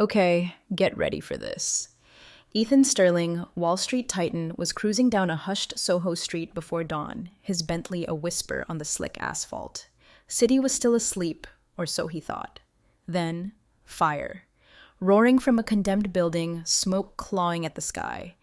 Okay, get ready for this. Ethan Sterling, Wall Street titan, was cruising down a hushed Soho street before dawn, his Bentley a whisper on the slick asphalt. City was still asleep, or so he thought. Then, fire. Roaring from a condemned building, smoke clawing at the sky.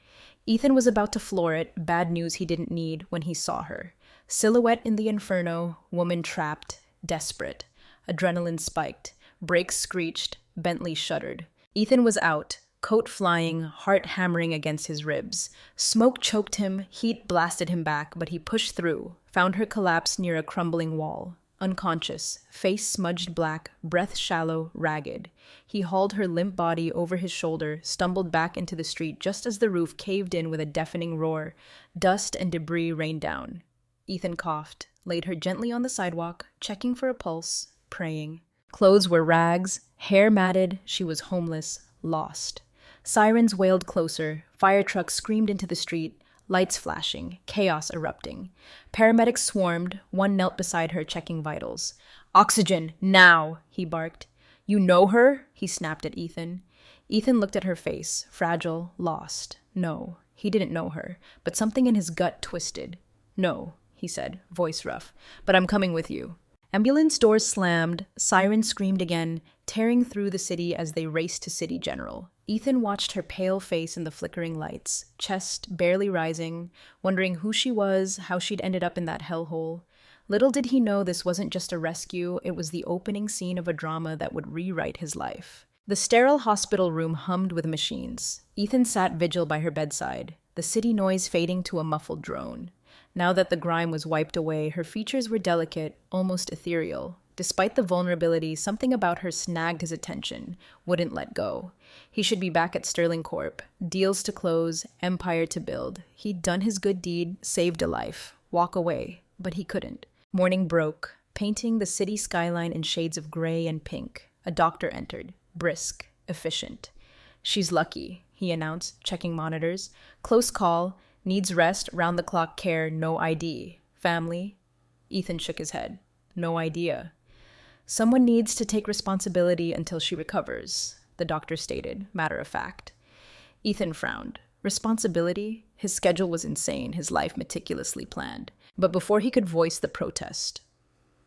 Ethan was about to floor it, bad news he didn't need, when he saw her. Silhouette in the inferno, woman trapped, desperate. Adrenaline spiked. Brakes screeched. Bentley shuddered. Ethan was out, coat flying, heart hammering against his ribs. Smoke choked him, heat blasted him back, but he pushed through, found her collapsed near a crumbling wall. Unconscious, face smudged black, breath shallow, ragged. He hauled her limp body over his shoulder, stumbled back into the street just as the roof caved in with a deafening roar. Dust and debris rained down. Ethan coughed, laid her gently on the sidewalk, checking for a pulse, praying. Clothes were rags, hair matted, she was homeless, lost. Sirens wailed closer, fire trucks screamed into the street, lights flashing, chaos erupting. Paramedics swarmed, one knelt beside her checking vitals. "Oxygen, now!" he barked. "You know her?" he snapped at Ethan. Ethan looked at her face, fragile, lost. No, he didn't know her, but something in his gut twisted. "No," he said, voice rough, "but I'm coming with you." Ambulance doors slammed, sirens screamed again, tearing through the city as they raced to City General. Ethan watched her pale face in the flickering lights, chest barely rising, wondering who she was, how she'd ended up in that hellhole. Little did he know this wasn't just a rescue, it was the opening scene of a drama that would rewrite his life. The sterile hospital room hummed with machines. Ethan sat vigil by her bedside, the city noise fading to a muffled drone. Now that the grime was wiped away, her features were delicate, almost ethereal. Despite the vulnerability, something about her snagged his attention, wouldn't let go. He should be back at Sterling Corp. Deals to close, empire to build. He'd done his good deed, saved a life. Walk away. But he couldn't. Morning broke, painting the city skyline in shades of gray and pink. A doctor entered, brisk, efficient. "She's lucky," he announced, checking monitors. "Close call. Needs rest, round-the-clock care, no ID. Family?" Ethan shook his head. "No idea." "Someone needs to take responsibility until she recovers," the doctor stated, matter of fact. Ethan frowned. Responsibility? His schedule was insane, his life meticulously planned. But before he could voice the protest,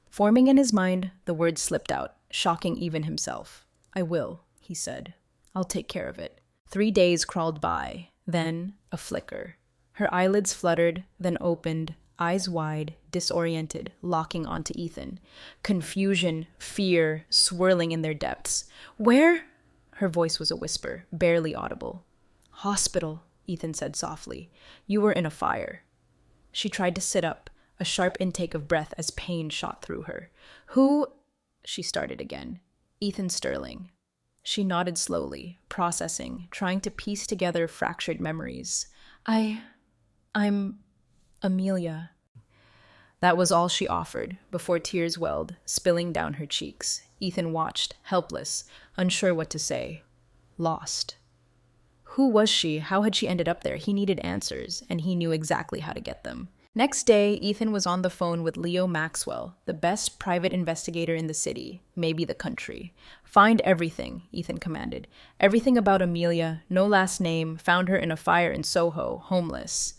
forming in his mind, the words slipped out, shocking even himself. "I will," he said. "I'll take care of it." 3 days crawled by, then a flicker. Her eyelids fluttered, then opened, eyes wide, disoriented, locking onto Ethan. Confusion, fear, swirling in their depths. "Where?" Her voice was a whisper, barely audible. "Hospital," Ethan said softly. "You were in a fire." She tried to sit up, a sharp intake of breath as pain shot through her. "Who?" She started again. "Ethan Sterling." She nodded slowly, processing, trying to piece together fractured memories. I'm Amelia." That was all she offered, before tears welled, spilling down her cheeks. Ethan watched, helpless, unsure what to say. Lost. Who was she? How had she ended up there? He needed answers, and he knew exactly how to get them. Next day, Ethan was on the phone with Leo Maxwell, the best private investigator in the city, maybe the country. "Find everything," Ethan commanded. "Everything about Amelia, no last name, found her in a fire in Soho, homeless."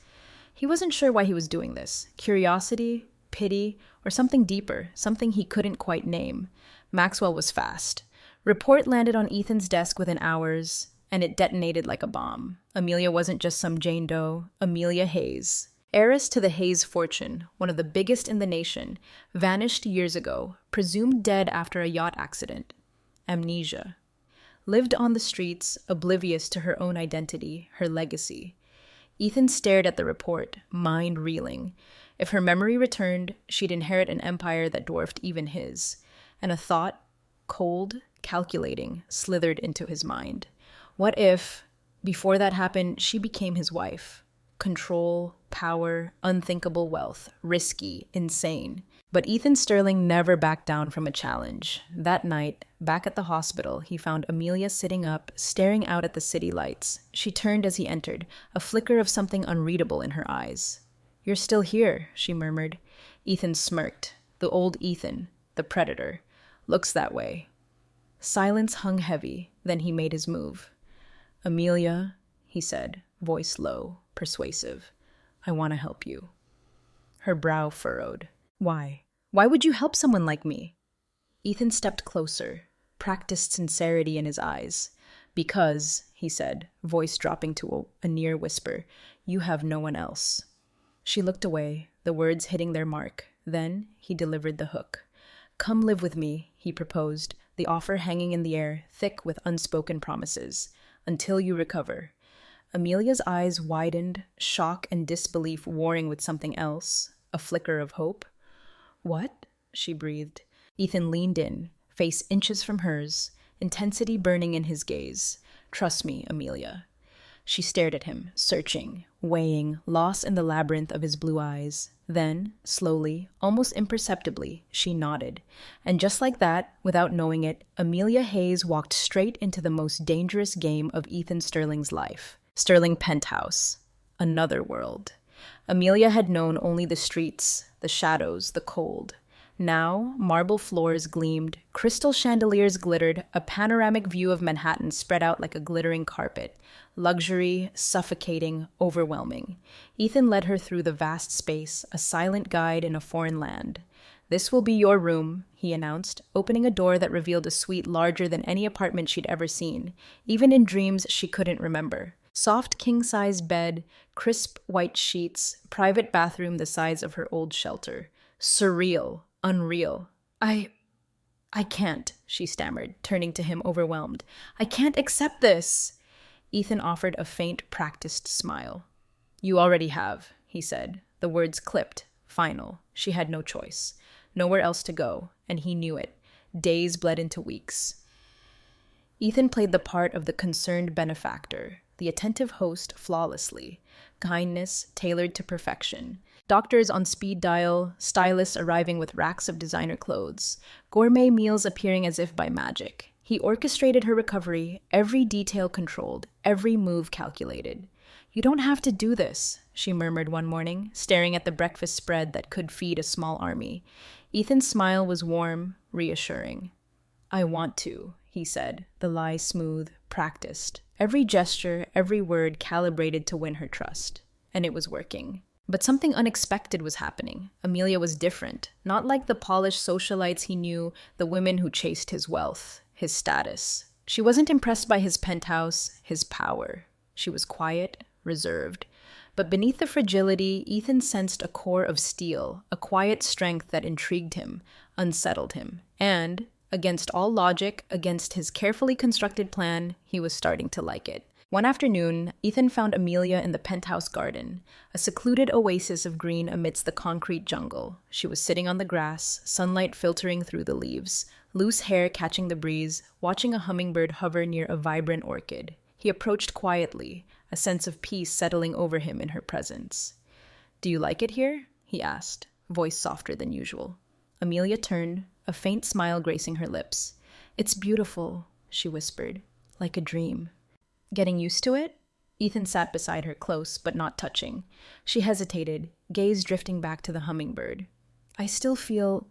He wasn't sure why he was doing this. Curiosity, pity, or something deeper, something he couldn't quite name. Maxwell was fast. Report landed on Ethan's desk within hours, and it detonated like a bomb. Amelia wasn't just some Jane Doe. Amelia Hayes, heiress to the Hayes fortune, one of the biggest in the nation, vanished years ago, presumed dead after a yacht accident. Amnesia. Lived on the streets, oblivious to her own identity, her legacy. Ethan stared at the report, mind reeling. If her memory returned, she'd inherit an empire that dwarfed even his. And a thought, cold, calculating, slithered into his mind. What if, before that happened, she became his wife? Control, power, unthinkable wealth, risky, insane. But Ethan Sterling never backed down from a challenge. That night, back at the hospital, he found Amelia sitting up, staring out at the city lights. She turned as he entered, a flicker of something unreadable in her eyes. "You're still here," she murmured. Ethan smirked. The old Ethan, the predator. "Looks that way." Silence hung heavy, then he made his move. "Amelia," he said, voice low, persuasive. "I want to help you." Her brow furrowed. "Why? Why would you help someone like me?" Ethan stepped closer, practiced sincerity in his eyes. "Because," he said, voice dropping to a near whisper, "you have no one else." She looked away, the words hitting their mark. Then he delivered the hook. "Come live with me," he proposed, the offer hanging in the air, thick with unspoken promises, "until you recover." Amelia's eyes widened, shock and disbelief warring with something else, a flicker of hope. "What?" she breathed. Ethan leaned in, face inches from hers, intensity burning in his gaze. "Trust me, Amelia." She stared at him, searching, weighing, lost in the labyrinth of his blue eyes. Then, slowly, almost imperceptibly, she nodded. And just like that, without knowing it, Amelia Hayes walked straight into the most dangerous game of Ethan Sterling's life. Sterling Penthouse. Another world. Amelia had known only the streets, the shadows, the cold. Now, marble floors gleamed, crystal chandeliers glittered, a panoramic view of Manhattan spread out like a glittering carpet. Luxury, suffocating, overwhelming. Ethan led her through the vast space, a silent guide in a foreign land. "This will be your room," he announced, opening a door that revealed a suite larger than any apartment she'd ever seen. Even in dreams, she couldn't remember. Soft king-size bed, crisp white sheets, private bathroom the size of her old shelter. Surreal. Unreal. I can't," she stammered, turning to him overwhelmed. "I can't accept this." Ethan offered a faint, practiced smile. "You already have," he said. The words clipped, final. She had no choice. Nowhere else to go, and he knew it. Days bled into weeks. Ethan played the part of the concerned benefactor, the attentive host flawlessly. Kindness tailored to perfection. Doctors on speed dial, stylists arriving with racks of designer clothes, gourmet meals appearing as if by magic. He orchestrated her recovery, every detail controlled, every move calculated. "You don't have to do this," she murmured one morning, staring at the breakfast spread that could feed a small army. Ethan's smile was warm, reassuring. "I want to," he said, the lie smooth, practiced. Every gesture, every word calibrated to win her trust. And it was working. But something unexpected was happening. Amelia was different, not like the polished socialites he knew, the women who chased his wealth, his status. She wasn't impressed by his penthouse, his power. She was quiet, reserved. But beneath the fragility, Ethan sensed a core of steel, a quiet strength that intrigued him, unsettled him. And, against all logic, against his carefully constructed plan, he was starting to like it. One afternoon, Ethan found Amelia in the penthouse garden, a secluded oasis of green amidst the concrete jungle. She was sitting on the grass, sunlight filtering through the leaves, loose hair catching the breeze, watching a hummingbird hover near a vibrant orchid. He approached quietly, a sense of peace settling over him in her presence. "Do you like it here?" he asked, voice softer than usual. Amelia turned, a faint smile gracing her lips. "It's beautiful," she whispered, "like a dream." "Getting used to it?" Ethan sat beside her, close but not touching. She hesitated, gaze drifting back to the hummingbird. "I still feel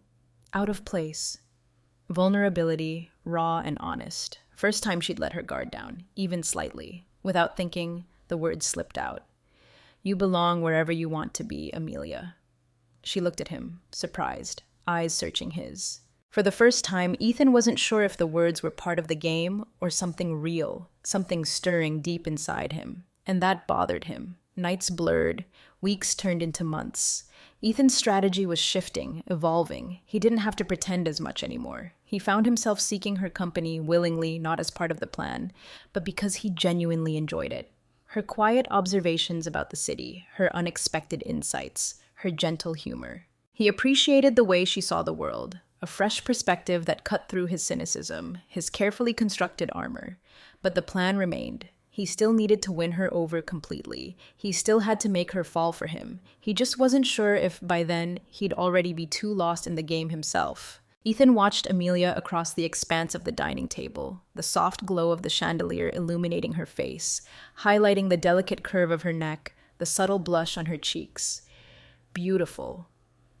out of place." Vulnerability, raw and honest. First time she'd let her guard down, even slightly. Without thinking, the words slipped out. "You belong wherever you want to be, Amelia." She looked at him, surprised, eyes searching his. For the first time, Ethan wasn't sure if the words were part of the game or something real, something stirring deep inside him. And that bothered him. Nights blurred, weeks turned into months. Ethan's strategy was shifting, evolving. He didn't have to pretend as much anymore. He found himself seeking her company willingly, not as part of the plan, but because he genuinely enjoyed it. Her quiet observations about the city, her unexpected insights, her gentle humor. He appreciated the way she saw the world, a fresh perspective that cut through his cynicism, his carefully constructed armor. But the plan remained. He still needed to win her over completely. He still had to make her fall for him. He just wasn't sure if, by then, he'd already be too lost in the game himself. Ethan watched Amelia across the expanse of the dining table, the soft glow of the chandelier illuminating her face, highlighting the delicate curve of her neck, the subtle blush on her cheeks. Beautiful.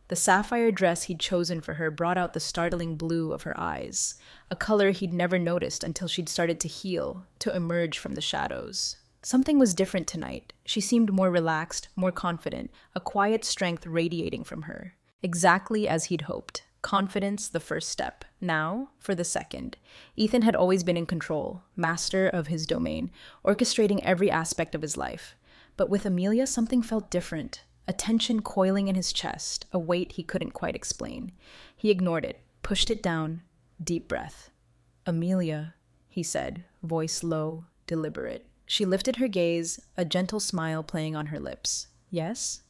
The sapphire dress he'd chosen for her brought out the startling blue of her eyes, a color he'd never noticed until she'd started to heal, to emerge from the shadows. Something was different tonight. She seemed more relaxed, more confident, a quiet strength radiating from her. Exactly as he'd hoped. Confidence, the first step. Now, for the second. Ethan had always been in control, master of his domain, orchestrating every aspect of his life. But with Amelia, something felt different. A tension coiling in his chest, a weight he couldn't quite explain. He ignored it, pushed it down. Deep breath. "Amelia," he said, voice low, deliberate. She lifted her gaze, a gentle smile playing on her lips. "Yes?"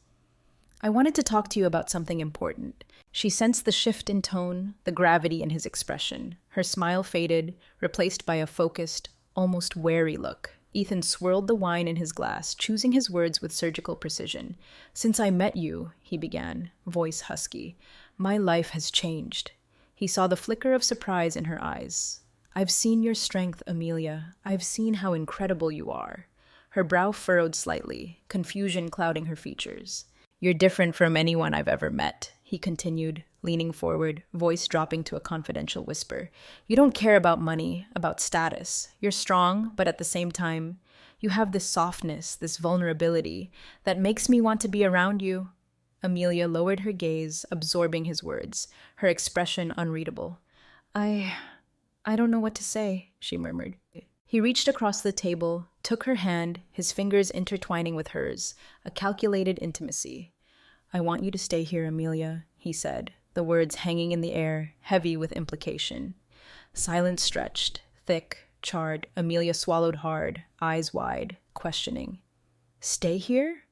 "I wanted to talk to you about something important." She sensed the shift in tone, the gravity in his expression. Her smile faded, replaced by a focused, almost wary look. Ethan swirled the wine in his glass, choosing his words with surgical precision. "Since I met you," he began, voice husky, "my life has changed." He saw the flicker of surprise in her eyes. "I've seen your strength, Amelia. I've seen how incredible you are." Her brow furrowed slightly, confusion clouding her features. "You're different from anyone I've ever met," he continued, leaning forward, voice dropping to a confidential whisper. "You don't care about money, about status. You're strong, but at the same time, you have this softness, this vulnerability, that makes me want to be around you." Amelia lowered her gaze, absorbing his words, her expression unreadable. I don't know what to say," she murmured. He reached across the table, took her hand, his fingers intertwining with hers, a calculated intimacy. "I want you to stay here, Amelia," he said, the words hanging in the air, heavy with implication. Silence stretched, thick, charred. Amelia swallowed hard, eyes wide, questioning. "Stay here?"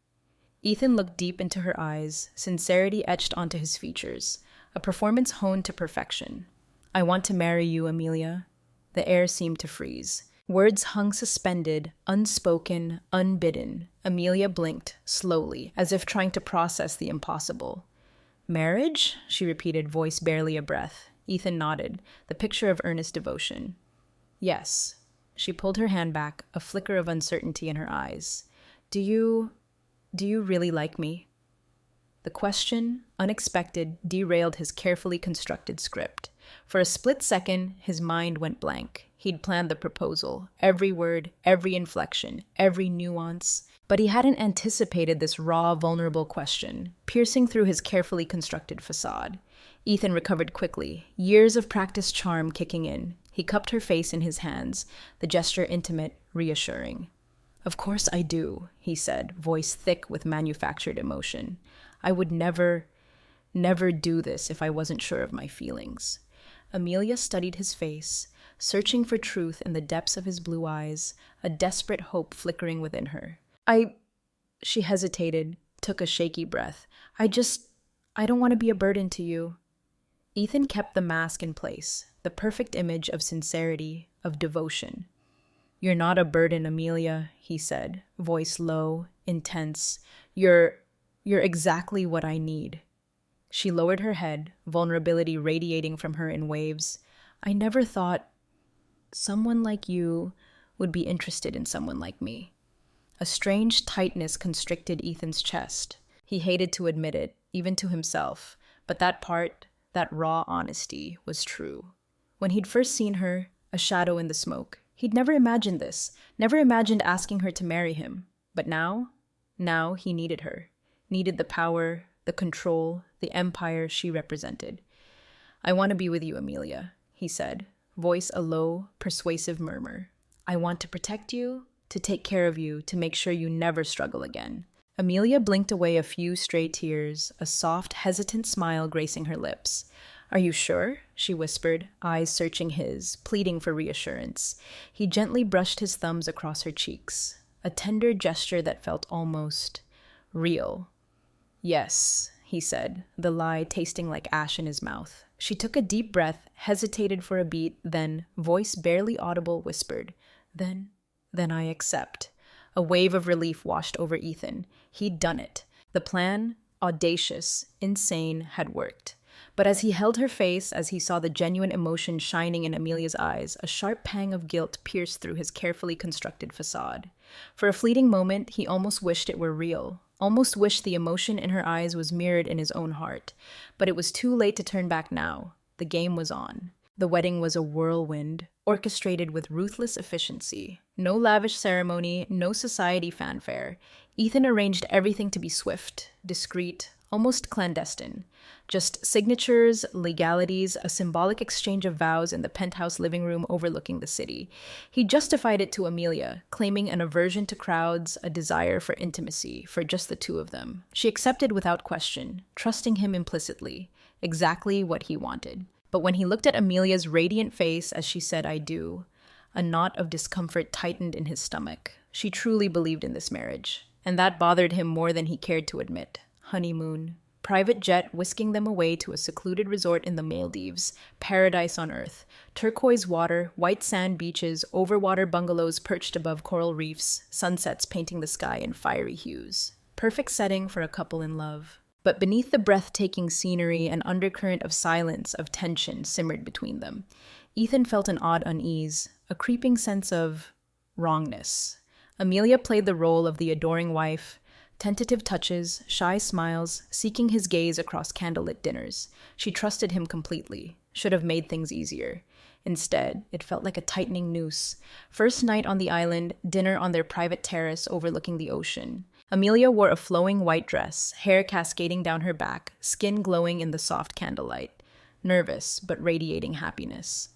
Ethan looked deep into her eyes, sincerity etched onto his features, a performance honed to perfection. "I want to marry you, Amelia." The air seemed to freeze. Words hung suspended, unspoken, unbidden. Amelia blinked, slowly, as if trying to process the impossible. "Marriage?" she repeated, voice barely a breath. Ethan nodded, the picture of earnest devotion. "Yes." She pulled her hand back, a flicker of uncertainty in her eyes. Do you really like me?" The question, unexpected, derailed his carefully constructed script. For a split second, his mind went blank. He'd planned the proposal, every word, every inflection, every nuance. But he hadn't anticipated this raw, vulnerable question, piercing through his carefully constructed facade. Ethan recovered quickly, years of practiced charm kicking in. He cupped her face in his hands, the gesture intimate, reassuring. "Of course I do," he said, voice thick with manufactured emotion. "I would never do this if I wasn't sure of my feelings." Amelia studied his face, searching for truth in the depths of his blue eyes, a desperate hope flickering within her. She hesitated, took a shaky breath. I don't want to be a burden to you." Ethan kept the mask in place, the perfect image of sincerity, of devotion. "You're not a burden, Amelia," he said, voice low, intense. You're exactly what I need." She lowered her head, vulnerability radiating from her in waves. "I never thought someone like you would be interested in someone like me." A strange tightness constricted Ethan's chest. He hated to admit it, even to himself, but that part, that raw honesty, was true. When he'd first seen her, a shadow in the smoke, he'd never imagined this, never imagined asking her to marry him. But now he needed her, needed the power, the control, the empire she represented. "I want to be with you, Amelia," he said, voice a low, persuasive murmur. "I want to protect you, to take care of you, to make sure you never struggle again." Amelia blinked away a few stray tears, a soft, hesitant smile gracing her lips. "Are you sure?" she whispered, eyes searching his, pleading for reassurance. He gently brushed his thumbs across her cheeks, a tender gesture that felt almost real. "Yes," he said, the lie tasting like ash in his mouth. She took a deep breath, hesitated for a beat, then, voice barely audible, whispered, Then I accept." A wave of relief washed over Ethan. He'd done it. The plan, audacious, insane, had worked. But as he held her face, as he saw the genuine emotion shining in Amelia's eyes, a sharp pang of guilt pierced through his carefully constructed facade. For a fleeting moment, he almost wished it were real, almost wished the emotion in her eyes was mirrored in his own heart. But it was too late to turn back now. The game was on. The wedding was a whirlwind, orchestrated with ruthless efficiency. No lavish ceremony, no society fanfare. Ethan arranged everything to be swift, discreet, almost clandestine. Just signatures, legalities, a symbolic exchange of vows in the penthouse living room overlooking the city. He justified it to Amelia, claiming an aversion to crowds, a desire for intimacy, for just the two of them. She accepted without question, trusting him implicitly, exactly what he wanted. But when he looked at Amelia's radiant face as she said, "I do," a knot of discomfort tightened in his stomach. She truly believed in this marriage, and that bothered him more than he cared to admit. Honeymoon. Private jet whisking them away to a secluded resort in the Maldives, paradise on earth. Turquoise water, white sand beaches, overwater bungalows perched above coral reefs, sunsets painting the sky in fiery hues. Perfect setting for a couple in love. But beneath the breathtaking scenery, an undercurrent of silence, of tension simmered between them. Ethan felt an odd unease, a creeping sense of wrongness. Amelia played the role of the adoring wife, tentative touches, shy smiles, seeking his gaze across candlelit dinners. She trusted him completely, should have made things easier. Instead, it felt like a tightening noose. First night on the island, dinner on their private terrace overlooking the ocean. Amelia wore a flowing white dress, hair cascading down her back, skin glowing in the soft candlelight. Nervous, but radiating happiness.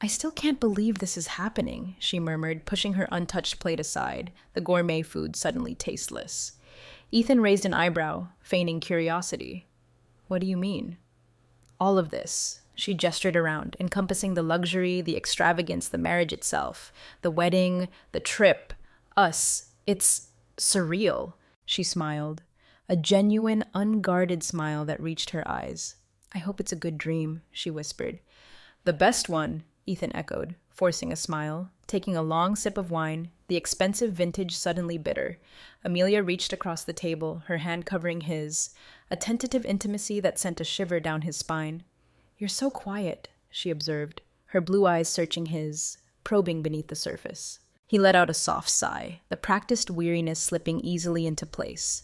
"I still can't believe this is happening," she murmured, pushing her untouched plate aside, the gourmet food suddenly tasteless. Ethan raised an eyebrow, feigning curiosity. "What do you mean?" "All of this," she gestured around, encompassing the luxury, the extravagance, the marriage itself, the wedding, the trip, us. It's surreal, she smiled, a genuine, unguarded smile that reached her eyes. "I hope it's a good dream," she whispered. "The best one," Ethan echoed, forcing a smile, taking a long sip of wine, the expensive vintage suddenly bitter. Amelia reached across the table, her hand covering his, a tentative intimacy that sent a shiver down his spine. "You're so quiet," she observed, her blue eyes searching his, probing beneath the surface. He let out a soft sigh, the practiced weariness slipping easily into place.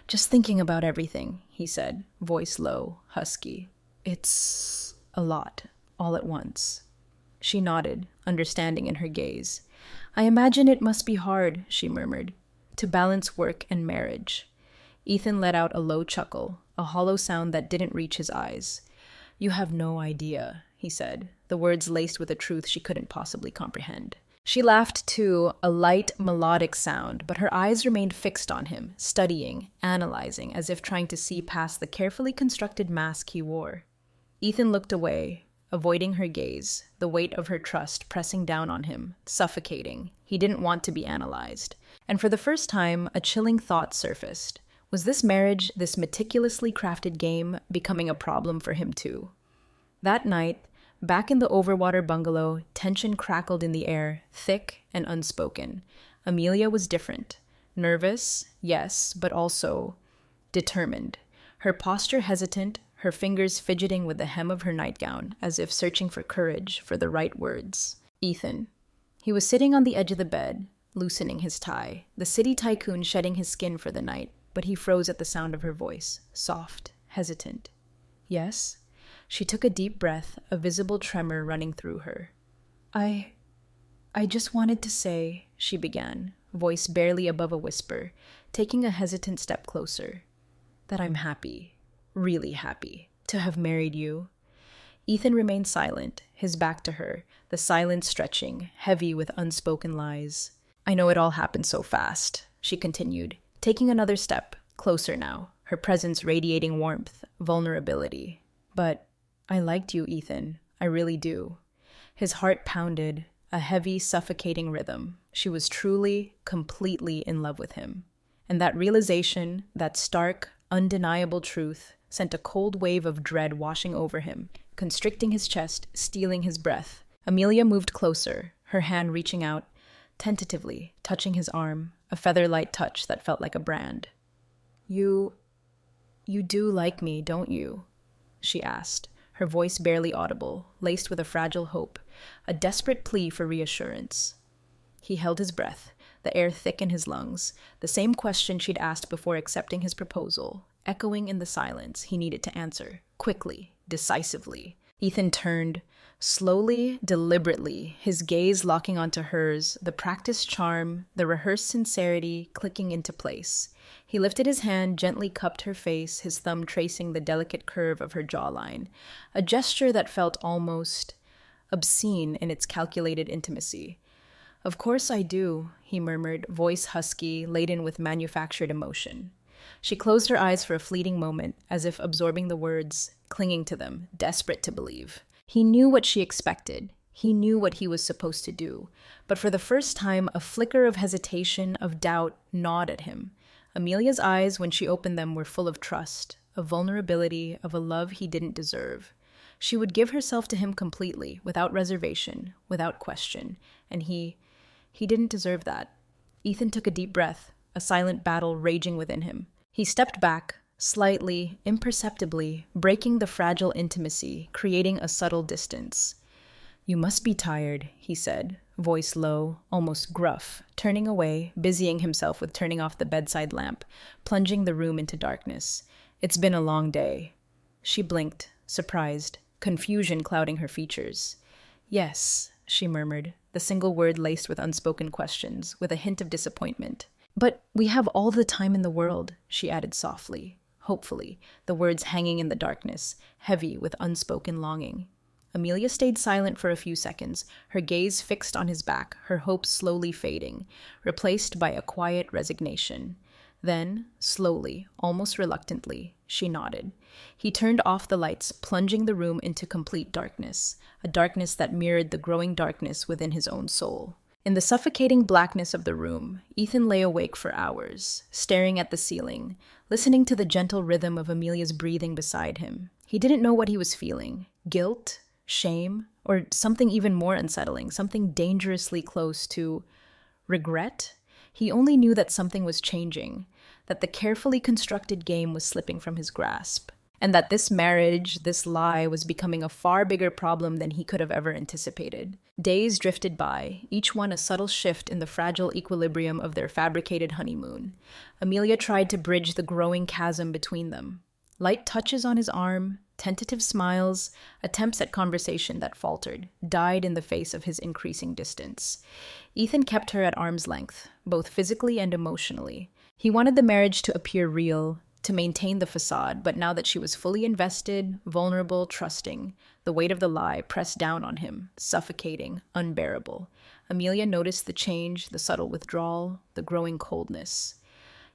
"Just thinking about everything," he said, voice low, husky. "It's a lot, all at once." She nodded, understanding in her gaze. "I imagine it must be hard," she murmured, "to balance work and marriage." Ethan let out a low chuckle, a hollow sound that didn't reach his eyes. "You have no idea," he said, the words laced with a truth she couldn't possibly comprehend. She laughed too, a light, melodic sound, but her eyes remained fixed on him, studying, analyzing, as if trying to see past the carefully constructed mask he wore. Ethan looked away, avoiding her gaze, the weight of her trust pressing down on him, suffocating. He didn't want to be analyzed. And for the first time, a chilling thought surfaced. Was this marriage, this meticulously crafted game, becoming a problem for him too? That night, back in the overwater bungalow, tension crackled in the air, thick and unspoken. Amelia was different. Nervous, yes, but also determined. Her posture hesitant, her fingers fidgeting with the hem of her nightgown, as if searching for courage, for the right words. Ethan. He was sitting on the edge of the bed, loosening his tie, the city tycoon shedding his skin for the night, but he froze at the sound of her voice, soft, hesitant. "Yes?" She took a deep breath, a visible tremor running through her. I just wanted to say," she began, voice barely above a whisper, taking a hesitant step closer, "that I'm happy, really happy, to have married you." Ethan remained silent, his back to her, the silence stretching, heavy with unspoken lies. "I know it all happened so fast," she continued, taking another step, closer now, her presence radiating warmth, vulnerability. "But I liked you, Ethan. I really do." His heart pounded, a heavy, suffocating rhythm. She was truly, completely in love with him. And that realization, that stark, undeniable truth, sent a cold wave of dread washing over him, constricting his chest, stealing his breath. Amelia moved closer, her hand reaching out, tentatively, touching his arm, a feather-light touch that felt like a brand. You do like me, don't you?" she asked, her voice barely audible, laced with a fragile hope, a desperate plea for reassurance. He held his breath, the air thick in his lungs, the same question she'd asked before accepting his proposal, echoing in the silence he needed to answer, quickly, decisively. Ethan turned, slowly, deliberately, his gaze locking onto hers, the practiced charm, the rehearsed sincerity clicking into place. He lifted his hand, gently cupped her face, his thumb tracing the delicate curve of her jawline, a gesture that felt almost obscene in its calculated intimacy. "Of course I do," he murmured, voice husky, laden with manufactured emotion. She closed her eyes for a fleeting moment, as if absorbing the words, clinging to them, desperate to believe. He knew what she expected. He knew what he was supposed to do. But for the first time, a flicker of hesitation, of doubt, gnawed at him. Amelia's eyes, when she opened them, were full of trust, of vulnerability, of a love he didn't deserve. She would give herself to him completely, without reservation, without question. And he didn't deserve that. Ethan took a deep breath, a silent battle raging within him. He stepped back, slightly, imperceptibly, breaking the fragile intimacy, creating a subtle distance. "You must be tired," he said, voice low, almost gruff, turning away, busying himself with turning off the bedside lamp, plunging the room into darkness. "It's been a long day." She blinked, surprised, confusion clouding her features. "Yes," she murmured, the single word laced with unspoken questions, with a hint of disappointment. "But we have all the time in the world," she added softly, hopefully, the words hanging in the darkness, heavy with unspoken longing. Amelia stayed silent for a few seconds, her gaze fixed on his back, her hope slowly fading, replaced by a quiet resignation. Then, slowly, almost reluctantly, she nodded. He turned off the lights, plunging the room into complete darkness, a darkness that mirrored the growing darkness within his own soul. In the suffocating blackness of the room, Ethan lay awake for hours, staring at the ceiling, listening to the gentle rhythm of Amelia's breathing beside him. He didn't know what he was feeling: guilt, shame, or something even more unsettling, something dangerously close to regret. He only knew that something was changing, that the carefully constructed game was slipping from his grasp, and that this marriage, this lie, was becoming a far bigger problem than he could have ever anticipated. Days drifted by, each one a subtle shift in the fragile equilibrium of their fabricated honeymoon. Amelia tried to bridge the growing chasm between them. Light touches on his arm, tentative smiles, attempts at conversation that faltered, died in the face of his increasing distance. Ethan kept her at arm's length, both physically and emotionally. He wanted the marriage to appear real, to maintain the facade, but now that she was fully invested, vulnerable, trusting, the weight of the lie pressed down on him, suffocating, unbearable. Amelia noticed the change, the subtle withdrawal, the growing coldness.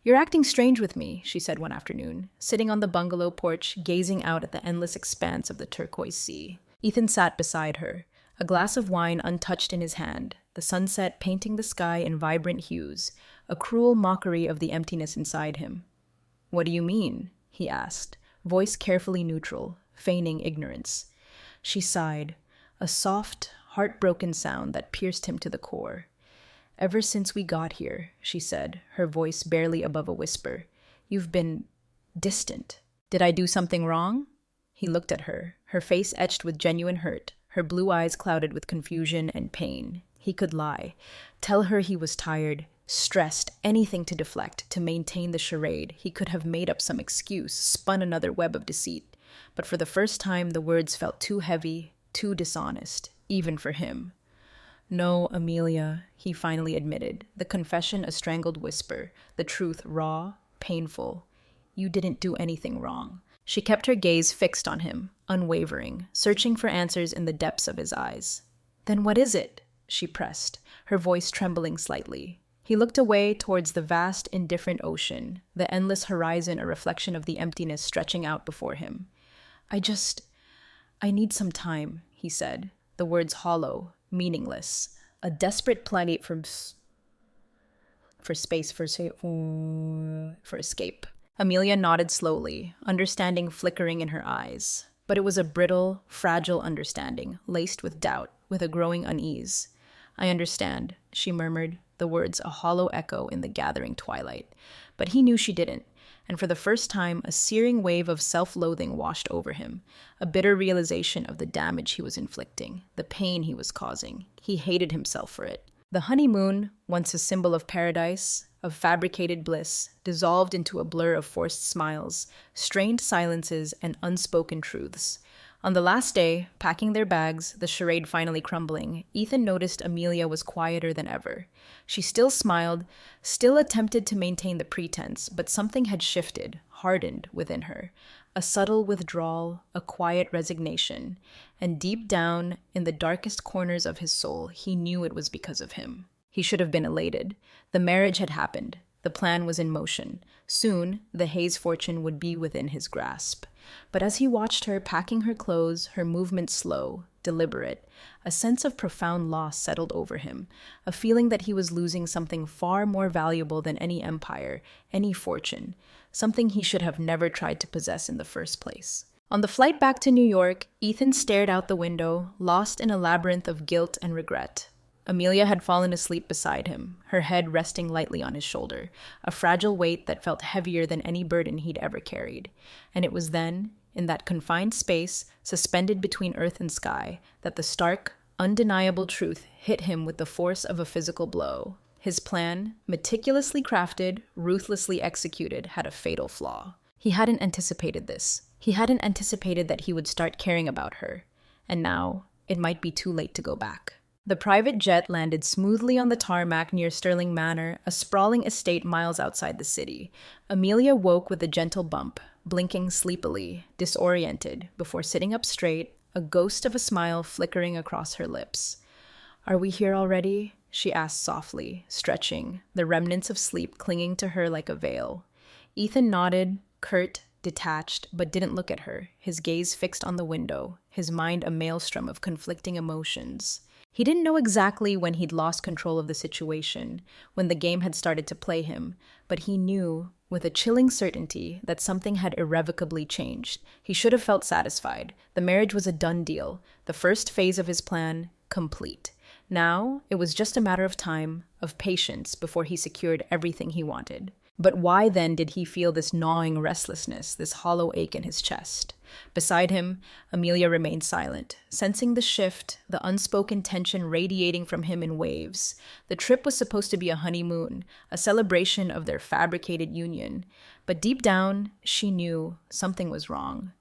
"You're acting strange with me," she said one afternoon, sitting on the bungalow porch, gazing out at the endless expanse of the turquoise sea. Ethan sat beside her, a glass of wine untouched in his hand, the sunset painting the sky in vibrant hues, a cruel mockery of the emptiness inside him. "What do you mean?" he asked, voice carefully neutral, feigning ignorance. She sighed, a soft, heartbroken sound that pierced him to the core. "Ever since we got here," she said, her voice barely above a whisper, "you've been distant. Did I do something wrong?" He looked at her, her face etched with genuine hurt, her blue eyes clouded with confusion and pain. He could lie, tell her he was tired, stressed, anything to deflect, to maintain the charade. He could have made up some excuse, spun another web of deceit. But for the first time, the words felt too heavy, too dishonest, even for him. "No, Amelia," he finally admitted, the confession a strangled whisper, the truth raw, painful. "You didn't do anything wrong." She kept her gaze fixed on him, unwavering, searching for answers in the depths of his eyes. "Then what is it?" she pressed, her voice trembling slightly. He looked away towards the vast, indifferent ocean, the endless horizon a reflection of the emptiness stretching out before him. I need some time," he said, the words hollow, meaningless, a desperate plea for escape. Amelia nodded slowly, understanding flickering in her eyes. But it was a brittle, fragile understanding, laced with doubt, with a growing unease. "I understand," she murmured, the words a hollow echo in the gathering twilight. But he knew she didn't, and for the first time a searing wave of self-loathing washed over him, a bitter realization of the damage he was inflicting, the pain he was causing. He hated himself for it. The honeymoon, once a symbol of paradise, of fabricated bliss, dissolved into a blur of forced smiles, strained silences, and unspoken truths. On the last day, packing their bags, the charade finally crumbling, Ethan noticed Amelia was quieter than ever. She still smiled, still attempted to maintain the pretense, but something had shifted, hardened within her. A subtle withdrawal, a quiet resignation, and deep down, in the darkest corners of his soul, he knew it was because of him. He should have been elated. The marriage had happened. The plan was in motion. Soon, the Hayes fortune would be within his grasp. But as he watched her packing her clothes, her movements slow, deliberate, a sense of profound loss settled over him, a feeling that he was losing something far more valuable than any empire, any fortune, something he should have never tried to possess in the first place. On the flight back to New York, Ethan stared out the window, lost in a labyrinth of guilt and regret. Amelia had fallen asleep beside him, her head resting lightly on his shoulder, a fragile weight that felt heavier than any burden he'd ever carried. And it was then, in that confined space, suspended between earth and sky, that the stark, undeniable truth hit him with the force of a physical blow. His plan, meticulously crafted, ruthlessly executed, had a fatal flaw. He hadn't anticipated this. He hadn't anticipated that he would start caring about her. And now, it might be too late to go back. The private jet landed smoothly on the tarmac near Sterling Manor, a sprawling estate miles outside the city. Amelia woke with a gentle bump, blinking sleepily, disoriented, before sitting up straight, a ghost of a smile flickering across her lips. "Are we here already?" she asked softly, stretching, the remnants of sleep clinging to her like a veil. Ethan nodded, curt, detached, but didn't look at her, his gaze fixed on the window, his mind a maelstrom of conflicting emotions. He didn't know exactly when he'd lost control of the situation, when the game had started to play him, but he knew, with a chilling certainty, that something had irrevocably changed. He should have felt satisfied. The marriage was a done deal, the first phase of his plan complete. Now, it was just a matter of time, of patience, before he secured everything he wanted. But why then did he feel this gnawing restlessness, this hollow ache in his chest? Beside him, Amelia remained silent, sensing the shift, the unspoken tension radiating from him in waves. The trip was supposed to be a honeymoon, a celebration of their fabricated union. But deep down, she knew something was wrong.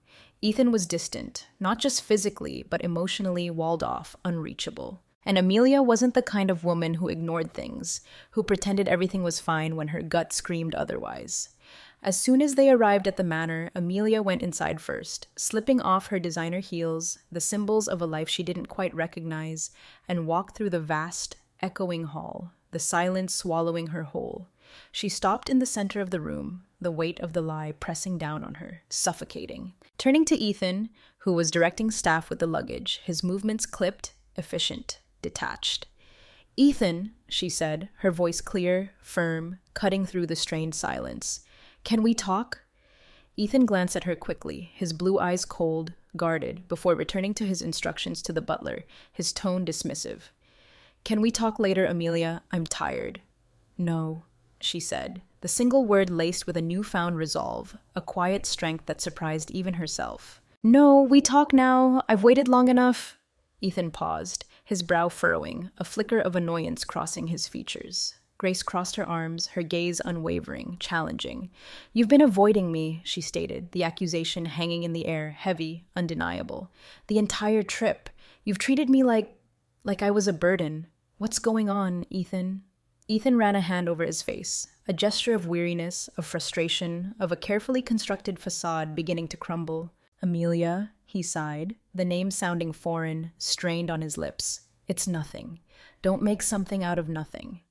Ethan was distant, not just physically, but emotionally walled off, unreachable. And Amelia wasn't the kind of woman who ignored things, who pretended everything was fine when her gut screamed otherwise. As soon as they arrived at the manor, Amelia went inside first, slipping off her designer heels, the symbols of a life she didn't quite recognize, and walked through the vast, echoing hall, the silence swallowing her whole. She stopped in the center of the room, the weight of the lie pressing down on her, suffocating. Turning to Ethan, who was directing staff with the luggage, his movements clipped, efficient, detached. "Ethan," she said, her voice clear, firm, cutting through the strained silence. "Can we talk?" Ethan glanced at her quickly, his blue eyes cold, guarded, before returning to his instructions to the butler, his tone dismissive. "Can we talk later, Amelia? I'm tired." "No," she said, the single word laced with a newfound resolve, a quiet strength that surprised even herself. "No, we talk now. I've waited long enough." Ethan paused, his brow furrowing, a flicker of annoyance crossing his features. Grace crossed her arms, her gaze unwavering, challenging. "You've been avoiding me," she stated, the accusation hanging in the air, heavy, undeniable. "The entire trip. You've treated me like I was a burden. What's going on, Ethan?" Ethan ran a hand over his face, a gesture of weariness, of frustration, of a carefully constructed facade beginning to crumble. "Amelia," he sighed, the name sounding foreign, strained on his lips. "It's nothing. Don't make something out of nothing."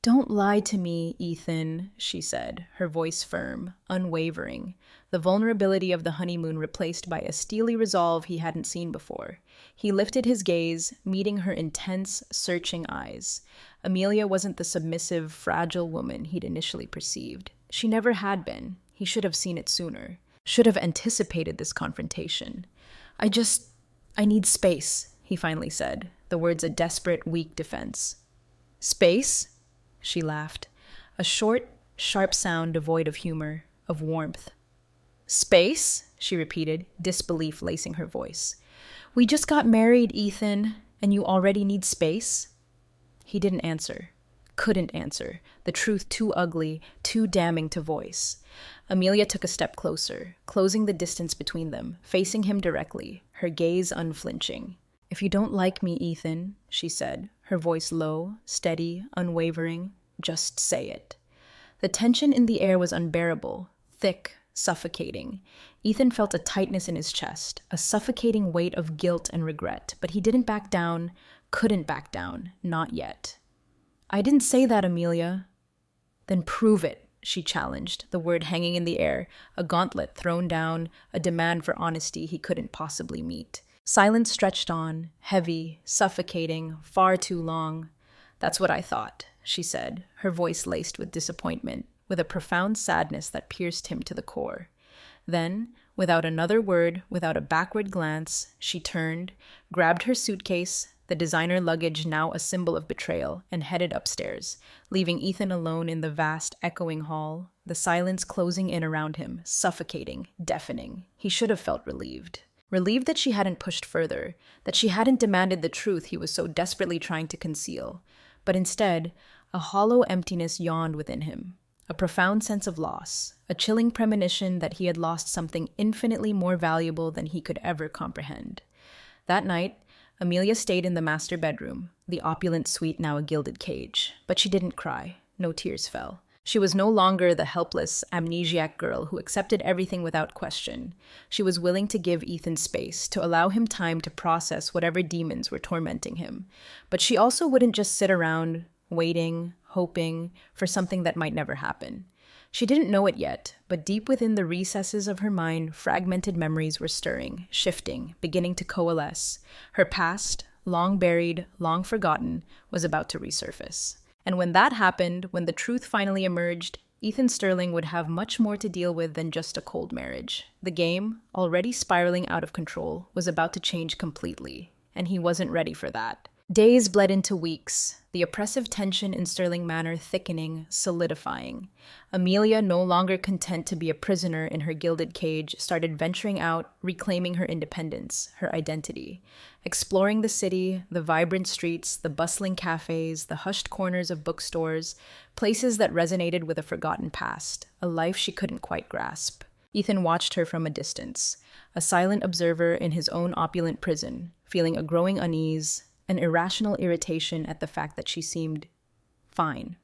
"Don't lie to me, Ethan," she said, her voice firm, unwavering, the vulnerability of the honeymoon replaced by a steely resolve he hadn't seen before. He lifted his gaze, meeting her intense, searching eyes. Amelia wasn't the submissive, fragile woman he'd initially perceived. She never had been. He should have seen it sooner. Should have anticipated this confrontation. I need space," he finally said, the words a desperate, weak defense. "Space?" She laughed, a short, sharp sound devoid of humor, of warmth. "Space?" she repeated, disbelief lacing her voice. "We just got married, Ethan, and you already need space?" He didn't answer. Couldn't answer. The truth too ugly, too damning to voice. Amelia took a step closer, closing the distance between them, facing him directly, her gaze unflinching. "If you don't like me, Ethan," she said, her voice low, steady, unwavering, "just say it." The tension in the air was unbearable, thick, suffocating. Ethan felt a tightness in his chest, a suffocating weight of guilt and regret, but he didn't back down, couldn't back down, not yet. "I didn't say that, Amelia." "Then prove it," she challenged, the word hanging in the air, a gauntlet thrown down, a demand for honesty he couldn't possibly meet. Silence stretched on, heavy, suffocating, far too long. "That's what I thought," she said, her voice laced with disappointment, with a profound sadness that pierced him to the core. Then, without another word, without a backward glance, she turned, grabbed her suitcase, the designer luggage now a symbol of betrayal, and headed upstairs, leaving Ethan alone in the vast, echoing hall, the silence closing in around him, suffocating, deafening. He should have felt relieved. Relieved that she hadn't pushed further, that she hadn't demanded the truth he was so desperately trying to conceal. But instead, a hollow emptiness yawned within him, a profound sense of loss, a chilling premonition that he had lost something infinitely more valuable than he could ever comprehend. That night, Amelia stayed in the master bedroom, the opulent suite now a gilded cage. But she didn't cry. No tears fell. She was no longer the helpless, amnesiac girl who accepted everything without question. She was willing to give Ethan space, to allow him time to process whatever demons were tormenting him. But she also wouldn't just sit around, waiting, hoping, for something that might never happen. She didn't know it yet, but deep within the recesses of her mind, fragmented memories were stirring, shifting, beginning to coalesce. Her past, long buried, long forgotten, was about to resurface. And when that happened, when the truth finally emerged, Ethan Sterling would have much more to deal with than just a cold marriage. The game, already spiraling out of control, was about to change completely, and he wasn't ready for that. Days bled into weeks, the oppressive tension in Sterling Manor thickening, solidifying. Amelia, no longer content to be a prisoner in her gilded cage, started venturing out, reclaiming her independence, her identity. Exploring the city, the vibrant streets, the bustling cafes, the hushed corners of bookstores, places that resonated with a forgotten past, a life she couldn't quite grasp. Ethan watched her from a distance, a silent observer in his own opulent prison, feeling a growing unease, an irrational irritation at the fact that she seemed fine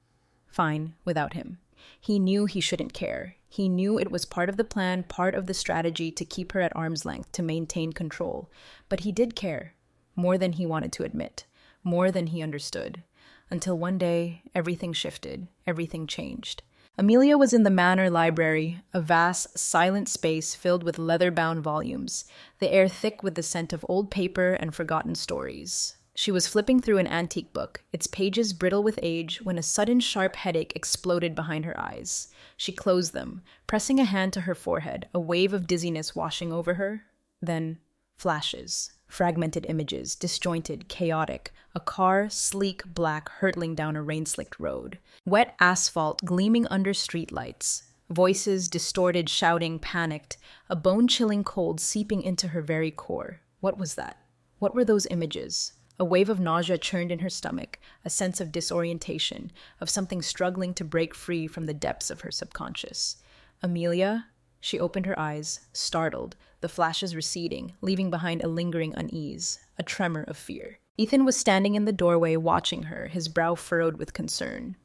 without him. He knew he shouldn't care. He knew it was part of the plan, part of the strategy to keep her at arm's length, to maintain control. But he did care, more than he wanted to admit, more than he understood. Until one day, everything shifted, everything changed. Amelia was in the manor library, a vast, silent space filled with leather-bound volumes, the air thick with the scent of old paper and forgotten stories. She was flipping through an antique book, its pages brittle with age, when a sudden sharp headache exploded behind her eyes. She closed them, pressing a hand to her forehead, a wave of dizziness washing over her. Then, flashes, fragmented images, disjointed, chaotic, a car, sleek, black, hurtling down a rain-slicked road. Wet asphalt gleaming under streetlights. Voices, distorted, shouting, panicked, a bone-chilling cold seeping into her very core. What was that? What were those images? A wave of nausea churned in her stomach, a sense of disorientation, of something struggling to break free from the depths of her subconscious. Amelia? She opened her eyes, startled, the flashes receding, leaving behind a lingering unease, a tremor of fear. Ethan was standing in the doorway watching her, his brow furrowed with concern.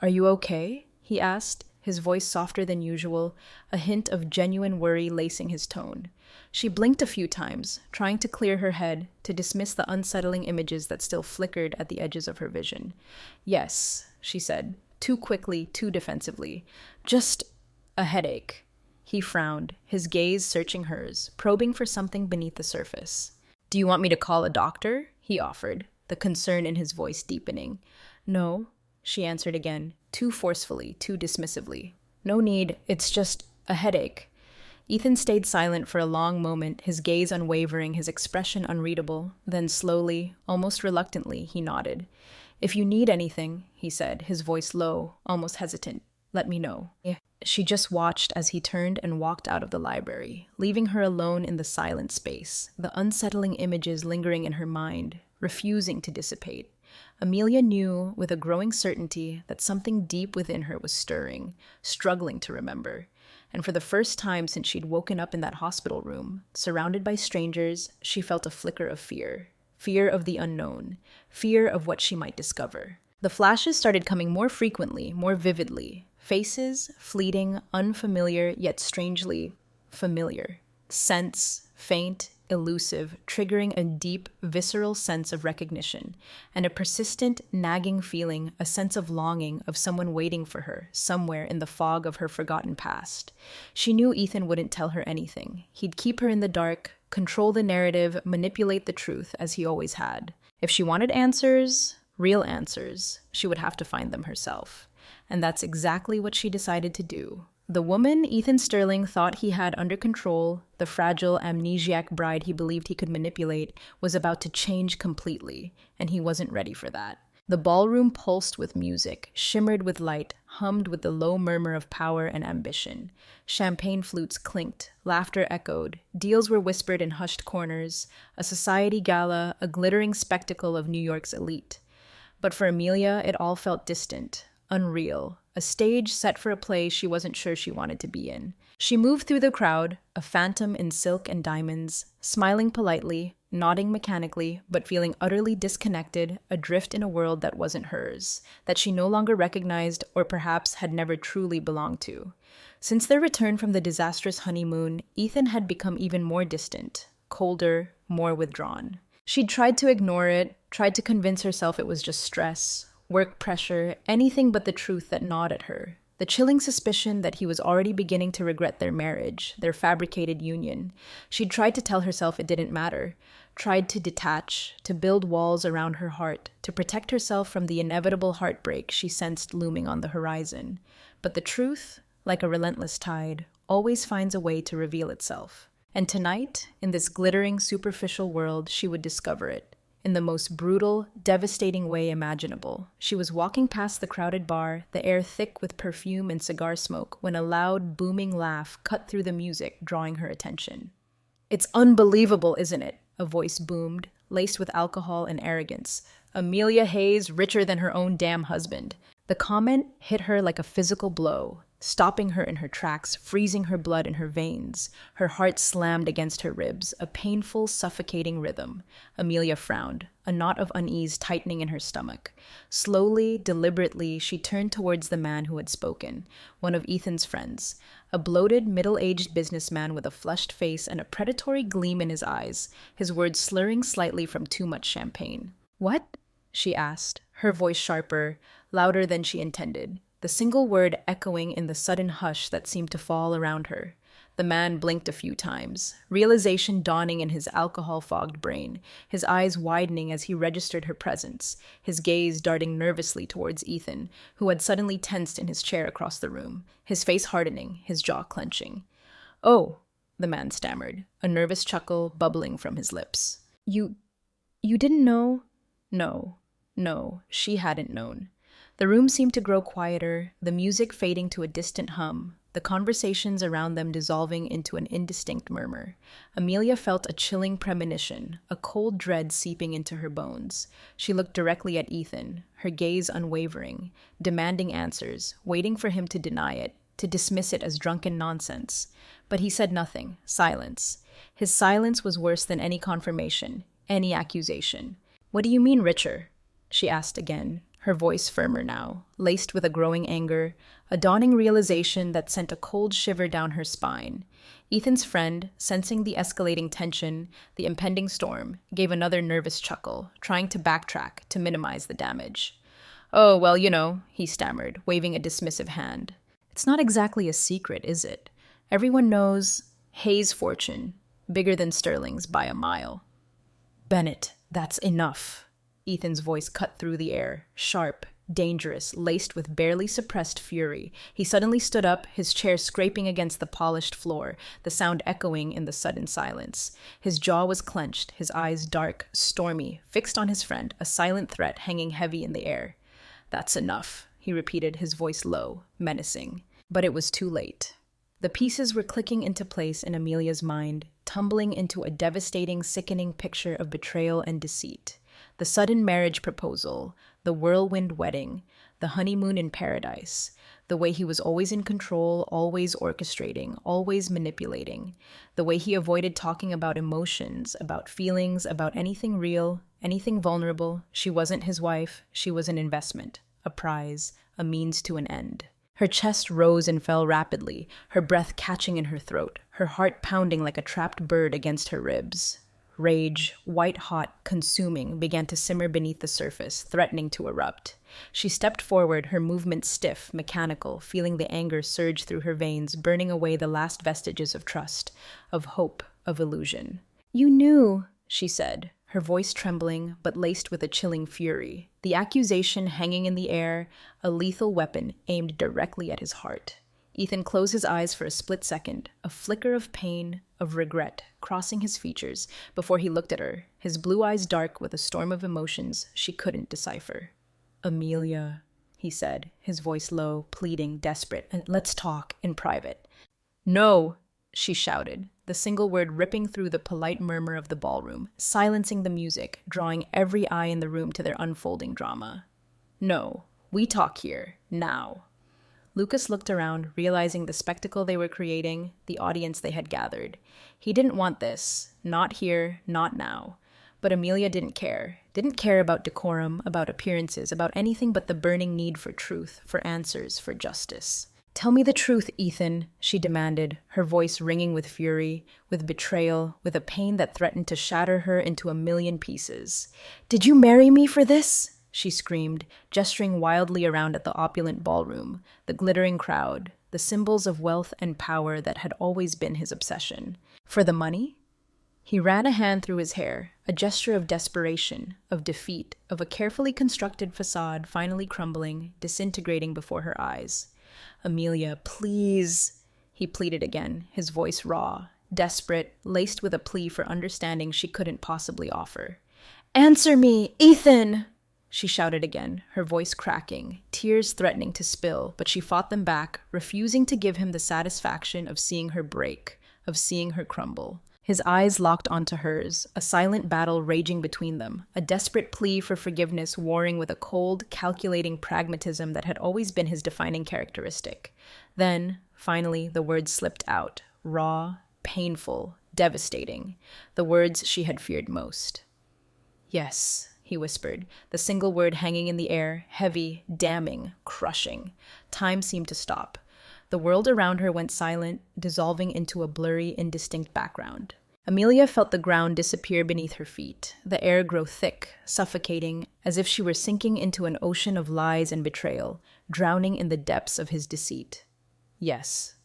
"Are you okay?" he asked, his voice softer than usual, a hint of genuine worry lacing his tone. She blinked a few times, trying to clear her head, to dismiss the unsettling images that still flickered at the edges of her vision. "Yes," she said, too quickly, too defensively. "Just a headache." He frowned, his gaze searching hers, probing for something beneath the surface. "Do you want me to call a doctor?" he offered, the concern in his voice deepening. "No," she answered again, too forcefully, too dismissively. "No need, it's just a headache." Ethan stayed silent for a long moment, his gaze unwavering, his expression unreadable. Then slowly, almost reluctantly, he nodded. "If you need anything," he said, his voice low, almost hesitant, "let me know." She just watched as he turned and walked out of the library, leaving her alone in the silent space, the unsettling images lingering in her mind, refusing to dissipate. Amelia knew with a growing certainty that something deep within her was stirring, struggling to remember. And for the first time since she'd woken up in that hospital room, surrounded by strangers, she felt a flicker of fear. Fear of the unknown. Fear of what she might discover. The flashes started coming more frequently, more vividly. Faces, fleeting, unfamiliar, yet strangely familiar. Scents, faint, elusive, triggering a deep, visceral sense of recognition, and a persistent, nagging feeling, a sense of longing of someone waiting for her, somewhere in the fog of her forgotten past. She knew Ethan wouldn't tell her anything. He'd keep her in the dark, control the narrative, manipulate the truth, as he always had. If she wanted answers, real answers, she would have to find them herself. And that's exactly what she decided to do. The woman Ethan Sterling thought he had under control, the fragile, amnesiac bride he believed he could manipulate, was about to change completely, and he wasn't ready for that. The ballroom pulsed with music, shimmered with light, hummed with the low murmur of power and ambition. Champagne flutes clinked, laughter echoed, deals were whispered in hushed corners, a society gala, a glittering spectacle of New York's elite. But for Amelia, it all felt distant, unreal, a stage set for a play she wasn't sure she wanted to be in. She moved through the crowd, a phantom in silk and diamonds, smiling politely, nodding mechanically, but feeling utterly disconnected, adrift in a world that wasn't hers, that she no longer recognized or perhaps had never truly belonged to. Since their return from the disastrous honeymoon, Ethan had become even more distant, colder, more withdrawn. She'd tried to ignore it, tried to convince herself it was just stress, work pressure, anything but the truth that gnawed at her. The chilling suspicion that he was already beginning to regret their marriage, their fabricated union. She'd tried to tell herself it didn't matter, tried to detach, to build walls around her heart, to protect herself from the inevitable heartbreak she sensed looming on the horizon. But the truth, like a relentless tide, always finds a way to reveal itself. And tonight, in this glittering, superficial world, she would discover it. In the most brutal, devastating way imaginable. She was walking past the crowded bar, the air thick with perfume and cigar smoke, when a loud, booming laugh cut through the music, drawing her attention. "It's unbelievable, isn't it?" a voice boomed, laced with alcohol and arrogance. Amelia Hayes richer than her own damn husband. The comment hit her like a physical blow, stopping her in her tracks, freezing her blood in her veins. Her heart slammed against her ribs, a painful, suffocating rhythm. Amelia frowned, a knot of unease tightening in her stomach. Slowly, deliberately, she turned towards the man who had spoken, one of Ethan's friends, a bloated, middle-aged businessman with a flushed face and a predatory gleam in his eyes, his words slurring slightly from too much champagne. "What?" she asked, her voice sharper, louder than she intended, the single word echoing in the sudden hush that seemed to fall around her. The man blinked a few times, realization dawning in his alcohol-fogged brain, his eyes widening as he registered her presence, his gaze darting nervously towards Ethan, who had suddenly tensed in his chair across the room, his face hardening, his jaw clenching. "Oh," the man stammered, a nervous chuckle bubbling from his lips. You didn't know?" No, she hadn't known. The room seemed to grow quieter, the music fading to a distant hum, the conversations around them dissolving into an indistinct murmur. Amelia felt a chilling premonition, a cold dread seeping into her bones. She looked directly at Ethan, her gaze unwavering, demanding answers, waiting for him to deny it, to dismiss it as drunken nonsense. But he said nothing. Silence. His silence was worse than any confirmation, any accusation. "What do you mean, richer?" she asked again, her voice firmer now, laced with a growing anger, a dawning realization that sent a cold shiver down her spine. Ethan's friend, sensing the escalating tension, the impending storm, gave another nervous chuckle, trying to backtrack, to minimize the damage. "Oh, well, he stammered, waving a dismissive hand. "It's not exactly a secret, is it? Everyone knows Hayes' fortune, bigger than Sterling's by a mile." "Bennett, that's enough." Ethan's voice cut through the air, sharp, dangerous, laced with barely suppressed fury. He suddenly stood up, his chair scraping against the polished floor, the sound echoing in the sudden silence. His jaw was clenched, his eyes dark, stormy, fixed on his friend, a silent threat hanging heavy in the air. "That's enough," he repeated, his voice low, menacing. But it was too late. The pieces were clicking into place in Amelia's mind, tumbling into a devastating, sickening picture of betrayal and deceit. The sudden marriage proposal, the whirlwind wedding, the honeymoon in paradise, the way he was always in control, always orchestrating, always manipulating, the way he avoided talking about emotions, about feelings, about anything real, anything vulnerable. She wasn't his wife, she was an investment, a prize, a means to an end. Her chest rose and fell rapidly, her breath catching in her throat, her heart pounding like a trapped bird against her ribs. Rage, white-hot, consuming, began to simmer beneath the surface, threatening to erupt. She stepped forward, her movements stiff, mechanical, feeling the anger surge through her veins, burning away the last vestiges of trust, of hope, of illusion. "You knew," she said, her voice trembling, but laced with a chilling fury. The accusation hanging in the air, a lethal weapon aimed directly at his heart. Ethan closed his eyes for a split second, a flicker of pain, of regret, crossing his features before he looked at her, his blue eyes dark with a storm of emotions she couldn't decipher. "Amelia," he said, his voice low, pleading, desperate, "and let's talk in private." "No," she shouted, the single word ripping through the polite murmur of the ballroom, silencing the music, drawing every eye in the room to their unfolding drama. "No, we talk here, now." Lucas looked around, realizing the spectacle they were creating, the audience they had gathered. He didn't want this. Not here, not now. But Amelia didn't care. Didn't care about decorum, about appearances, about anything but the burning need for truth, for answers, for justice. "Tell me the truth, Ethan," she demanded, her voice ringing with fury, with betrayal, with a pain that threatened to shatter her into a million pieces. "Did you marry me for this?" she screamed, gesturing wildly around at the opulent ballroom, the glittering crowd, the symbols of wealth and power that had always been his obsession. "For the money?" He ran a hand through his hair, a gesture of desperation, of defeat, of a carefully constructed facade finally crumbling, disintegrating before her eyes. "Amelia, please," he pleaded again, his voice raw, desperate, laced with a plea for understanding she couldn't possibly offer. "Answer me, Ethan!" she shouted again, her voice cracking, tears threatening to spill, but she fought them back, refusing to give him the satisfaction of seeing her break, of seeing her crumble. His eyes locked onto hers, a silent battle raging between them, a desperate plea for forgiveness warring with a cold, calculating pragmatism that had always been his defining characteristic. Then, finally, the words slipped out, raw, painful, devastating, the words she had feared most. "Yes," he whispered, the single word hanging in the air, heavy, damning, crushing. Time seemed to stop. The world around her went silent, dissolving into a blurry, indistinct background. Amelia felt the ground disappear beneath her feet, the air grow thick, suffocating, as if she were sinking into an ocean of lies and betrayal, drowning in the depths of his deceit. Yes.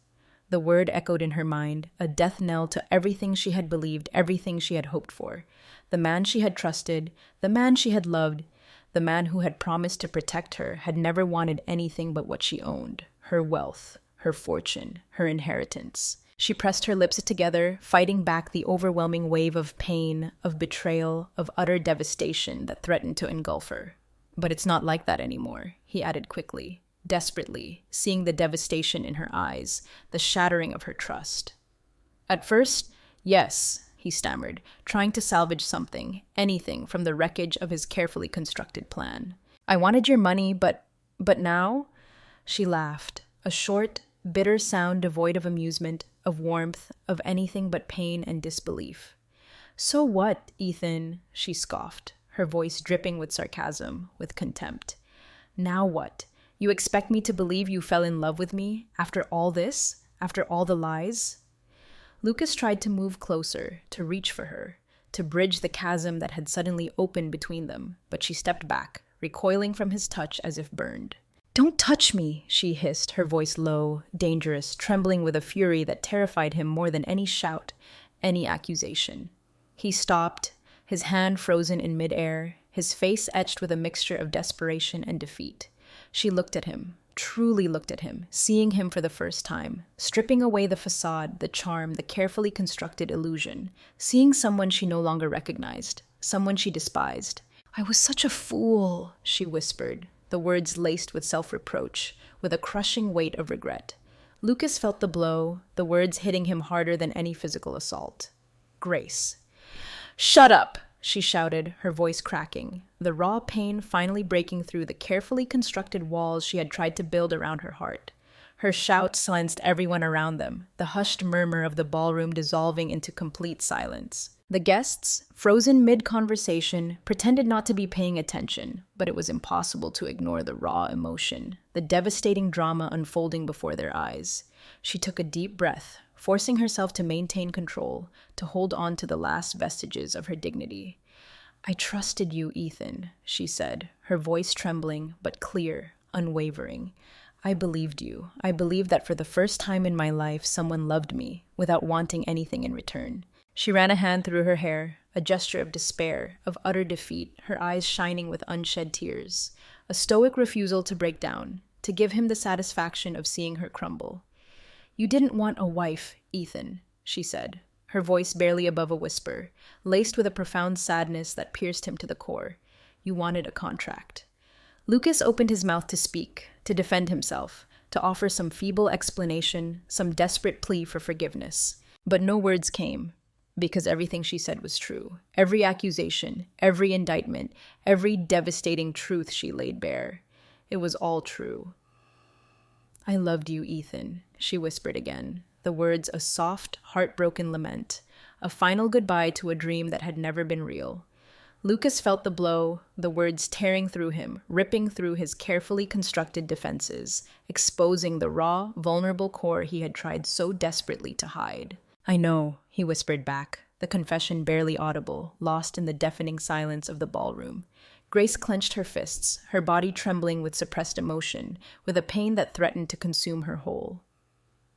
The word echoed in her mind, a death knell to everything she had believed, everything she had hoped for. The man she had trusted, the man she had loved, the man who had promised to protect her, had never wanted anything but what she owned, her wealth, her fortune, her inheritance. She pressed her lips together, fighting back the overwhelming wave of pain, of betrayal, of utter devastation that threatened to engulf her. "But it's not like that anymore," he added quickly, desperately, seeing the devastation in her eyes, the shattering of her trust. "At first, yes," he stammered, trying to salvage something, anything from the wreckage of his carefully constructed plan. "I wanted your money, but now?" She laughed, a short, bitter sound devoid of amusement, of warmth, of anything but pain and disbelief. "So what, Ethan?" she scoffed, her voice dripping with sarcasm, with contempt. "Now what? You expect me to believe you fell in love with me, after all this? After all the lies?" Lucas tried to move closer, to reach for her, to bridge the chasm that had suddenly opened between them, but she stepped back, recoiling from his touch as if burned. "Don't touch me," she hissed, her voice low, dangerous, trembling with a fury that terrified him more than any shout, any accusation. He stopped, his hand frozen in midair, his face etched with a mixture of desperation and defeat. She looked at him, truly looked at him, seeing him for the first time, stripping away the facade, the charm, the carefully constructed illusion, seeing someone she no longer recognized, someone she despised. "I was such a fool," she whispered, the words laced with self-reproach, with a crushing weight of regret. Lucas felt the blow, the words hitting him harder than any physical assault. "Grace." "Shut up!" she shouted, her voice cracking, the raw pain finally breaking through the carefully constructed walls she had tried to build around her heart. Her shout silenced everyone around them, the hushed murmur of the ballroom dissolving into complete silence. The guests, frozen mid-conversation, pretended not to be paying attention, but it was impossible to ignore the raw emotion, the devastating drama unfolding before their eyes. She took a deep breath, forcing herself to maintain control, to hold on to the last vestiges of her dignity. "I trusted you, Ethan," she said, her voice trembling, but clear, unwavering. "I believed you. I believed that for the first time in my life, someone loved me, without wanting anything in return." She ran a hand through her hair, a gesture of despair, of utter defeat, her eyes shining with unshed tears. A stoic refusal to break down, to give him the satisfaction of seeing her crumble. "You didn't want a wife, Ethan," she said, her voice barely above a whisper, laced with a profound sadness that pierced him to the core. "You wanted a contract." Lucas opened his mouth to speak, to defend himself, to offer some feeble explanation, some desperate plea for forgiveness. But no words came, because everything she said was true. Every accusation, every indictment, every devastating truth she laid bare. It was all true. "I loved you, Ethan," she whispered again, the words a soft, heartbroken lament, a final goodbye to a dream that had never been real. Lucas felt the blow, the words tearing through him, ripping through his carefully constructed defenses, exposing the raw, vulnerable core he had tried so desperately to hide. "I know," he whispered back, the confession barely audible, lost in the deafening silence of the ballroom. Grace clenched her fists, her body trembling with suppressed emotion, with a pain that threatened to consume her whole.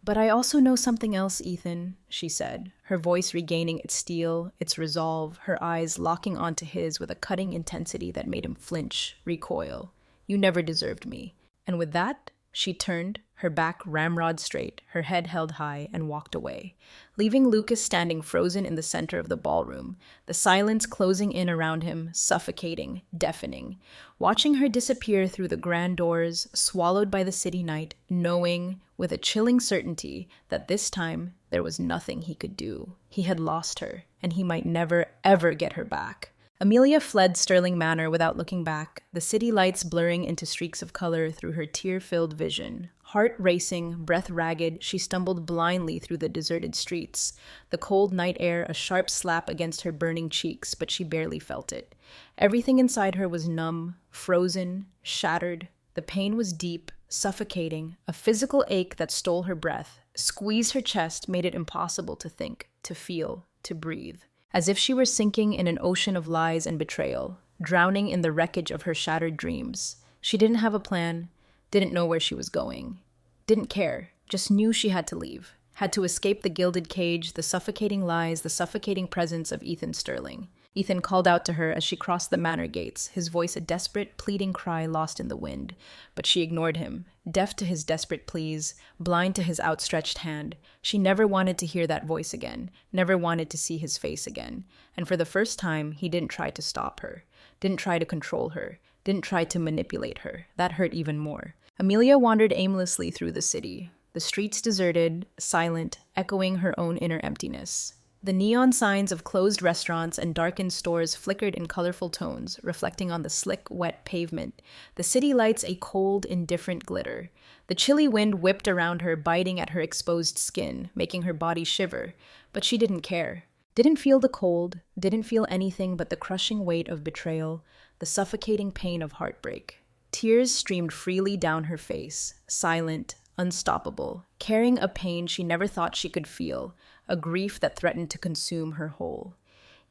"But I also know something else, Ethan," she said, her voice regaining its steel, its resolve, her eyes locking onto his with a cutting intensity that made him flinch, recoil. "You never deserved me." And with that, she turned, her back ramrod straight, her head held high, and walked away, leaving Lucas standing frozen in the center of the ballroom, the silence closing in around him, suffocating, deafening, watching her disappear through the grand doors, swallowed by the city night, knowing, with a chilling certainty, that this time there was nothing he could do. He had lost her, and he might never, ever get her back. Amelia fled Sterling Manor without looking back, the city lights blurring into streaks of color through her tear-filled vision. Heart racing, breath ragged, she stumbled blindly through the deserted streets, the cold night air a sharp slap against her burning cheeks, but she barely felt it. Everything inside her was numb, frozen, shattered. The pain was deep, suffocating, a physical ache that stole her breath, squeezed her chest, made it impossible to think, to feel, to breathe. As if she were sinking in an ocean of lies and betrayal, drowning in the wreckage of her shattered dreams. She didn't have a plan, didn't know where she was going, didn't care, just knew she had to leave, had to escape the gilded cage, the suffocating lies, the suffocating presence of Ethan Sterling. Ethan called out to her as she crossed the manor gates, his voice a desperate, pleading cry lost in the wind. But she ignored him, deaf to his desperate pleas, blind to his outstretched hand. She never wanted to hear that voice again, never wanted to see his face again. And for the first time, he didn't try to stop her, didn't try to control her, didn't try to manipulate her. That hurt even more. Amelia wandered aimlessly through the city, the streets deserted, silent, echoing her own inner emptiness. The neon signs of closed restaurants and darkened stores flickered in colorful tones, reflecting on the slick, wet pavement, the city lights a cold, indifferent glitter. The chilly wind whipped around her, biting at her exposed skin, making her body shiver, but she didn't care. Didn't feel the cold, didn't feel anything but the crushing weight of betrayal, the suffocating pain of heartbreak. Tears streamed freely down her face, silent, unstoppable, carrying a pain she never thought she could feel, a grief that threatened to consume her whole.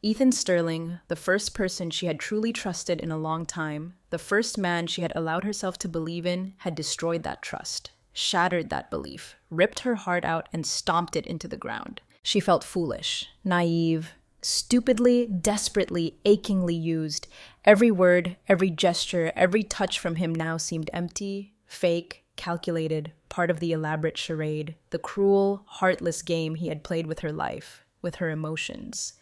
Ethan Sterling, the first person she had truly trusted in a long time, the first man she had allowed herself to believe in, had destroyed that trust, shattered that belief, ripped her heart out and stomped it into the ground. She felt foolish, naive, stupidly, desperately, achingly used. Every word, every gesture, every touch from him now seemed empty, fake, calculated, part of the elaborate charade, the cruel, heartless game he had played with her life, with her emotions.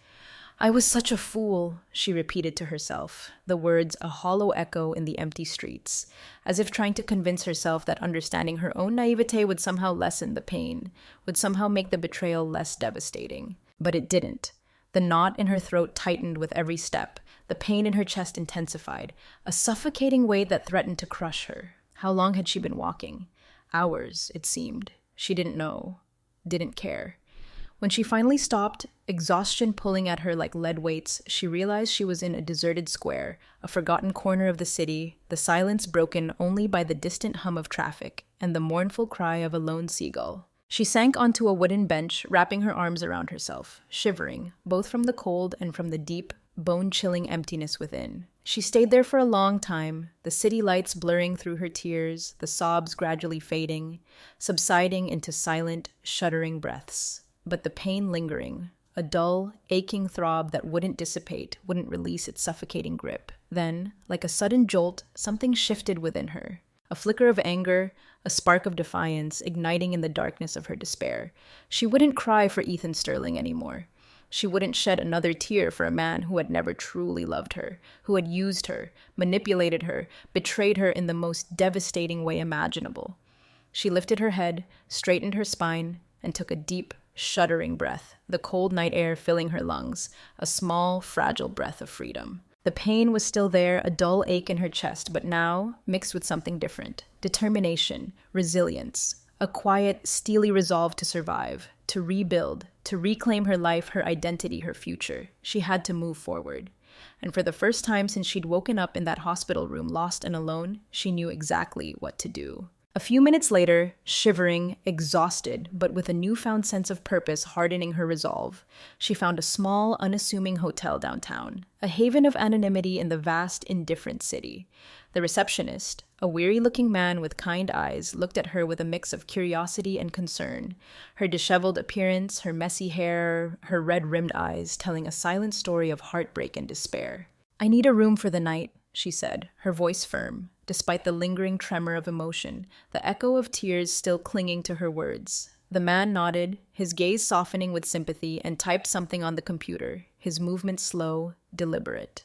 "I was such a fool," she repeated to herself, the words a hollow echo in the empty streets, as if trying to convince herself that understanding her own naivete would somehow lessen the pain, would somehow make the betrayal less devastating. But it didn't. The knot in her throat tightened with every step. The pain in her chest intensified, a suffocating weight that threatened to crush her. How long had she been walking? Hours, it seemed. She didn't know, didn't care. When she finally stopped, exhaustion pulling at her like lead weights, she realized she was in a deserted square, a forgotten corner of the city, the silence broken only by the distant hum of traffic and the mournful cry of a lone seagull. She sank onto a wooden bench, wrapping her arms around herself, shivering, both from the cold and from the deep, bone-chilling emptiness within. She stayed there for a long time, the city lights blurring through her tears, the sobs gradually fading, subsiding into silent, shuddering breaths. But the pain lingering, a dull, aching throb that wouldn't dissipate, wouldn't release its suffocating grip. Then, like a sudden jolt, something shifted within her. A flicker of anger, a spark of defiance, igniting in the darkness of her despair. She wouldn't cry for Ethan Sterling anymore. She wouldn't shed another tear for a man who had never truly loved her, who had used her, manipulated her, betrayed her in the most devastating way imaginable. She lifted her head, straightened her spine, and took a deep, shuddering breath, the cold night air filling her lungs, a small, fragile breath of freedom. The pain was still there, a dull ache in her chest, but now mixed with something different. Determination, resilience, a quiet, steely resolve to survive, to rebuild, to reclaim her life, her identity, her future. She had to move forward. And for the first time since she'd woken up in that hospital room, lost and alone, she knew exactly what to do. A few minutes later, shivering, exhausted, but with a newfound sense of purpose hardening her resolve, she found a small, unassuming hotel downtown, a haven of anonymity in the vast, indifferent city. The receptionist, a weary-looking man with kind eyes, looked at her with a mix of curiosity and concern, her disheveled appearance, her messy hair, her red-rimmed eyes telling a silent story of heartbreak and despair. "I need a room for the night," she said, her voice firm, despite the lingering tremor of emotion, the echo of tears still clinging to her words. The man nodded, his gaze softening with sympathy, and typed something on the computer, his movements slow, deliberate.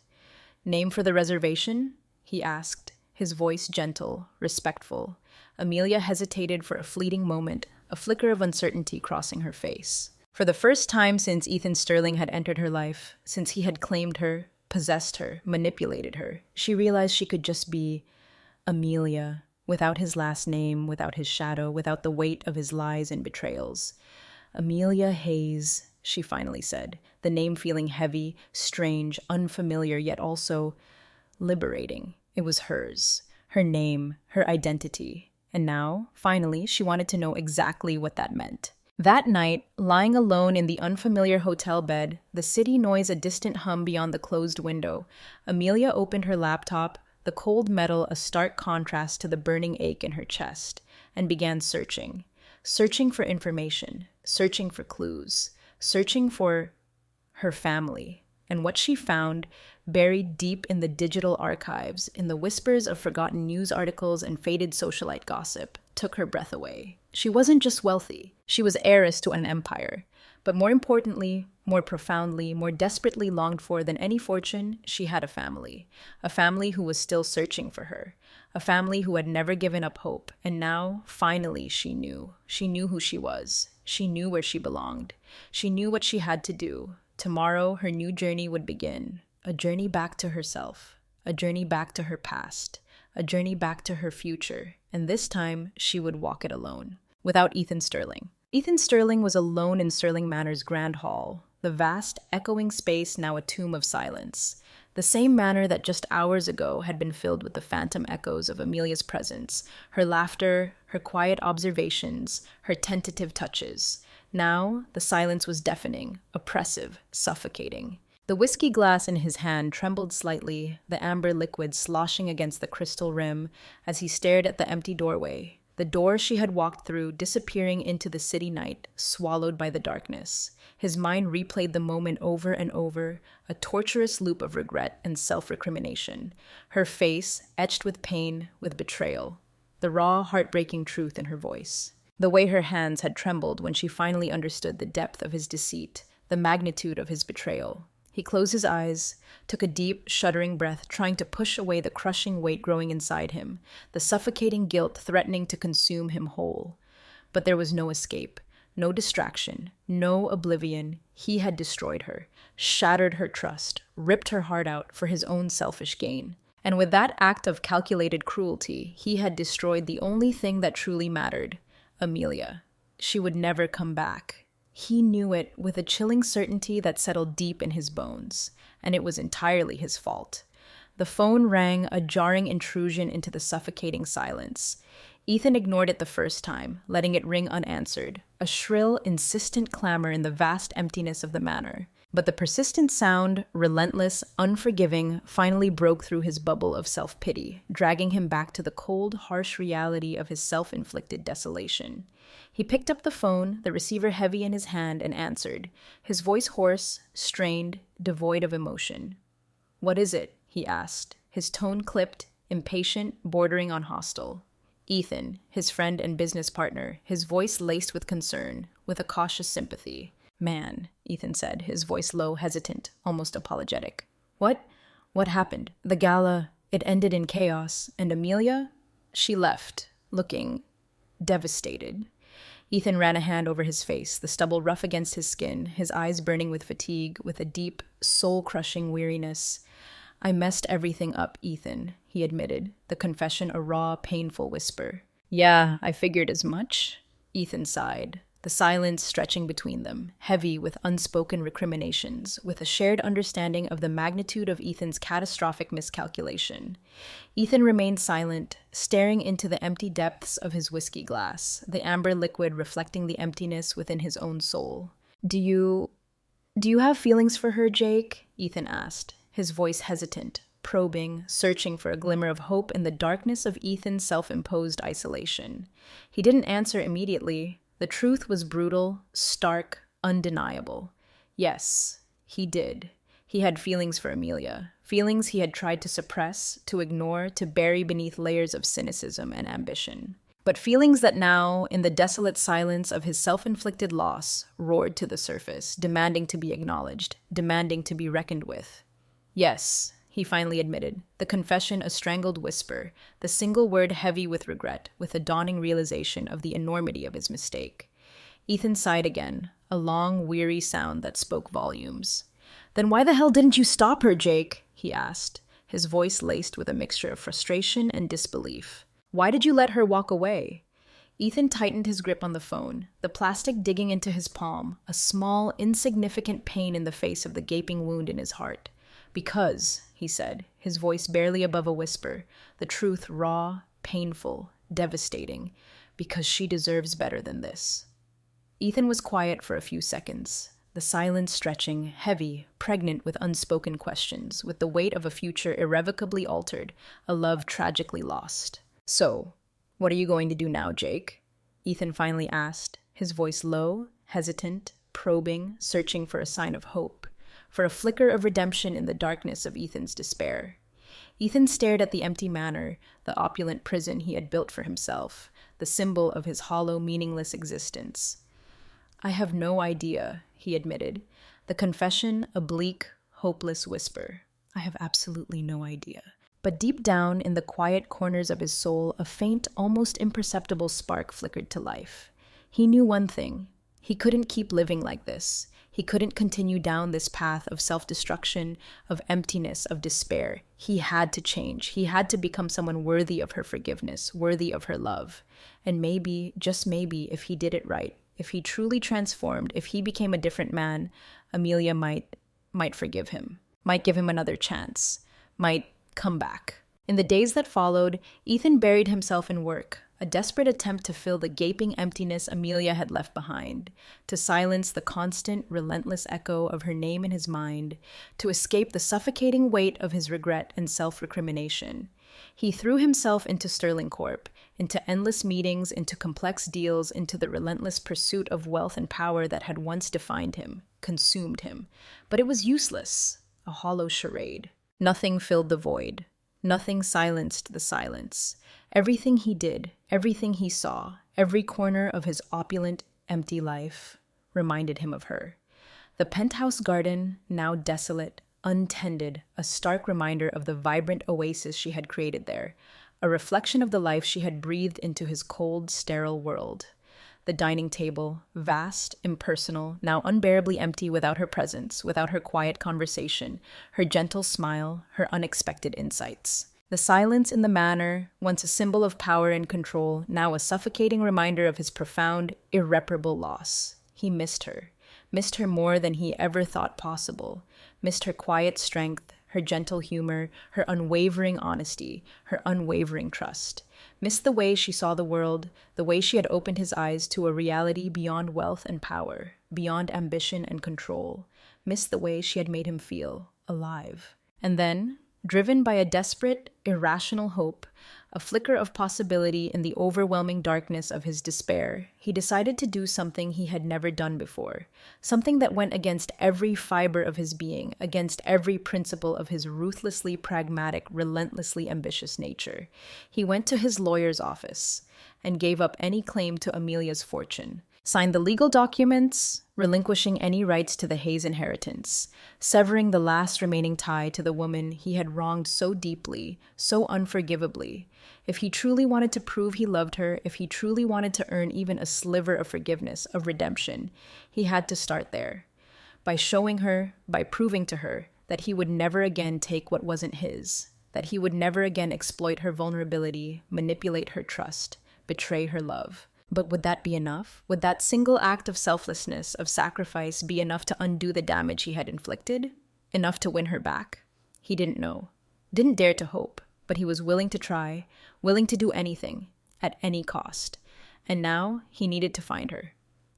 "Name for the reservation?" he asked, his voice gentle, respectful. Amelia hesitated for a fleeting moment, a flicker of uncertainty crossing her face. For the first time since Ethan Sterling had entered her life, since he had claimed her, possessed her, manipulated her, she realized she could just be Amelia, without his last name, without his shadow, without the weight of his lies and betrayals. "Amelia Hayes," she finally said, the name feeling heavy, strange, unfamiliar, yet also liberating. It was hers, her name, her identity. And now, finally, she wanted to know exactly what that meant. That night, lying alone in the unfamiliar hotel bed, the city noise a distant hum beyond the closed window, Amelia opened her laptop, the cold metal a stark contrast to the burning ache in her chest, and began searching. Searching for information, searching for clues, searching for her family. And what she found, buried deep in the digital archives, in the whispers of forgotten news articles and faded socialite gossip, took her breath away. She wasn't just wealthy, she was heiress to an empire. But more importantly, more profoundly, more desperately longed for than any fortune, she had a family who was still searching for her, a family who had never given up hope, and now, finally, she knew. She knew who she was. She knew where she belonged. She knew what she had to do. Tomorrow, her new journey would begin, a journey back to herself, a journey back to her past, a journey back to her future, and this time, she would walk it alone, without Ethan Sterling. Ethan Sterling was alone in Sterling Manor's grand hall, the vast, echoing space now a tomb of silence. The same manor that just hours ago had been filled with the phantom echoes of Amelia's presence, her laughter, her quiet observations, her tentative touches. Now, the silence was deafening, oppressive, suffocating. The whiskey glass in his hand trembled slightly, the amber liquid sloshing against the crystal rim as he stared at the empty doorway. The door she had walked through, disappearing into the city night, swallowed by the darkness. His mind replayed the moment over and over, a torturous loop of regret and self-recrimination. Her face, etched with pain, with betrayal. The raw, heartbreaking truth in her voice. The way her hands had trembled when she finally understood the depth of his deceit, the magnitude of his betrayal. He closed his eyes, took a deep, shuddering breath, trying to push away the crushing weight growing inside him, the suffocating guilt threatening to consume him whole. But there was no escape, No distraction, no oblivion. He had destroyed her, shattered her trust, ripped her heart out for his own selfish gain. And with that act of calculated cruelty, he had destroyed the only thing that truly mattered, Amelia. She would never come back. He knew it with a chilling certainty that settled deep in his bones, and it was entirely his fault. The phone rang, a jarring intrusion into the suffocating silence. Ethan ignored it the first time, letting it ring unanswered, a shrill, insistent clamor in the vast emptiness of the manor. But the persistent sound, relentless, unforgiving, finally broke through his bubble of self-pity, dragging him back to the cold, harsh reality of his self-inflicted desolation. He picked up the phone, the receiver heavy in his hand, and answered, his voice hoarse, strained, devoid of emotion. "What is it?" he asked, his tone clipped, impatient, bordering on hostile. Ethan, his friend and business partner, his voice laced with concern, with a cautious sympathy. "Man," Ethan said, his voice low, hesitant, almost apologetic. What happened? The gala, it ended in chaos, and Amelia? She left, looking devastated. Ethan ran a hand over his face, the stubble rough against his skin, his eyes burning with fatigue, with a deep, soul-crushing weariness. "I messed everything up, Ethan," he admitted, the confession a raw, painful whisper. "Yeah, I figured as much," Ethan sighed, the silence stretching between them, heavy with unspoken recriminations, with a shared understanding of the magnitude of Ethan's catastrophic miscalculation. Ethan remained silent, staring into the empty depths of his whiskey glass, the amber liquid reflecting the emptiness within his own soul. Do you have feelings for her, Jake?" Ethan asked, his voice hesitant, probing, searching for a glimmer of hope in the darkness of Ethan's self-imposed isolation. He didn't answer immediately. The truth was brutal, stark, undeniable. Yes, he did. He had feelings for Amelia, feelings he had tried to suppress, to ignore, to bury beneath layers of cynicism and ambition. But feelings that now, in the desolate silence of his self-inflicted loss, roared to the surface, demanding to be acknowledged, demanding to be reckoned with. "Yes," he finally admitted, the confession a strangled whisper, the single word heavy with regret, with a dawning realization of the enormity of his mistake. Ethan sighed again, a long, weary sound that spoke volumes. "Then why the hell didn't you stop her, Jake?" he asked, his voice laced with a mixture of frustration and disbelief. "Why did you let her walk away?" Ethan tightened his grip on the phone, the plastic digging into his palm, a small, insignificant pain in the face of the gaping wound in his heart. "Because," he said, his voice barely above a whisper, the truth raw, painful, devastating, "because she deserves better than this." Ethan was quiet for a few seconds, the silence stretching, heavy, pregnant with unspoken questions, with the weight of a future irrevocably altered, a love tragically lost. "So, what are you going to do now, Jake?" Ethan finally asked, his voice low, hesitant, probing, searching for a sign of hope, for a flicker of redemption in the darkness of Ethan's despair. Ethan stared at the empty manor, the opulent prison he had built for himself, the symbol of his hollow, meaningless existence. "I have no idea," he admitted, the confession a bleak, hopeless whisper. "I have absolutely no idea." But deep down in the quiet corners of his soul, a faint, almost imperceptible spark flickered to life. He knew one thing. He couldn't keep living like this. He couldn't continue down this path of self-destruction, of emptiness, of despair. He had to change. He had to become someone worthy of her forgiveness, worthy of her love. And maybe, just maybe, if he did it right, if he truly transformed, if he became a different man, Amelia might forgive him, might give him another chance, might come back. In the days that followed, Ethan buried himself in work, a desperate attempt to fill the gaping emptiness Amelia had left behind, to silence the constant, relentless echo of her name in his mind, to escape the suffocating weight of his regret and self-recrimination. He threw himself into Sterling Corp, into endless meetings, into complex deals, into the relentless pursuit of wealth and power that had once defined him, consumed him. But it was useless, a hollow charade. Nothing filled the void. Nothing silenced the silence. Everything he did, everything he saw, every corner of his opulent, empty life reminded him of her. The penthouse garden, now desolate, untended, a stark reminder of the vibrant oasis she had created there, a reflection of the life she had breathed into his cold, sterile world. The dining table, vast, impersonal, now unbearably empty without her presence, without her quiet conversation, her gentle smile, her unexpected insights. The silence in the manor, once a symbol of power and control, now a suffocating reminder of his profound, irreparable loss. He missed her more than he ever thought possible, missed her quiet strength, her gentle humor, her unwavering honesty, her unwavering trust. Missed the way she saw the world, the way she had opened his eyes to a reality beyond wealth and power, beyond ambition and control. Missed the way she had made him feel alive. And then, driven by a desperate, irrational hope, a flicker of possibility in the overwhelming darkness of his despair, he decided to do something he had never done before, something that went against every fiber of his being, against every principle of his ruthlessly pragmatic, relentlessly ambitious nature. He went to his lawyer's office and gave up any claim to Amelia's fortune, signed the legal documents, relinquishing any rights to the Hayes inheritance, severing the last remaining tie to the woman he had wronged so deeply, so unforgivably. If he truly wanted to prove he loved her, if he truly wanted to earn even a sliver of forgiveness, of redemption, he had to start there. By showing her, by proving to her, that he would never again take what wasn't his, that he would never again exploit her vulnerability, manipulate her trust, betray her love. But would that be enough? Would that single act of selflessness, of sacrifice, be enough to undo the damage he had inflicted? Enough to win her back? He didn't know. Didn't dare to hope, but he was willing to try, willing to do anything, at any cost. And now he needed to find her.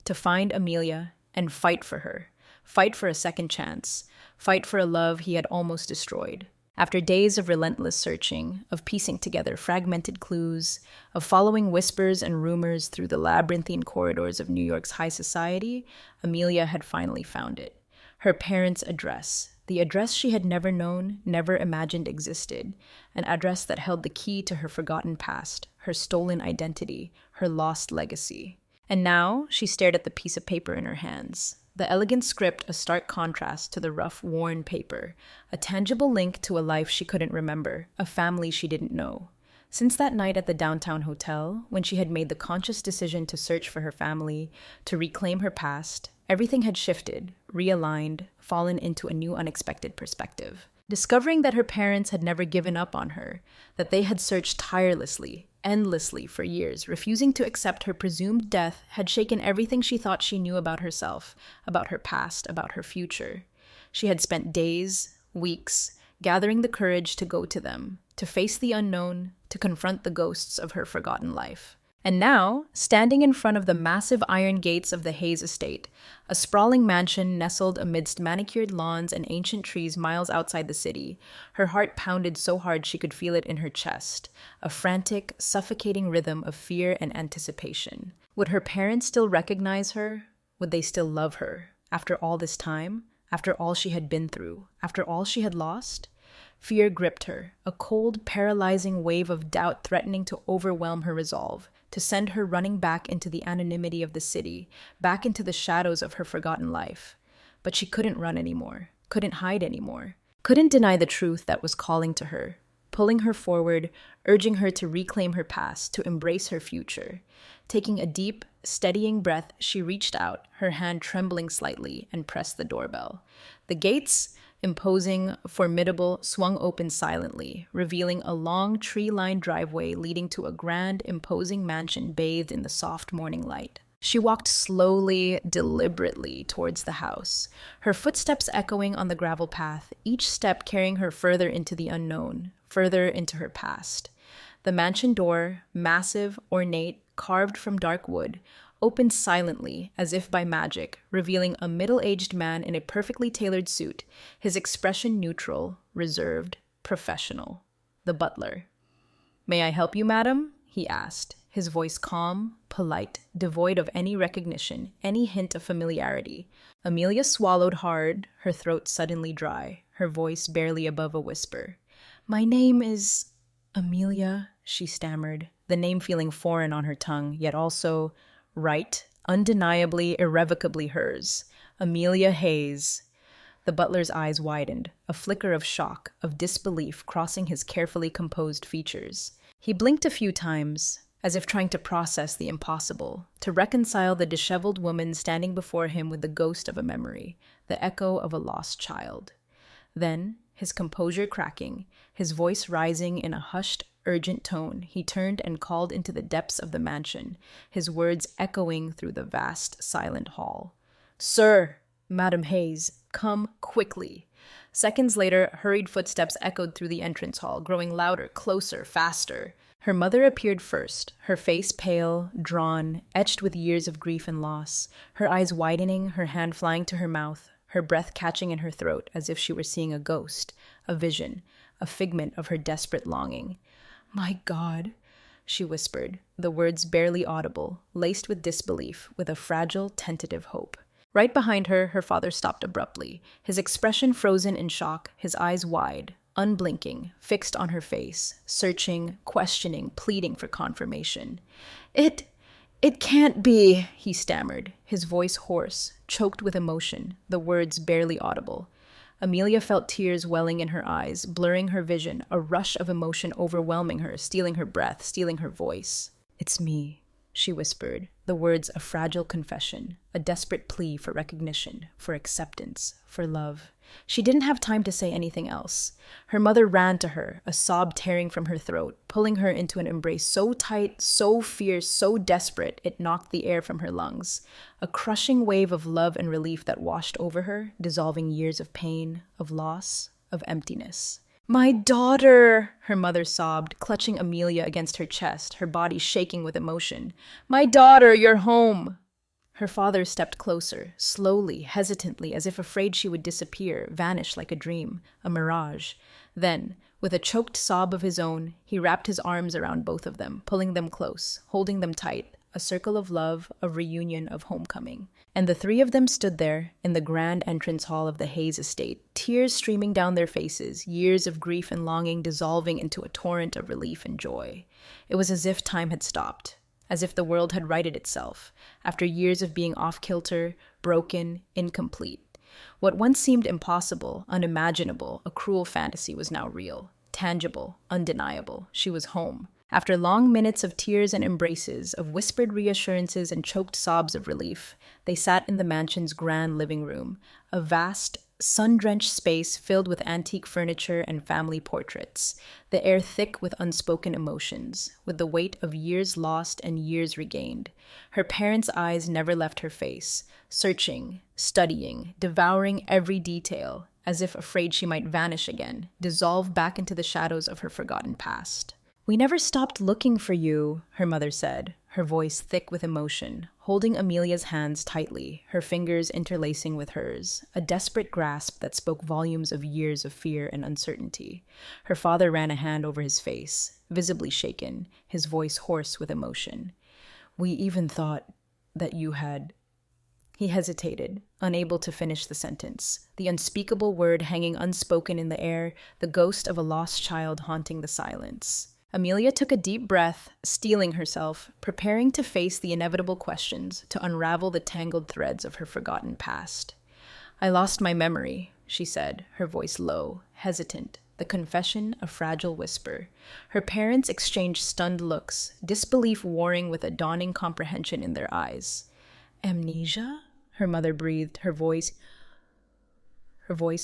To find Amelia and fight for her. Fight for a second chance. Fight for a love he had almost destroyed. After days of relentless searching, of piecing together fragmented clues, of following whispers and rumors through the labyrinthine corridors of New York's high society, Amelia had finally found it. Her parents' address, the address she had never known, never imagined existed, an address that held the key to her forgotten past, her stolen identity, her lost legacy. And now she stared at the piece of paper in her hands. The elegant script a stark contrast to the rough, worn paper, a tangible link to a life she couldn't remember, a family she didn't know. Since that night at the downtown hotel, when she had made the conscious decision to search for her family, to reclaim her past, everything had shifted, realigned, fallen into a new unexpected perspective. Discovering that her parents had never given up on her, that they had searched tirelessly, endlessly for years, refusing to accept her presumed death, had shaken everything she thought she knew about herself, about her past, about her future. She had spent days, weeks, gathering the courage to go to them, to face the unknown, to confront the ghosts of her forgotten life. And now, standing in front of the massive iron gates of the Hayes estate, a sprawling mansion nestled amidst manicured lawns and ancient trees miles outside the city, her heart pounded so hard she could feel it in her chest, a frantic, suffocating rhythm of fear and anticipation. Would her parents still recognize her? Would they still love her? After all this time? After all she had been through? After all she had lost? Fear gripped her, a cold, paralyzing wave of doubt threatening to overwhelm her resolve, to send her running back into the anonymity of the city, back into the shadows of her forgotten life. But she couldn't run anymore, couldn't hide anymore, couldn't deny the truth that was calling to her, pulling her forward, urging her to reclaim her past, to embrace her future. Taking a deep, steadying breath, she reached out, her hand trembling slightly, and pressed the doorbell. The gates, imposing, formidable, swung open silently, revealing a long tree-lined driveway leading to a grand, imposing mansion bathed in the soft morning light. She walked slowly, deliberately towards the house, her footsteps echoing on the gravel path, each step carrying her further into the unknown, further into her past. The mansion door, massive, ornate, carved from dark wood, opened silently, as if by magic, revealing a middle-aged man in a perfectly tailored suit, his expression neutral, reserved, professional. The butler. "May I help you, madam?" he asked, his voice calm, polite, devoid of any recognition, any hint of familiarity. Amelia swallowed hard, her throat suddenly dry, her voice barely above a whisper. "My name is Amelia," she stammered, the name feeling foreign on her tongue, yet also right, undeniably, irrevocably hers. Amelia Hayes. The butler's eyes widened, a flicker of shock, of disbelief crossing his carefully composed features. He blinked a few times, as if trying to process the impossible, to reconcile the disheveled woman standing before him with the ghost of a memory, the echo of a lost child. Then, his composure cracking, his voice rising in a hushed, urgent tone, he turned and called into the depths of the mansion, his words echoing through the vast, silent hall. "Sir, Madam Hayes, come quickly." Seconds later, hurried footsteps echoed through the entrance hall, growing louder, closer, faster. Her mother appeared first, her face pale, drawn, etched with years of grief and loss, her eyes widening, her hand flying to her mouth, her breath catching in her throat as if she were seeing a ghost, a vision, a figment of her desperate longing. "My God," she whispered, the words barely audible, laced with disbelief, with a fragile, tentative hope. Right behind her, her father stopped abruptly, his expression frozen in shock, his eyes wide, unblinking, fixed on her face, searching, questioning, pleading for confirmation. It can't be," he stammered, his voice hoarse, choked with emotion, the words barely audible. Amelia felt tears welling in her eyes, blurring her vision, a rush of emotion overwhelming her, stealing her breath, stealing her voice. "It's me," she whispered, the words a fragile confession, a desperate plea for recognition, for acceptance, for love. She didn't have time to say anything else. Her mother ran to her, a sob tearing from her throat, pulling her into an embrace so tight, so fierce, so desperate, it knocked the air from her lungs. A crushing wave of love and relief that washed over her, dissolving years of pain, of loss, of emptiness. "My daughter," her mother sobbed, clutching Amelia against her chest, her body shaking with emotion. "My daughter, you're home." Her father stepped closer, slowly, hesitantly, as if afraid she would disappear, vanish like a dream, a mirage. Then, with a choked sob of his own, he wrapped his arms around both of them, pulling them close, holding them tight, a circle of love, of reunion, of homecoming. And the three of them stood there, in the grand entrance hall of the Hayes estate, tears streaming down their faces, years of grief and longing dissolving into a torrent of relief and joy. It was as if time had stopped, as if the world had righted itself, after years of being off-kilter, broken, incomplete. What once seemed impossible, unimaginable, a cruel fantasy was now real, tangible, undeniable. She was home. After long minutes of tears and embraces, of whispered reassurances and choked sobs of relief, they sat in the mansion's grand living room, a vast, sun-drenched space filled with antique furniture and family portraits, the air thick with unspoken emotions, with the weight of years lost and years regained. Her parents' eyes never left her face, searching, studying, devouring every detail, as if afraid she might vanish again, dissolve back into the shadows of her forgotten past. "We never stopped looking for you," her mother said, her voice thick with emotion, holding Amelia's hands tightly, her fingers interlacing with hers, a desperate grasp that spoke volumes of years of fear and uncertainty. Her father ran a hand over his face, visibly shaken, his voice hoarse with emotion. "We even thought that you had..." He hesitated, unable to finish the sentence, the unspeakable word hanging unspoken in the air, the ghost of a lost child haunting the silence. Amelia took a deep breath, steeling herself, preparing to face the inevitable questions, to unravel the tangled threads of her forgotten past. "I lost my memory," she said, her voice low, hesitant, the confession a fragile whisper. Her parents exchanged stunned looks, disbelief warring with a dawning comprehension in their eyes. "Amnesia?" her mother breathed, her voice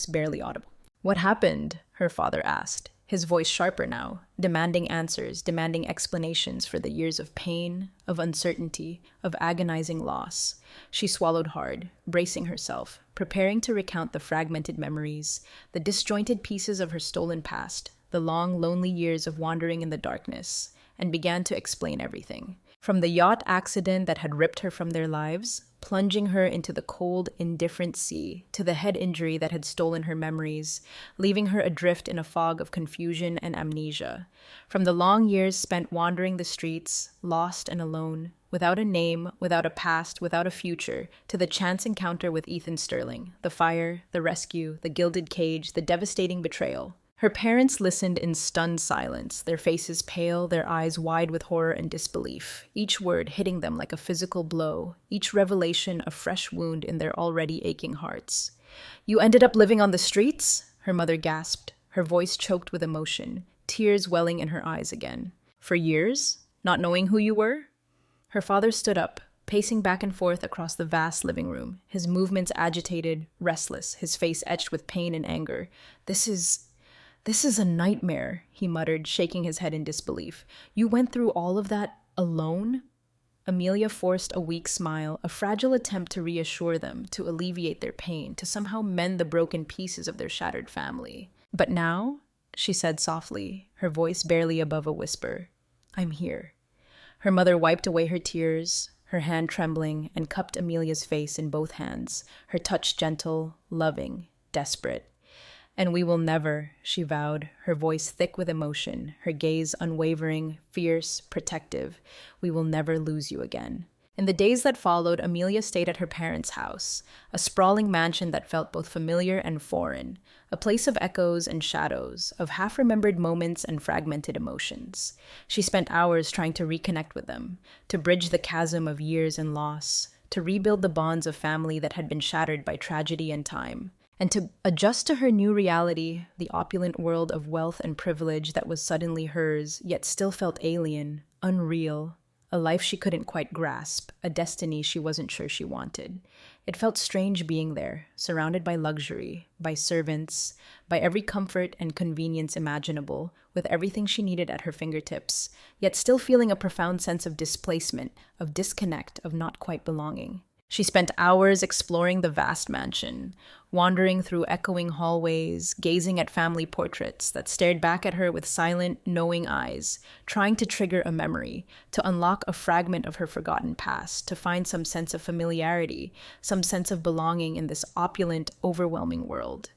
barely audible. "What happened?" her father asked, his voice sharper now, demanding answers, demanding explanations for the years of pain, of uncertainty, of agonizing loss. She swallowed hard, bracing herself, preparing to recount the fragmented memories, the disjointed pieces of her stolen past, the long, lonely years of wandering in the darkness, and began to explain everything. From the yacht accident that had ripped her from their lives, plunging her into the cold, indifferent sea, to the head injury that had stolen her memories, leaving her adrift in a fog of confusion and amnesia. From the long years spent wandering the streets, lost and alone, without a name, without a past, without a future, to the chance encounter with Ethan Sterling, the fire, the rescue, the gilded cage, the devastating betrayal. Her parents listened in stunned silence, their faces pale, their eyes wide with horror and disbelief, each word hitting them like a physical blow, each revelation a fresh wound in their already aching hearts. "You ended up living on the streets?" her mother gasped, her voice choked with emotion, tears welling in her eyes again. "For years?" Not knowing who you were? Her father stood up, pacing back and forth across the vast living room, his movements agitated, restless, his face etched with pain and anger. This is a nightmare, he muttered, shaking his head in disbelief. You went through all of that alone? Amelia forced a weak smile, a fragile attempt to reassure them, to alleviate their pain, to somehow mend the broken pieces of their shattered family. But now, she said softly, her voice barely above a whisper, I'm here. Her mother wiped away her tears, her hand trembling, and cupped Amelia's face in both hands, her touch gentle, loving, desperate. And we will never, she vowed, her voice thick with emotion, her gaze unwavering, fierce, protective. We will never lose you again. In the days that followed, Amelia stayed at her parents' house, a sprawling mansion that felt both familiar and foreign, a place of echoes and shadows, of half-remembered moments and fragmented emotions. She spent hours trying to reconnect with them, to bridge the chasm of years and loss, to rebuild the bonds of family that had been shattered by tragedy and time, and to adjust to her new reality, the opulent world of wealth and privilege that was suddenly hers, yet still felt alien, unreal, a life she couldn't quite grasp, a destiny she wasn't sure she wanted. It felt strange being there, surrounded by luxury, by servants, by every comfort and convenience imaginable, with everything she needed at her fingertips, yet still feeling a profound sense of displacement, of disconnect, of not quite belonging. She spent hours exploring the vast mansion, wandering through echoing hallways, gazing at family portraits that stared back at her with silent, knowing eyes, trying to trigger a memory, to unlock a fragment of her forgotten past, to find some sense of familiarity, some sense of belonging in this opulent, overwhelming world.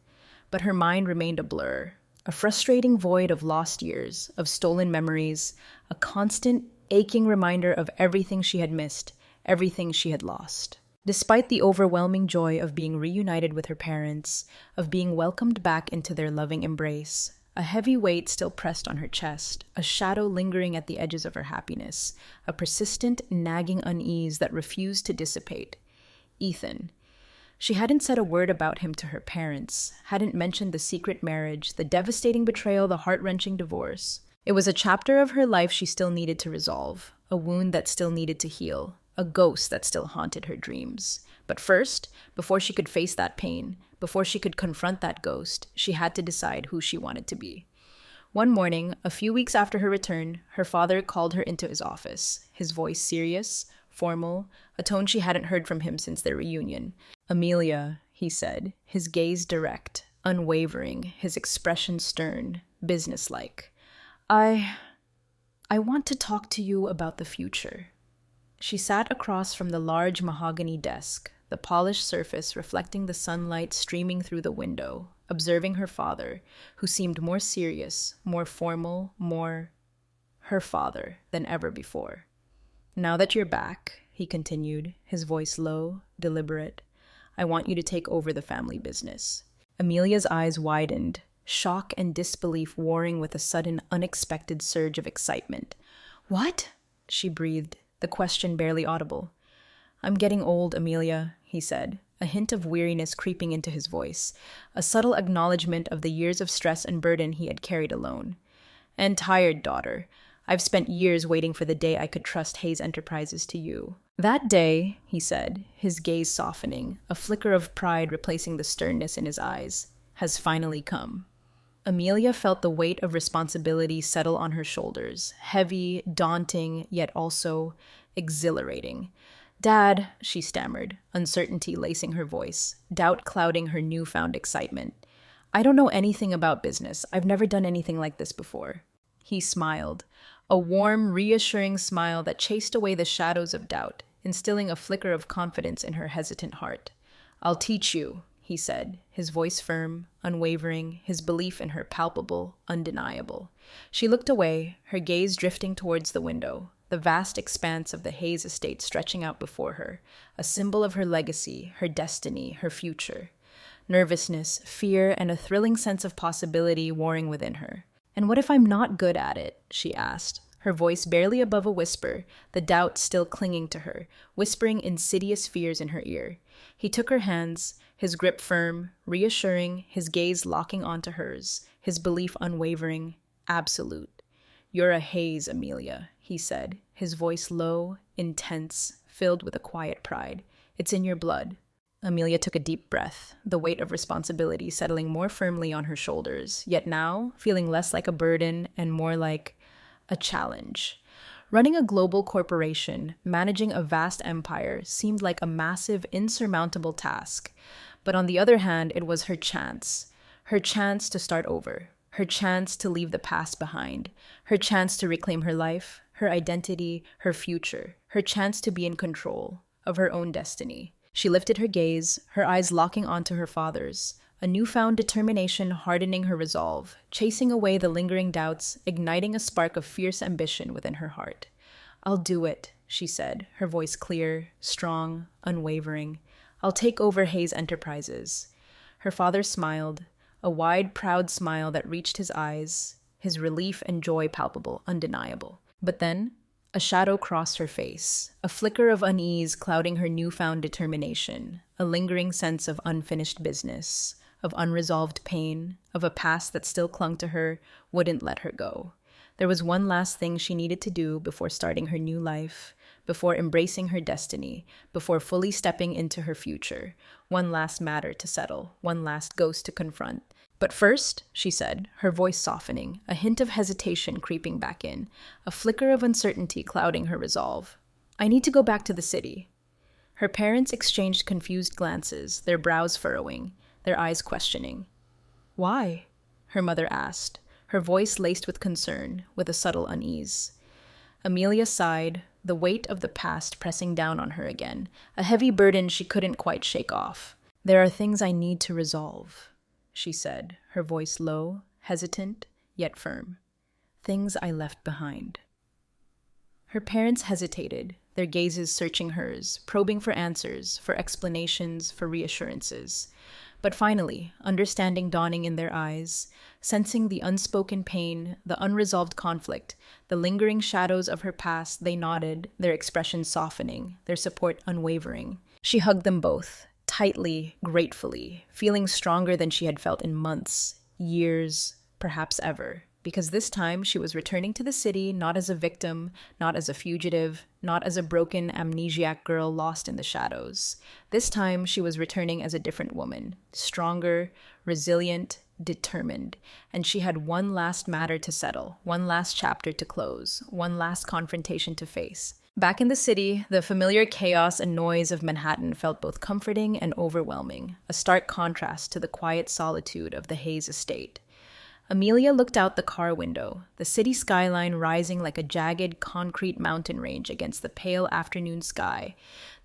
But her mind remained a blur, a frustrating void of lost years, of stolen memories, a constant, aching reminder of everything she had missed, everything she had lost. Despite the overwhelming joy of being reunited with her parents, of being welcomed back into their loving embrace, a heavy weight still pressed on her chest, a shadow lingering at the edges of her happiness, a persistent, nagging unease that refused to dissipate. Ethan. She hadn't said a word about him to her parents, hadn't mentioned the secret marriage, the devastating betrayal, the heart-wrenching divorce. It was a chapter of her life she still needed to resolve, a wound that still needed to heal, a ghost that still haunted her dreams. But first, before she could face that pain, before she could confront that ghost, she had to decide who she wanted to be. One morning, a few weeks after her return, her father called her into his office, his voice serious, formal, a tone she hadn't heard from him since their reunion. Amelia, he said, his gaze direct, unwavering, his expression stern, businesslike. I want to talk to you about the future. She sat across from the large mahogany desk, the polished surface reflecting the sunlight streaming through the window, observing her father, who seemed more serious, more formal, more her father than ever before. Now that you're back, he continued, his voice low, deliberate, I want you to take over the family business. Amelia's eyes widened, shock and disbelief warring with a sudden, unexpected surge of excitement. What? She breathed, the question barely audible. I'm getting old, Amelia, he said, a hint of weariness creeping into his voice, a subtle acknowledgement of the years of stress and burden he had carried alone. And tired, daughter. I've spent years waiting for the day I could trust Hayes Enterprises to you. That day, he said, his gaze softening, a flicker of pride replacing the sternness in his eyes, has finally come. Amelia felt the weight of responsibility settle on her shoulders, heavy, daunting, yet also exhilarating. Dad, she stammered, uncertainty lacing her voice, doubt clouding her newfound excitement. I don't know anything about business. I've never done anything like this before. He smiled, a warm, reassuring smile that chased away the shadows of doubt, instilling a flicker of confidence in her hesitant heart. I'll teach you, he said, his voice firm, unwavering, his belief in her palpable, undeniable. She looked away, her gaze drifting towards the window, the vast expanse of the Hayes estate stretching out before her, a symbol of her legacy, her destiny, her future. Nervousness, fear, and a thrilling sense of possibility warring within her. And what if I'm not good at it? She asked, her voice barely above a whisper, the doubt still clinging to her, whispering insidious fears in her ear. He took her hands, his grip firm, reassuring, his gaze locking onto hers, his belief unwavering, absolute. You're a Hayes, Amelia, he he said, his voice low, intense, filled with a quiet pride. It's in your blood. Amelia took a deep breath, the weight of responsibility settling more firmly on her shoulders, yet now feeling less like a burden and more like a challenge. Running a global corporation, managing a vast empire, seemed like a massive, insurmountable task. But on the other hand, it was her chance. Her chance to start over. Her chance to leave the past behind. Her chance to reclaim her life, her identity, her future. Her chance to be in control of her own destiny. She lifted her gaze, her eyes locking onto her father's, a newfound determination hardening her resolve, chasing away the lingering doubts, igniting a spark of fierce ambition within her heart. "I'll do it," she said, her voice clear, strong, unwavering. "I'll take over Hayes Enterprises." Her father smiled, a wide, proud smile that reached his eyes, his relief and joy palpable, undeniable. But then, a shadow crossed her face, a flicker of unease clouding her newfound determination, a lingering sense of unfinished business, of unresolved pain, of a past that still clung to her, wouldn't let her go. There was one last thing she needed to do before starting her new life, before embracing her destiny, before fully stepping into her future. One last matter to settle, one last ghost to confront. "But first," she said, her voice softening, a hint of hesitation creeping back in, a flicker of uncertainty clouding her resolve. "I need to go back to the city." Her parents exchanged confused glances, their brows furrowing, their eyes questioning. "Why?" her mother asked, her voice laced with concern, with a subtle unease. Amelia sighed, the weight of the past pressing down on her again, a heavy burden she couldn't quite shake off. "There are things I need to resolve," she said, her voice low, hesitant, yet firm. "Things I left behind." Her parents hesitated, their gazes searching hers, probing for answers, for explanations, for reassurances. But finally, understanding dawning in their eyes, sensing the unspoken pain, the unresolved conflict, the lingering shadows of her past, they nodded, their expressions softening, their support unwavering. She hugged them both, tightly, gratefully, feeling stronger than she had felt in months, years, perhaps ever. Because this time she was returning to the city not as a victim, not as a fugitive, not as a broken, amnesiac girl lost in the shadows. This time she was returning as a different woman, stronger, resilient, determined, and she had one last matter to settle, one last chapter to close, one last confrontation to face. Back in the city, the familiar chaos and noise of Manhattan felt both comforting and overwhelming, a stark contrast to the quiet solitude of the Hayes estate. Amelia looked out the car window, the city skyline rising like a jagged concrete mountain range against the pale afternoon sky,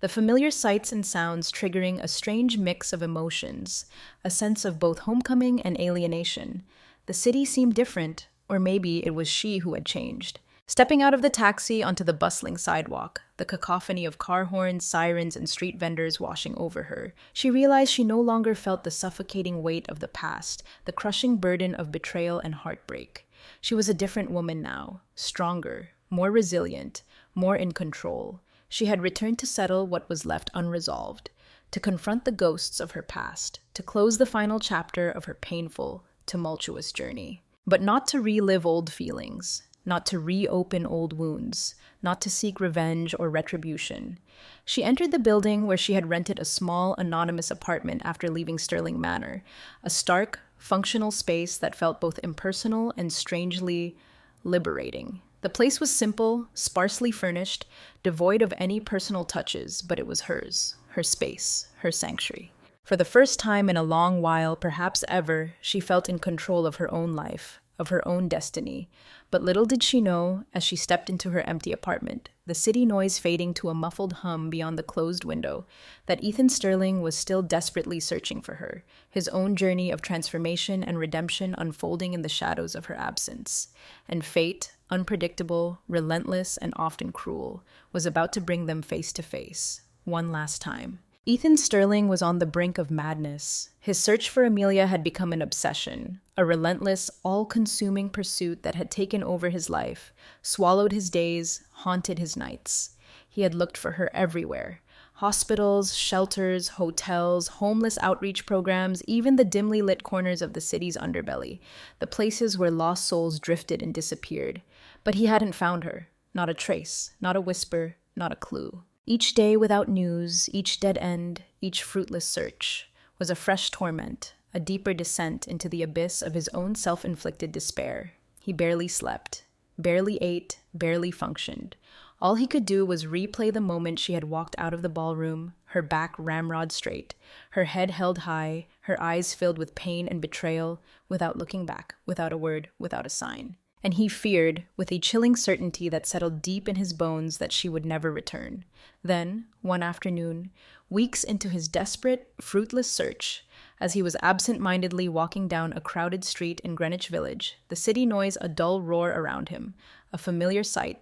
the familiar sights and sounds triggering a strange mix of emotions, a sense of both homecoming and alienation. The city seemed different, or maybe it was she who had changed. Stepping out of the taxi onto the bustling sidewalk, the cacophony of car horns, sirens, and street vendors washing over her, she realized she no longer felt the suffocating weight of the past, the crushing burden of betrayal and heartbreak. She was a different woman now, stronger, more resilient, more in control. She had returned to settle what was left unresolved, to confront the ghosts of her past, to close the final chapter of her painful, tumultuous journey. But not to relive old feelings. Not to reopen old wounds, not to seek revenge or retribution. She entered the building where she had rented a small, anonymous apartment after leaving Sterling Manor, a stark, functional space that felt both impersonal and strangely liberating. The place was simple, sparsely furnished, devoid of any personal touches, but it was hers, her space, her sanctuary. For the first time in a long while, perhaps ever, she felt in control of her own life, of her own destiny. But little did she know, as she stepped into her empty apartment, the city noise fading to a muffled hum beyond the closed window, that Ethan Sterling was still desperately searching for her, his own journey of transformation and redemption unfolding in the shadows of her absence. And fate, unpredictable, relentless, and often cruel, was about to bring them face to face, one last time. Ethan Sterling was on the brink of madness. His search for Amelia had become an obsession, a relentless, all-consuming pursuit that had taken over his life, swallowed his days, haunted his nights. He had looked for her everywhere. Hospitals, shelters, hotels, homeless outreach programs, even the dimly lit corners of the city's underbelly, the places where lost souls drifted and disappeared. But he hadn't found her. Not a trace, not a whisper, not a clue. Each day without news, each dead end, each fruitless search, was a fresh torment, a deeper descent into the abyss of his own self-inflicted despair. He barely slept, barely ate, barely functioned. All he could do was replay the moment she had walked out of the ballroom, her back ramrod straight, her head held high, her eyes filled with pain and betrayal, without looking back, without a word, without a sign. And he feared, with a chilling certainty that settled deep in his bones, that she would never return. Then, one afternoon, weeks into his desperate, fruitless search, as he was absent-mindedly walking down a crowded street in Greenwich Village, the city noise a dull roar around him, a familiar sight,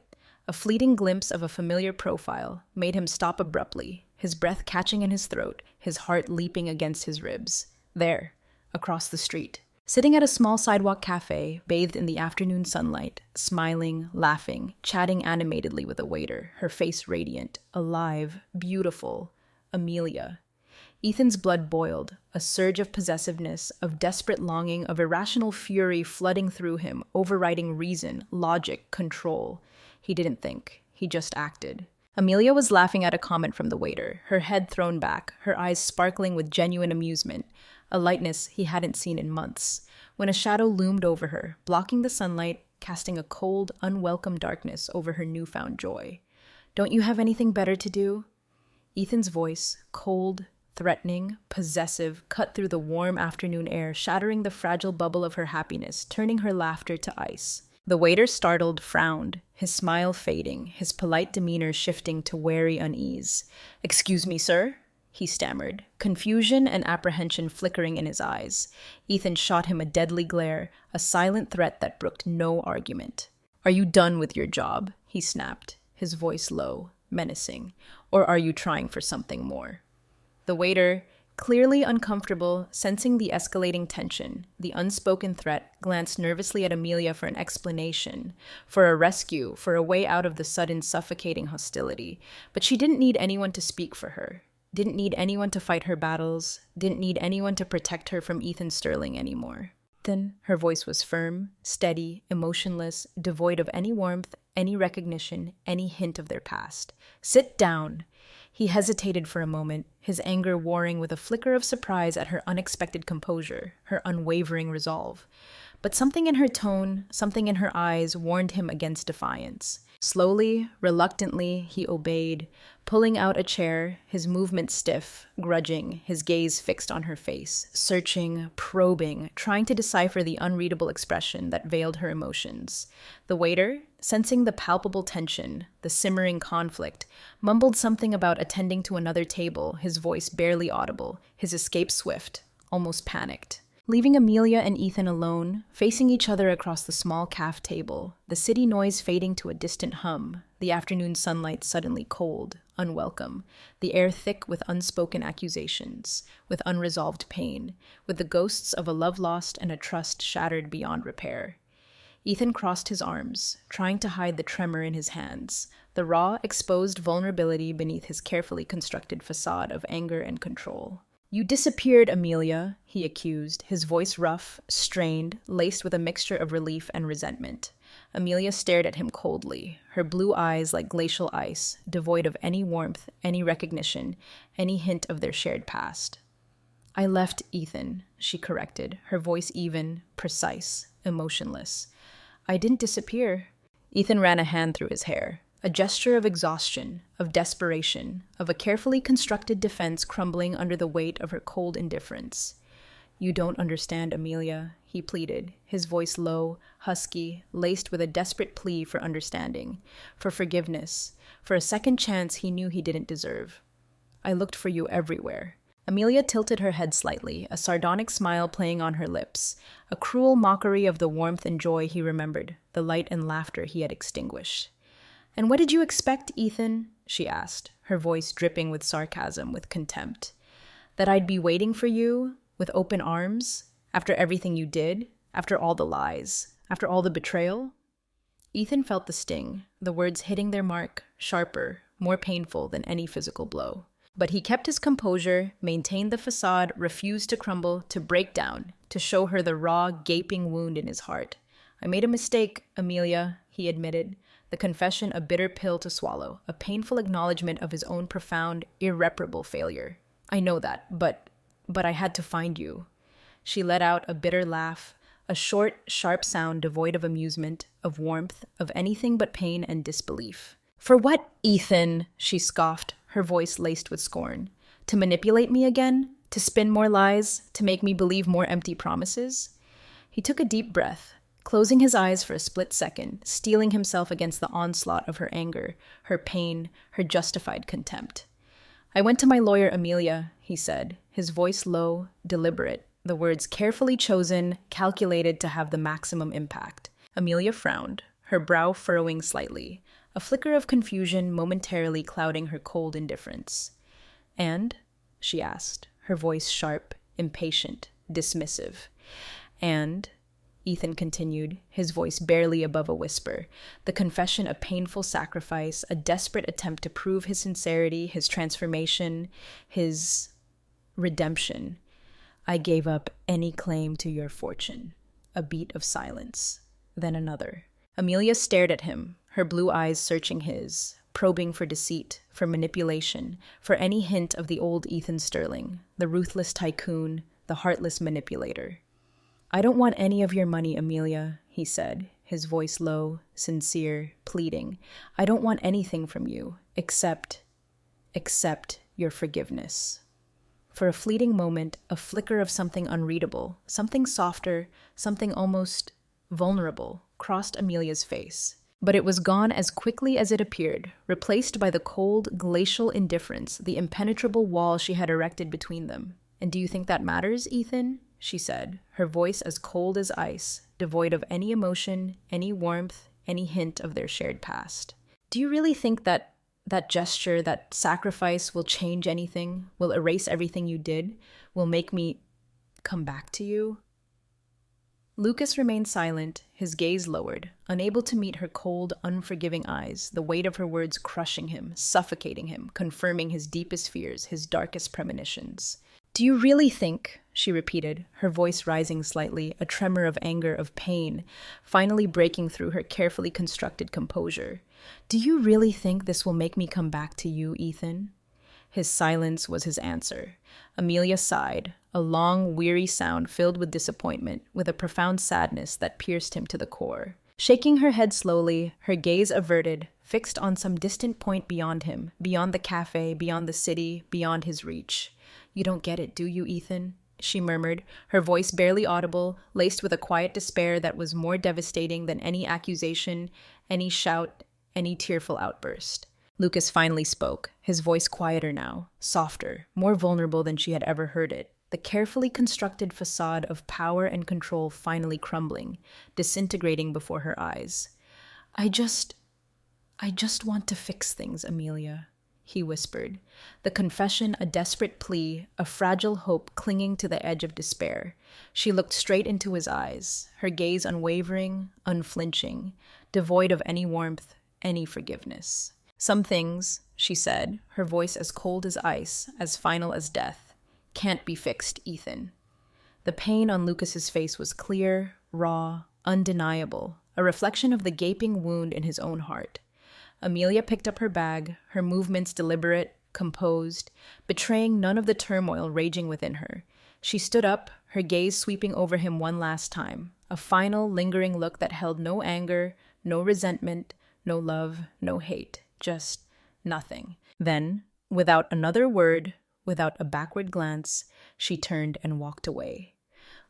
a fleeting glimpse of a familiar profile, made him stop abruptly, his breath catching in his throat, his heart leaping against his ribs. There, across the street, sitting at a small sidewalk cafe, bathed in the afternoon sunlight, smiling, laughing, chatting animatedly with a waiter, her face radiant, alive, beautiful, Amelia. Ethan's blood boiled, a surge of possessiveness, of desperate longing, of irrational fury flooding through him, overriding reason, logic, control. He didn't think. He just acted. Amelia was laughing at a comment from the waiter, her head thrown back, her eyes sparkling with genuine amusement, a lightness he hadn't seen in months, when a shadow loomed over her, blocking the sunlight, casting a cold, unwelcome darkness over her newfound joy. "Don't you have anything better to do?" Ethan's voice, cold, threatening, possessive, cut through the warm afternoon air, shattering the fragile bubble of her happiness, turning her laughter to ice. The waiter, startled, frowned, his smile fading, his polite demeanor shifting to wary unease. "Excuse me, sir?" he stammered, confusion and apprehension flickering in his eyes. Ethan shot him a deadly glare, a silent threat that brooked no argument. "Are you done with your job?" he snapped, his voice low, menacing. "Or are you trying for something more?" The waiter, clearly uncomfortable, sensing the escalating tension, the unspoken threat, glanced nervously at Amelia for an explanation, for a rescue, for a way out of the sudden suffocating hostility. But she didn't need anyone to speak for her, didn't need anyone to fight her battles, didn't need anyone to protect her from Ethan Sterling anymore. Then her voice was firm, steady, emotionless, devoid of any warmth, any recognition, any hint of their past. "Sit down!" He hesitated for a moment, his anger warring with a flicker of surprise at her unexpected composure, her unwavering resolve. But something in her tone, something in her eyes warned him against defiance. Slowly, reluctantly, he obeyed, pulling out a chair, his movement stiff, grudging, his gaze fixed on her face, searching, probing, trying to decipher the unreadable expression that veiled her emotions. The waiter, sensing the palpable tension, the simmering conflict, mumbled something about attending to another table, his voice barely audible, his escape swift, almost panicked. Leaving Amelia and Ethan alone, facing each other across the small caf table, the city noise fading to a distant hum, the afternoon sunlight suddenly cold, unwelcome, the air thick with unspoken accusations, with unresolved pain, with the ghosts of a love lost and a trust shattered beyond repair. Ethan crossed his arms, trying to hide the tremor in his hands, the raw, exposed vulnerability beneath his carefully constructed facade of anger and control. "You disappeared, Amelia," he accused, his voice rough, strained, laced with a mixture of relief and resentment. Amelia stared at him coldly, her blue eyes like glacial ice, devoid of any warmth, any recognition, any hint of their shared past. "I left Ethan," she corrected, her voice even, precise, emotionless. "I didn't disappear." Ethan ran a hand through his hair. A gesture of exhaustion, of desperation, of a carefully constructed defense crumbling under the weight of her cold indifference. "You don't understand, Amelia," he pleaded, his voice low, husky, laced with a desperate plea for understanding, for forgiveness, for a second chance he knew he didn't deserve. "I looked for you everywhere." Amelia tilted her head slightly, a sardonic smile playing on her lips, a cruel mockery of the warmth and joy he remembered, the light and laughter he had extinguished. "And what did you expect, Ethan?" she asked, her voice dripping with sarcasm, with contempt. "That I'd be waiting for you, with open arms, after everything you did, after all the lies, after all the betrayal?" Ethan felt the sting, the words hitting their mark, sharper, more painful than any physical blow. But he kept his composure, maintained the facade, refused to crumble, to break down, to show her the raw, gaping wound in his heart. "I made a mistake, Amelia," he admitted. the confession a bitter pill to swallow, a painful acknowledgement of his own profound, irreparable failure. I know that, but I had to find you. She let out a bitter laugh, a short, sharp sound devoid of amusement, of warmth, of anything but pain and disbelief. For what, Ethan? She scoffed, her voice laced with scorn. To manipulate me again? To spin more lies? To make me believe more empty promises? He took a deep breath, closing his eyes for a split second, steeling himself against the onslaught of her anger, her pain, her justified contempt. I went to my lawyer, Amelia, he said, his voice low, deliberate, the words carefully chosen, calculated to have the maximum impact. Amelia frowned, her brow furrowing slightly, a flicker of confusion momentarily clouding her cold indifference. And? She asked, her voice sharp, impatient, dismissive. And, Ethan continued, his voice barely above a whisper, the confession a painful sacrifice, a desperate attempt to prove his sincerity, his transformation, his redemption. I gave up any claim to your fortune. A beat of silence, then another. Amelia stared at him, her blue eyes searching his, probing for deceit, for manipulation, for any hint of the old Ethan Sterling, the ruthless tycoon, the heartless manipulator. I don't want any of your money, Amelia, he said, his voice low, sincere, pleading. I don't want anything from you, except your forgiveness. For a fleeting moment, a flicker of something unreadable, something softer, something almost vulnerable, crossed Amelia's face. But it was gone as quickly as it appeared, replaced by the cold, glacial indifference, the impenetrable wall she had erected between them. And do you think that matters, Ethan? She said, her voice as cold as ice, devoid of any emotion, any warmth, any hint of their shared past. Do you really think that gesture, that sacrifice will change anything, will erase everything you did, will make me come back to you? Lucas remained silent, his gaze lowered, unable to meet her cold, unforgiving eyes, the weight of her words crushing him, suffocating him, confirming his deepest fears, his darkest premonitions. Do you really think, she repeated, her voice rising slightly, a tremor of anger, of pain, finally breaking through her carefully constructed composure. Do you really think this will make me come back to you, Ethan? His silence was his answer. Amelia sighed, a long, weary sound filled with disappointment, with a profound sadness that pierced him to the core. Shaking her head slowly, her gaze averted, fixed on some distant point beyond him, beyond the cafe, beyond the city, beyond his reach. You don't get it, do you, Ethan? She murmured, her voice barely audible, laced with a quiet despair that was more devastating than any accusation, any shout, any tearful outburst. Lucas finally spoke, his voice quieter now, softer, more vulnerable than she had ever heard it, the carefully constructed facade of power and control finally crumbling, disintegrating before her eyes. I just want to fix things, Amelia, he whispered, the confession a desperate plea, a fragile hope clinging to the edge of despair. She looked straight into his eyes, her gaze unwavering, unflinching, devoid of any warmth, any forgiveness. Some things, she said, her voice as cold as ice, as final as death, can't be fixed, Ethan. The pain on Lucas's face was clear, raw, undeniable, a reflection of the gaping wound in his own heart. Amelia picked up her bag, her movements deliberate, composed, betraying none of the turmoil raging within her. She stood up, her gaze sweeping over him one last time, a final, lingering look that held no anger, no resentment, no love, no hate, just nothing. Then, without another word, without a backward glance, she turned and walked away.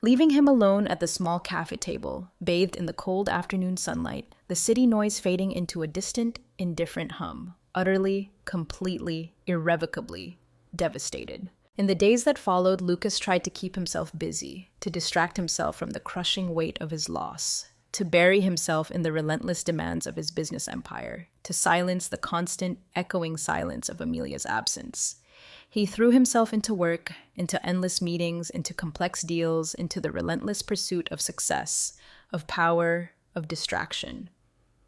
Leaving him alone at the small cafe table, bathed in the cold afternoon sunlight, the city noise fading into a distant, indifferent hum, utterly, completely, irrevocably devastated. In the days that followed, Lucas tried to keep himself busy, to distract himself from the crushing weight of his loss, to bury himself in the relentless demands of his business empire, to silence the constant, echoing silence of Amelia's absence. He threw himself into work, into endless meetings, into complex deals, into the relentless pursuit of success, of power, of distraction.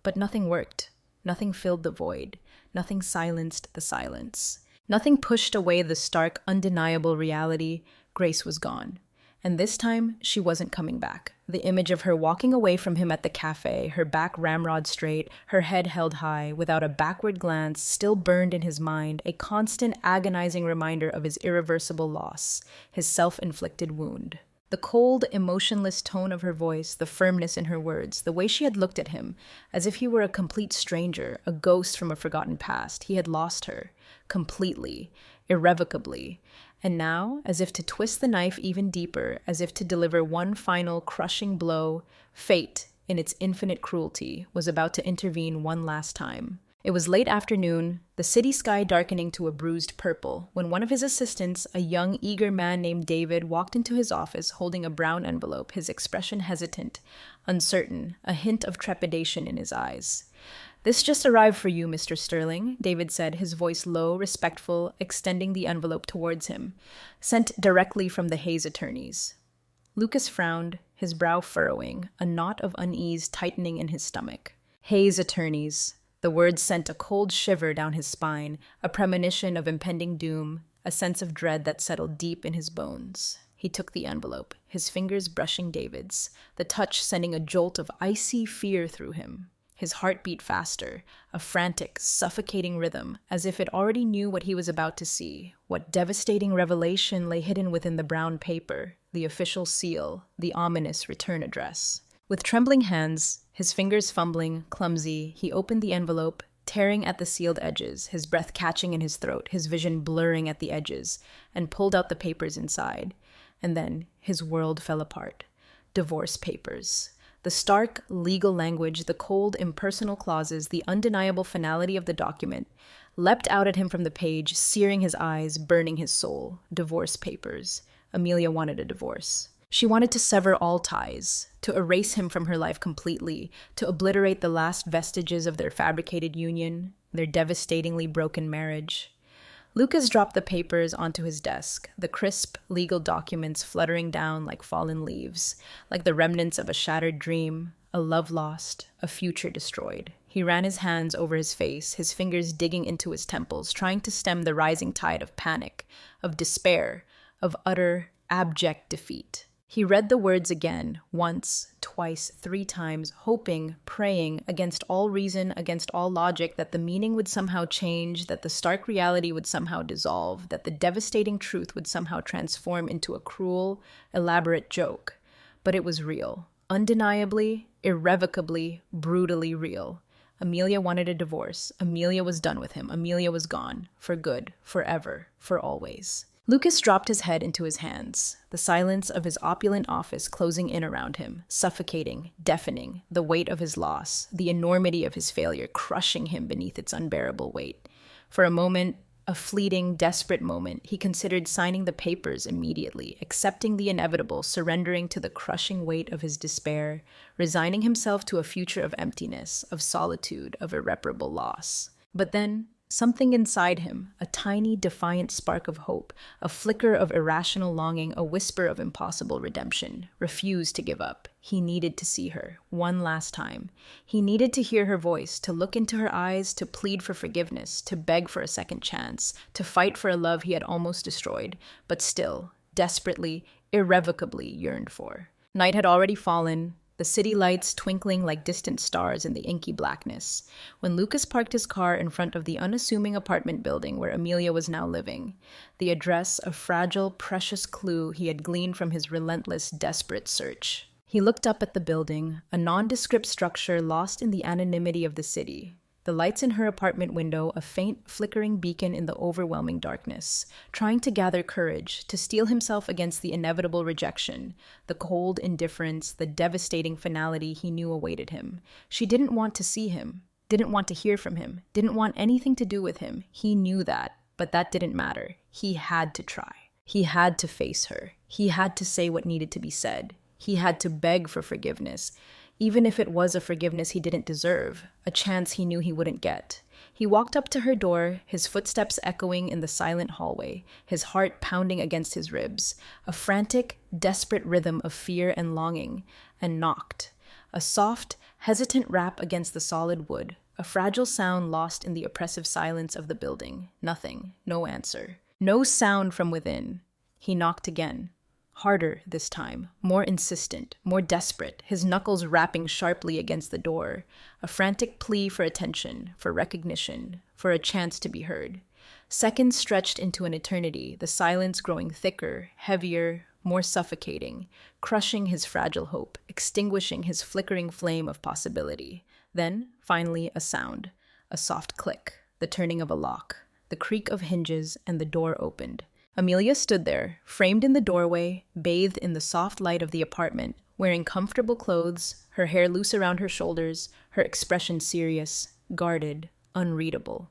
But nothing worked. Nothing filled the void. Nothing silenced the silence. Nothing pushed away the stark, undeniable reality. Grace was gone. And this time, she wasn't coming back. The image of her walking away from him at the cafe, her back ramrod straight, her head held high, without a backward glance, still burned in his mind, a constant agonizing reminder of his irreversible loss, his self-inflicted wound. The cold, emotionless tone of her voice, the firmness in her words, the way she had looked at him, as if he were a complete stranger, a ghost from a forgotten past. He had lost her, completely, irrevocably. And now, as if to twist the knife even deeper, as if to deliver one final crushing blow, fate, in its infinite cruelty, was about to intervene one last time. It was late afternoon, the city sky darkening to a bruised purple, when one of his assistants, a young, eager man named David, walked into his office holding a brown envelope, his expression hesitant, uncertain, a hint of trepidation in his eyes. "This just arrived for you, Mr. Sterling," David said, his voice low, respectful, extending the envelope towards him. "Sent directly from the Hayes attorneys." Lucas frowned, his brow furrowing, a knot of unease tightening in his stomach. Hayes attorneys. The words sent a cold shiver down his spine, a premonition of impending doom, a sense of dread that settled deep in his bones. He took the envelope, his fingers brushing David's, the touch sending a jolt of icy fear through him. His heart beat faster, a frantic, suffocating rhythm, as if it already knew what he was about to see. What devastating revelation lay hidden within the brown paper, the official seal, the ominous return address. With trembling hands, his fingers fumbling, clumsy, he opened the envelope, tearing at the sealed edges, his breath catching in his throat, his vision blurring at the edges, and pulled out the papers inside. And then his world fell apart. Divorce papers. The stark, legal language, the cold, impersonal clauses, the undeniable finality of the document leapt out at him from the page, searing his eyes, burning his soul. Divorce papers. Amelia wanted a divorce. She wanted to sever all ties, to erase him from her life completely, to obliterate the last vestiges of their fabricated union, their devastatingly broken marriage. Lucas dropped the papers onto his desk, the crisp, legal documents fluttering down like fallen leaves, like the remnants of a shattered dream, a love lost, a future destroyed. He ran his hands over his face, his fingers digging into his temples, trying to stem the rising tide of panic, of despair, of utter, abject defeat. He read the words again, once, twice, 3 times, hoping, praying, against all reason, against all logic, that the meaning would somehow change, that the stark reality would somehow dissolve, that the devastating truth would somehow transform into a cruel, elaborate joke. But it was real. Undeniably, irrevocably, brutally real. Amelia wanted a divorce. Amelia was done with him. Amelia was gone. For good. Forever. For always. Lucas dropped his head into his hands, the silence of his opulent office closing in around him, suffocating, deafening, the weight of his loss, the enormity of his failure crushing him beneath its unbearable weight. For a moment, a fleeting, desperate moment, he considered signing the papers immediately, accepting the inevitable, surrendering to the crushing weight of his despair, resigning himself to a future of emptiness, of solitude, of irreparable loss. But then, something inside him, a tiny, defiant spark of hope, a flicker of irrational longing, a whisper of impossible redemption, refused to give up. He needed to see her, one last time. He needed to hear her voice, to look into her eyes, to plead for forgiveness, to beg for a second chance, to fight for a love he had almost destroyed, but still, desperately, irrevocably yearned for. Night had already fallen, the city lights twinkling like distant stars in the inky blackness, when Lucas parked his car in front of the unassuming apartment building where Amelia was now living, the address a fragile, precious clue he had gleaned from his relentless, desperate search. He looked up at the building, a nondescript structure lost in the anonymity of the city. The lights in her apartment window, a faint, flickering beacon in the overwhelming darkness, trying to gather courage, to steel himself against the inevitable rejection, the cold indifference, the devastating finality he knew awaited him. She didn't want to see him, didn't want to hear from him, didn't want anything to do with him. He knew that, but that didn't matter. He had to try. He had to face her. He had to say what needed to be said. He had to beg for forgiveness. Even if it was a forgiveness he didn't deserve, a chance he knew he wouldn't get. He walked up to her door, his footsteps echoing in the silent hallway, his heart pounding against his ribs, a frantic, desperate rhythm of fear and longing, and knocked. A soft, hesitant rap against the solid wood, a fragile sound lost in the oppressive silence of the building. Nothing, no answer. No sound from within. He knocked again. harder this time, more insistent, more desperate, his knuckles rapping sharply against the door, a frantic plea for attention, for recognition, for a chance to be heard. Seconds stretched into an eternity, the silence growing thicker, heavier, more suffocating, crushing his fragile hope, extinguishing his flickering flame of possibility. Then, finally, a sound, a soft click, the turning of a lock, the creak of hinges, and the door opened. Amelia stood there, framed in the doorway, bathed in the soft light of the apartment, wearing comfortable clothes, her hair loose around her shoulders, her expression serious, guarded, unreadable.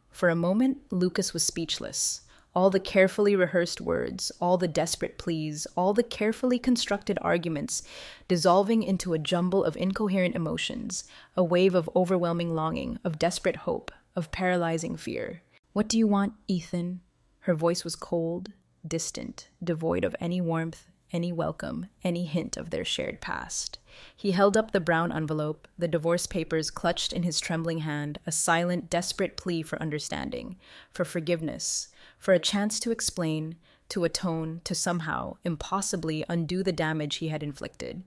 For a moment, Lucas was speechless. All the carefully rehearsed words, all the desperate pleas, all the carefully constructed arguments dissolving into a jumble of incoherent emotions, a wave of overwhelming longing, of desperate hope, of paralyzing fear. "What do you want, Ethan?" Her voice was cold, distant, devoid of any warmth, any welcome, any hint of their shared past. He held up the brown envelope, the divorce papers clutched in his trembling hand, a silent, desperate plea for understanding, for forgiveness, for a chance to explain, to atone, to somehow, impossibly undo the damage he had inflicted.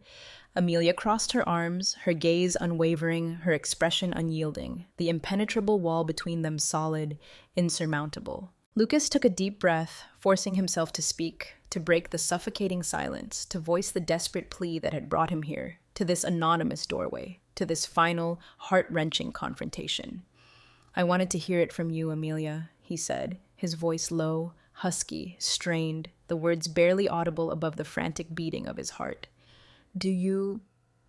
Amelia crossed her arms, her gaze unwavering, her expression unyielding, the impenetrable wall between them solid, insurmountable. Lucas took a deep breath, forcing himself to speak, to break the suffocating silence, to voice the desperate plea that had brought him here, to this anonymous doorway, to this final, heart-wrenching confrontation. "I wanted to hear it from you, Amelia," he said, his voice low, husky, strained, the words barely audible above the frantic beating of his heart. Do you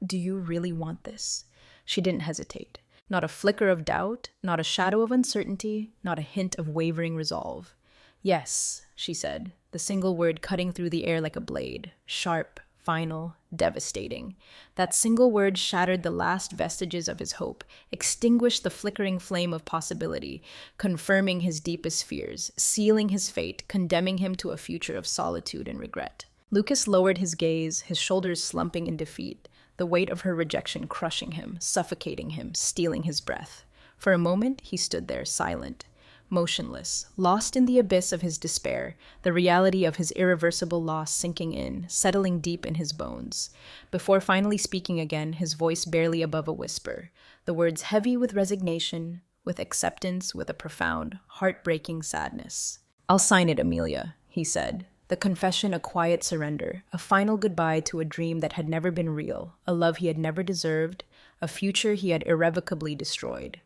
really want this?" She didn't hesitate. Not a flicker of doubt, not a shadow of uncertainty, not a hint of wavering resolve. "Yes," she said, the single word cutting through the air like a blade, sharp, final, devastating. That single word shattered the last vestiges of his hope, extinguished the flickering flame of possibility, confirming his deepest fears, sealing his fate, condemning him to a future of solitude and regret. Lucas lowered his gaze, his shoulders slumping in defeat, the weight of her rejection crushing him, suffocating him, stealing his breath. For a moment, he stood there, silent, motionless, lost in the abyss of his despair, the reality of his irreversible loss sinking in, settling deep in his bones. Before finally speaking again, his voice barely above a whisper, the words heavy with resignation, with acceptance, with a profound, heartbreaking sadness. "I'll sign it, Amelia," he said. The confession a quiet surrender, a final goodbye to a dream that had never been real, a love he had never deserved, a future he had irrevocably destroyed.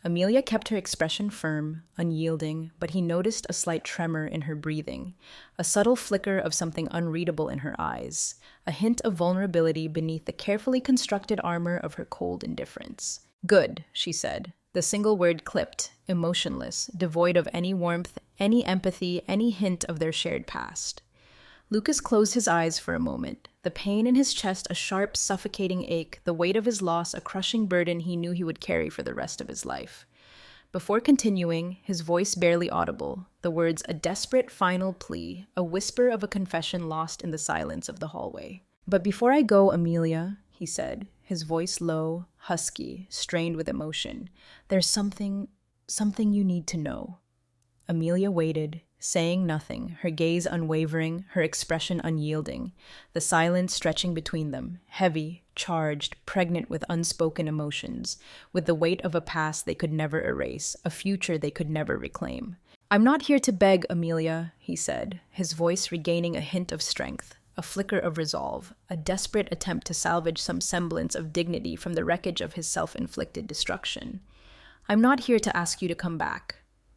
Amelia kept her expression firm, unyielding, but he noticed a slight tremor in her breathing, a subtle flicker of something unreadable in her eyes, a hint of vulnerability beneath the carefully constructed armor of her cold indifference. "Good," she said, the single word clipped, emotionless, devoid of any warmth, any empathy, any hint of their shared past. Lucas closed his eyes for a moment, the pain in his chest a sharp, suffocating ache, the weight of his loss a crushing burden he knew he would carry for the rest of his life. Before continuing, his voice barely audible, the words a desperate final plea, a whisper of a confession lost in the silence of the hallway. "But before I go, Amelia," he said, his voice low, husky, strained with emotion, "there's something you need to know." Amelia waited, saying nothing, her gaze unwavering, her expression unyielding, the silence stretching between them, heavy, charged, pregnant with unspoken emotions, with the weight of a past they could never erase, a future they could never reclaim. "I'm not here to beg, Amelia," he said, his voice regaining a hint of strength, a flicker of resolve, a desperate attempt to salvage some semblance of dignity from the wreckage of his self-inflicted destruction. "I'm not here to ask you to come back."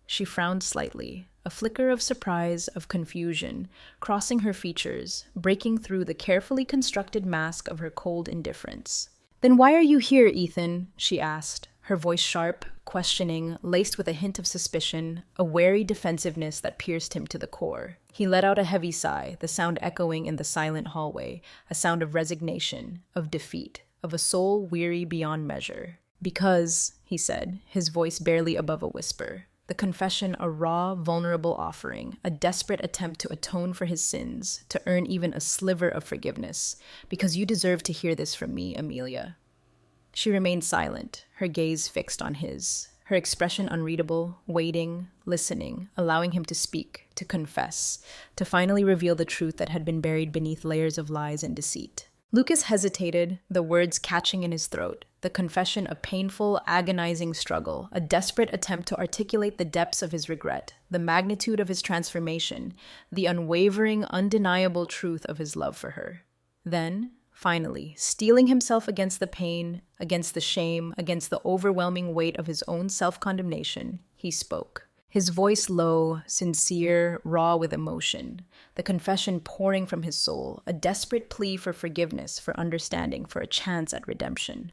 She frowned slightly, a flicker of surprise, of confusion, crossing her features, breaking through the carefully constructed mask of her cold indifference. "Then why are you here, Ethan?" she asked, her voice sharp, questioning, laced with a hint of suspicion, a wary defensiveness that pierced him to the core. He let out a heavy sigh, the sound echoing in the silent hallway, a sound of resignation, of defeat, of a soul weary beyond measure. "Because," he said, his voice barely above a whisper, the confession a raw, vulnerable offering, a desperate attempt to atone for his sins, to earn even a sliver of forgiveness, "because you deserve to hear this from me, Amelia." She remained silent, her gaze fixed on his. her expression unreadable, waiting, listening, allowing him to speak, to confess, to finally reveal the truth that had been buried beneath layers of lies and deceit. Lucas hesitated, the words catching in his throat, the confession a painful, agonizing struggle, a desperate attempt to articulate the depths of his regret, the magnitude of his transformation, the unwavering, undeniable truth of his love for her. Then, finally, steeling himself against the pain, against the shame, against the overwhelming weight of his own self-condemnation, he spoke. His voice low, sincere, raw with emotion, the confession pouring from his soul, a desperate plea for forgiveness, for understanding, for a chance at redemption.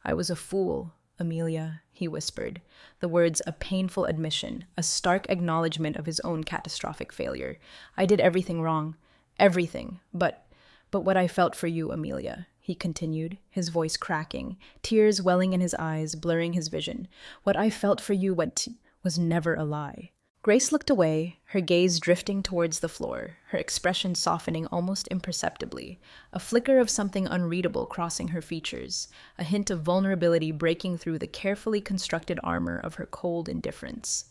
"I was a fool, Amelia," he whispered, the words a painful admission, a stark acknowledgement of his own catastrophic failure. "I did everything wrong. Everything. But what I felt for you, Amelia," he continued, his voice cracking, tears welling in his eyes, blurring his vision. "What I felt for you was never a lie." Grace looked away, her gaze drifting towards the floor, her expression softening almost imperceptibly, a flicker of something unreadable crossing her features, a hint of vulnerability breaking through the carefully constructed armor of her cold indifference.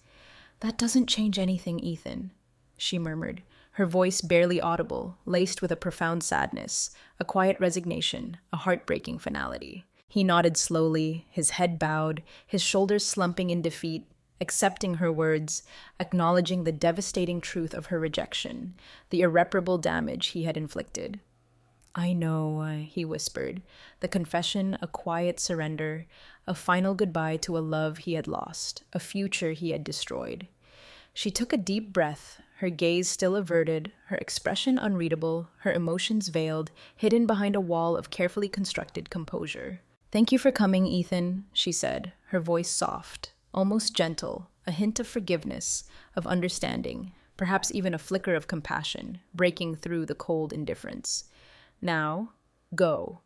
"That doesn't change anything, Ethan," she murmured, her voice barely audible, laced with a profound sadness, a quiet resignation, a heartbreaking finality. He nodded slowly, his head bowed, his shoulders slumping in defeat, accepting her words, acknowledging the devastating truth of her rejection, the irreparable damage he had inflicted. "I know," he whispered, the confession a quiet surrender, a final goodbye to a love he had lost, a future he had destroyed. She took a deep breath, her gaze still averted, her expression unreadable, her emotions veiled, hidden behind a wall of carefully constructed composure. "Thank you for coming, Ethan," she said, her voice soft, almost gentle, a hint of forgiveness, of understanding, perhaps even a flicker of compassion, breaking through the cold indifference. "Now, go."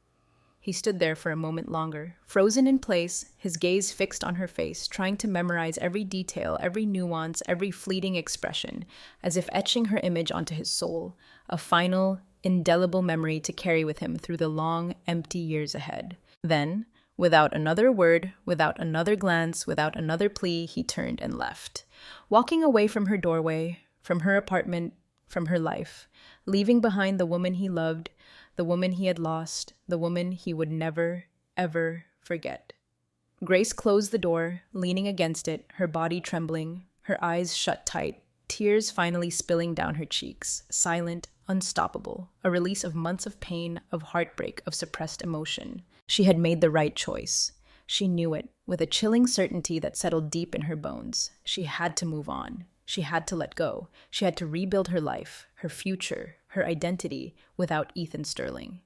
He stood there for a moment longer, frozen in place, his gaze fixed on her face, trying to memorize every detail, every nuance, every fleeting expression, as if etching her image onto his soul, a final, indelible memory to carry with him through the long, empty years ahead. Then, without another word, without another glance, without another plea, he turned and left, walking away from her doorway, from her apartment, from her life, leaving behind the woman he loved, the woman he had lost, the woman he would never, ever forget. Grace closed the door, leaning against it, her body trembling, her eyes shut tight, tears finally spilling down her cheeks, silent, unstoppable, a release of months of pain, of heartbreak, of suppressed emotion. She had made the right choice. She knew it, with a chilling certainty that settled deep in her bones. She had to move on. She had to let go. She had to rebuild her life, her future, her identity, without Ethan Sterling.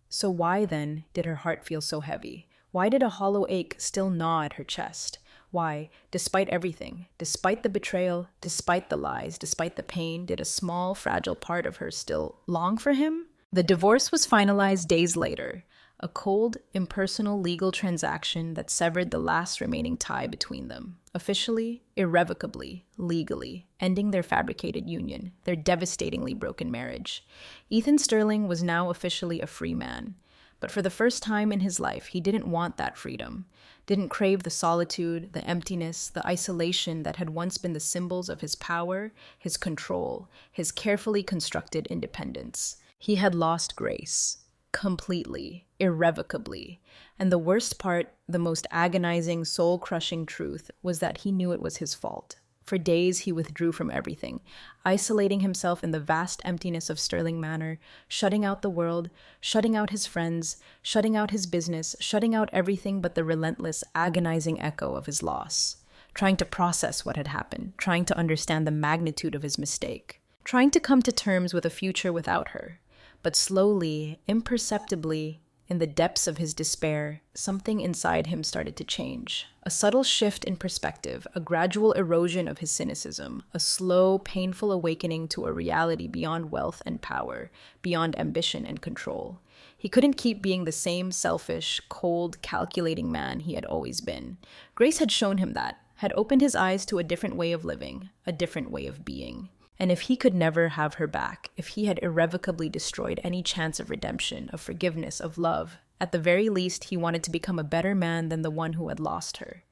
So why, then, did her heart feel so heavy? Why did a hollow ache still gnaw at her chest? Why, despite everything, despite the betrayal, despite the lies, despite the pain, did a small, fragile part of her still long for him? The divorce was finalized days later, a cold, impersonal legal transaction that severed the last remaining tie between them, officially, irrevocably, legally, ending their fabricated union, their devastatingly broken marriage. Ethan Sterling was now officially a free man. But for the first time in his life, he didn't want that freedom, didn't crave the solitude, the emptiness, the isolation that had once been the symbols of his power, his control, his carefully constructed independence. He had lost Grace. Completely, irrevocably. And the worst part, the most agonizing, soul-crushing truth, was that he knew it was his fault. For days he withdrew from everything, isolating himself in the vast emptiness of Sterling Manor, shutting out the world, shutting out his friends, shutting out his business, shutting out everything but the relentless, agonizing echo of his loss. Trying to process what had happened, trying to understand the magnitude of his mistake, trying to come to terms with a future without her. But slowly, imperceptibly, in the depths of his despair, something inside him started to change. A subtle shift in perspective, a gradual erosion of his cynicism, a slow, painful awakening to a reality beyond wealth and power, beyond ambition and control. He couldn't keep being the same selfish, cold, calculating man he had always been. Grace had shown him that, had opened his eyes to a different way of living, a different way of being. And if he could never have her back, if he had irrevocably destroyed any chance of redemption, of forgiveness, of love, at the very least he wanted to become a better man than the one who had lost her.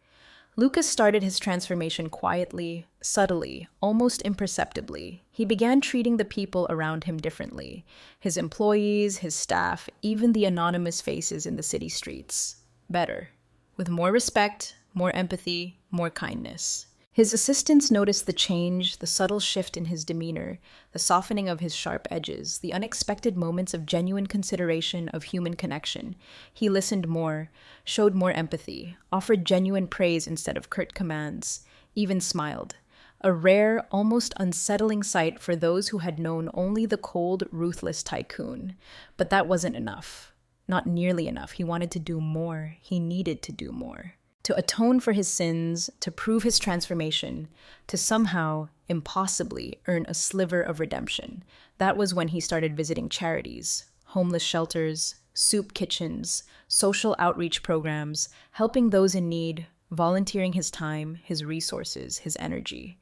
Lucas started his transformation quietly, subtly, almost imperceptibly. He began treating the people around him differently: his employees, his staff, even the anonymous faces in the city streets. Better. With more respect, more empathy, more kindness. His assistants noticed the change, the subtle shift in his demeanor, the softening of his sharp edges, the unexpected moments of genuine consideration, of human connection. He listened more, showed more empathy, offered genuine praise instead of curt commands, even smiled. A rare, almost unsettling sight for those who had known only the cold, ruthless tycoon. But that wasn't enough. Not nearly enough. He wanted to do more. He needed to do more. To atone for his sins, to prove his transformation, to somehow, impossibly, earn a sliver of redemption. That was when he started visiting charities, homeless shelters, soup kitchens, social outreach programs, helping those in need, volunteering his time, his resources, his energy.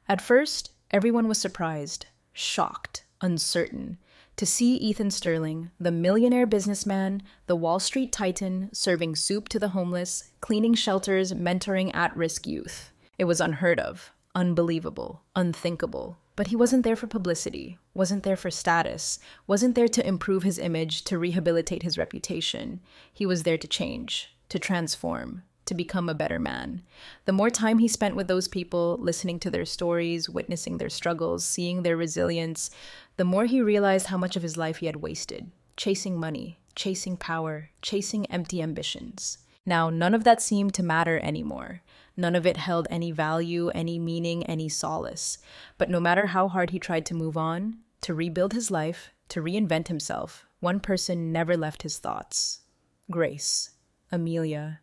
At first, everyone was surprised, shocked, uncertain, to see Ethan Sterling, the millionaire businessman, the Wall Street titan, serving soup to the homeless, cleaning shelters, mentoring at-risk youth. It was unheard of, unbelievable, unthinkable. But he wasn't there for publicity, wasn't there for status, wasn't there to improve his image, to rehabilitate his reputation. He was there to change, to transform, to become a better man. The more time he spent with those people, listening to their stories, witnessing their struggles, seeing their resilience, the more he realized how much of his life he had wasted, chasing money, chasing power, chasing empty ambitions. Now, none of that seemed to matter anymore. None of it held any value, any meaning, any solace. But no matter how hard he tried to move on, to rebuild his life, to reinvent himself, one person never left his thoughts. Grace. Amelia.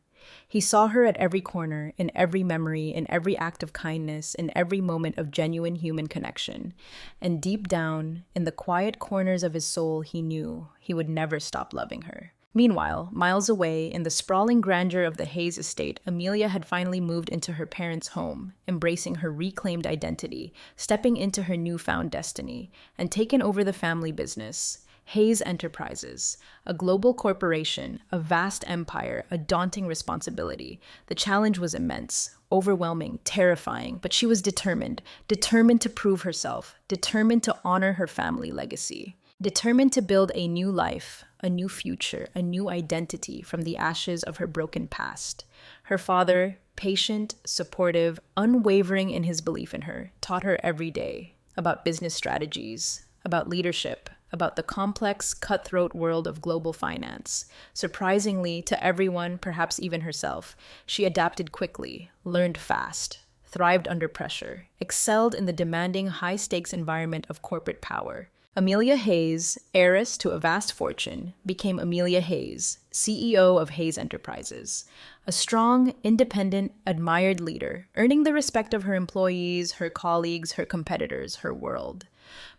He saw her at every corner, in every memory, in every act of kindness, in every moment of genuine human connection. And deep down, in the quiet corners of his soul, he knew he would never stop loving her. Meanwhile, miles away, in the sprawling grandeur of the Hayes estate, Amelia had finally moved into her parents' home, embracing her reclaimed identity, stepping into her newfound destiny, and taken over the family business. Hayes Enterprises, a global corporation, a vast empire, a daunting responsibility. The challenge was immense, overwhelming, terrifying, but she was determined to prove herself, determined to honor her family legacy, determined to build a new life, a new future, a new identity from the ashes of her broken past. Her father, patient, supportive, unwavering in his belief in her, taught her every day about business strategies, about leadership, about the complex, cutthroat world of global finance. Surprisingly, to everyone, perhaps even herself, she adapted quickly, learned fast, thrived under pressure, excelled in the demanding, high-stakes environment of corporate power. Amelia Hayes, heiress to a vast fortune, became Amelia Hayes, CEO of Hayes Enterprises. A strong, independent, admired leader, earning the respect of her employees, her colleagues, her competitors, her world.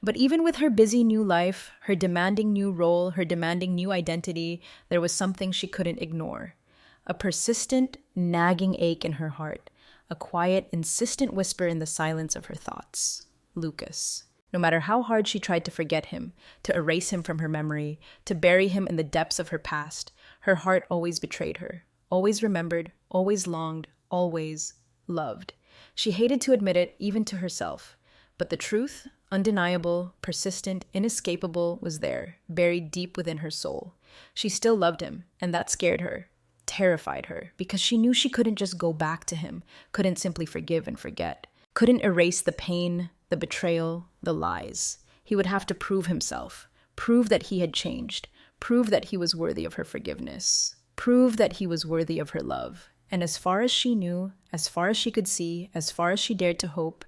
But even with her busy new life, her demanding new role, her demanding new identity, there was something she couldn't ignore. A persistent, nagging ache in her heart. A quiet, insistent whisper in the silence of her thoughts. Lucas. No matter how hard she tried to forget him, to erase him from her memory, to bury him in the depths of her past, her heart always betrayed her. Always remembered, always longed, always loved. She hated to admit it, even to herself. But the truth, undeniable, persistent, inescapable, was there, buried deep within her soul. She still loved him, and that scared her, terrified her, because she knew she couldn't just go back to him, couldn't simply forgive and forget, couldn't erase the pain, the betrayal, the lies. He would have to prove himself, prove that he had changed, prove that he was worthy of her forgiveness, prove that he was worthy of her love. And as far as she knew, as far as she could see, as far as she dared to hope,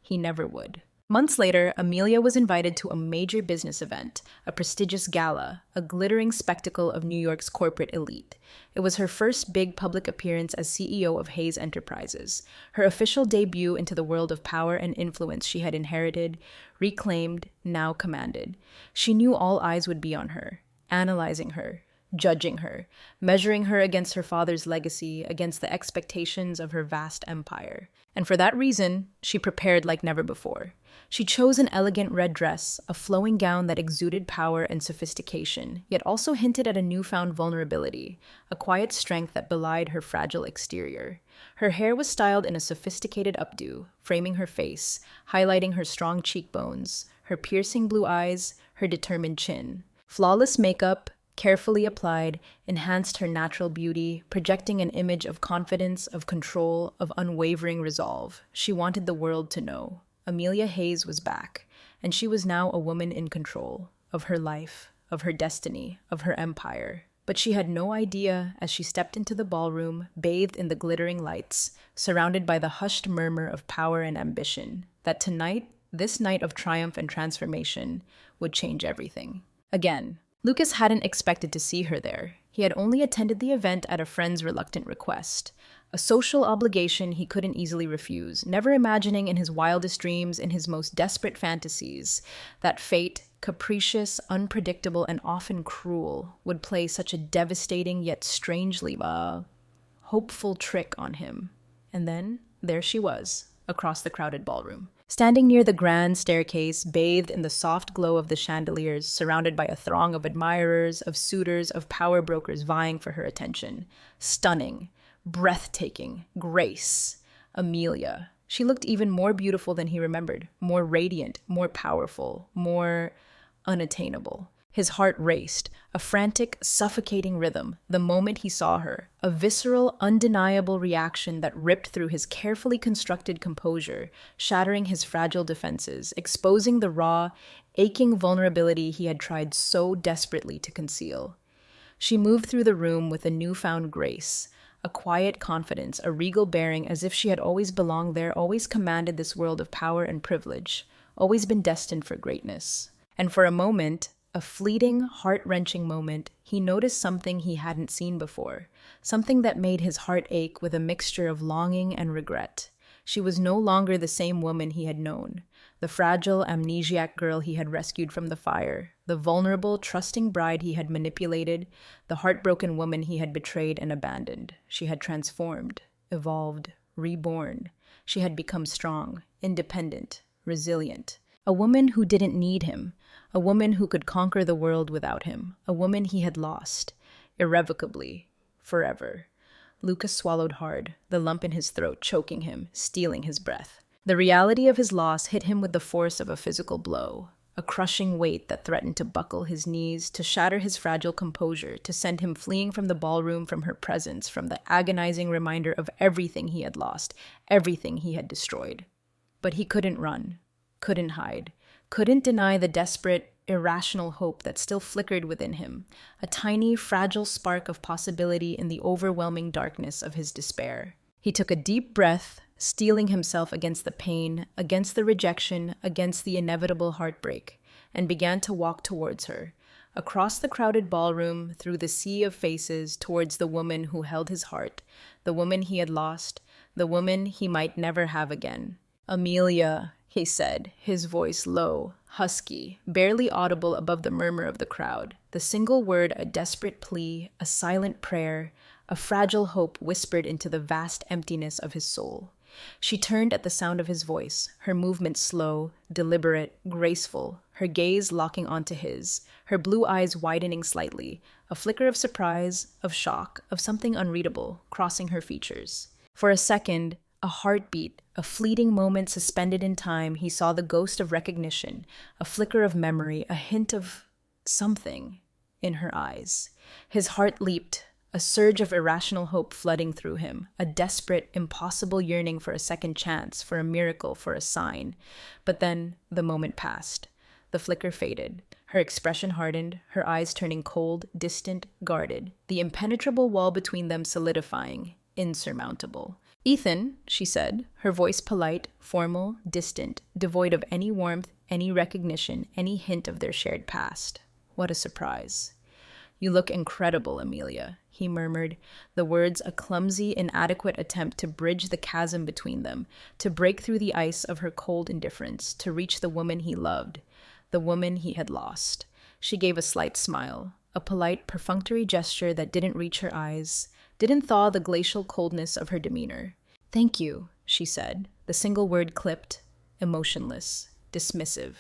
he never would. Months later, Amelia was invited to a major business event, a prestigious gala, a glittering spectacle of New York's corporate elite. It was her first big public appearance as CEO of Hayes Enterprises, her official debut into the world of power and influence she had inherited, reclaimed, now commanded. She knew all eyes would be on her, analyzing her, judging her, measuring her against her father's legacy, against the expectations of her vast empire. And for that reason, she prepared like never before. She chose an elegant red dress, a flowing gown that exuded power and sophistication, yet also hinted at a newfound vulnerability, a quiet strength that belied her fragile exterior. Her hair was styled in a sophisticated updo, framing her face, highlighting her strong cheekbones, her piercing blue eyes, her determined chin. Flawless makeup, carefully applied, enhanced her natural beauty, projecting an image of confidence, of control, of unwavering resolve. She wanted the world to know. Amelia Hayes was back, and she was now a woman in control of her life, of her destiny, of her empire. But she had no idea, as she stepped into the ballroom, bathed in the glittering lights, surrounded by the hushed murmur of power and ambition, that tonight, this night of triumph and transformation, would change everything. Again, Lucas hadn't expected to see her there. He had only attended the event at a friend's reluctant request, a social obligation he couldn't easily refuse, never imagining in his wildest dreams, in his most desperate fantasies, that fate, capricious, unpredictable, and often cruel, would play such a devastating yet strangely hopeful trick on him. And then, there she was, across the crowded ballroom. Standing near the grand staircase, bathed in the soft glow of the chandeliers, surrounded by a throng of admirers, of suitors, of power brokers vying for her attention. Stunning, breathtaking, grace. Amelia. She looked even more beautiful than he remembered, more radiant, more powerful, more unattainable. His heart raced, a frantic, suffocating rhythm, the moment he saw her, a visceral, undeniable reaction that ripped through his carefully constructed composure, shattering his fragile defenses, exposing the raw, aching vulnerability he had tried so desperately to conceal. She moved through the room with a newfound grace, a quiet confidence, a regal bearing, as if she had always belonged there, always commanded this world of power and privilege, always been destined for greatness. And for a moment, a fleeting, heart-wrenching moment, he noticed something he hadn't seen before, something that made his heart ache with a mixture of longing and regret. She was no longer the same woman he had known, the fragile, amnesiac girl he had rescued from the fire, the vulnerable, trusting bride he had manipulated, the heartbroken woman he had betrayed and abandoned. She had transformed, evolved, reborn. She had become strong, independent, resilient. A woman who didn't need him, a woman who could conquer the world without him, a woman he had lost, irrevocably, forever. Lucas swallowed hard, the lump in his throat choking him, stealing his breath. The reality of his loss hit him with the force of a physical blow, a crushing weight that threatened to buckle his knees, to shatter his fragile composure, to send him fleeing from the ballroom, from her presence, from the agonizing reminder of everything he had lost, everything he had destroyed. But he couldn't run, couldn't hide, couldn't deny the desperate, irrational hope that still flickered within him, a tiny, fragile spark of possibility in the overwhelming darkness of his despair. He took a deep breath, steeling himself against the pain, against the rejection, against the inevitable heartbreak, and began to walk towards her, across the crowded ballroom, through the sea of faces, towards the woman who held his heart, the woman he had lost, the woman he might never have again. "Amelia," he said, his voice low, husky, barely audible above the murmur of the crowd. The single word a desperate plea, a silent prayer, a fragile hope whispered into the vast emptiness of his soul. She turned at the sound of his voice, her movements slow, deliberate, graceful, her gaze locking onto his, her blue eyes widening slightly, a flicker of surprise, of shock, of something unreadable, crossing her features. For a second, a heartbeat, a fleeting moment suspended in time, he saw the ghost of recognition, a flicker of memory, a hint of something in her eyes. His heart leaped, a surge of irrational hope flooding through him, a desperate, impossible yearning for a second chance, for a miracle, for a sign. But then the moment passed. The flicker faded. Her expression hardened, her eyes turning cold, distant, guarded, the impenetrable wall between them solidifying, insurmountable. "Ethan," she said, her voice polite, formal, distant, devoid of any warmth, any recognition, any hint of their shared past. What a surprise. "You look incredible, Amelia," he murmured, the words a clumsy, inadequate attempt to bridge the chasm between them, to break through the ice of her cold indifference, to reach the woman he loved, the woman he had lost. She gave a slight smile, a polite, perfunctory gesture that didn't reach her eyes, didn't thaw the glacial coldness of her demeanor. "Thank you," she said, the single word clipped, emotionless. dismissive.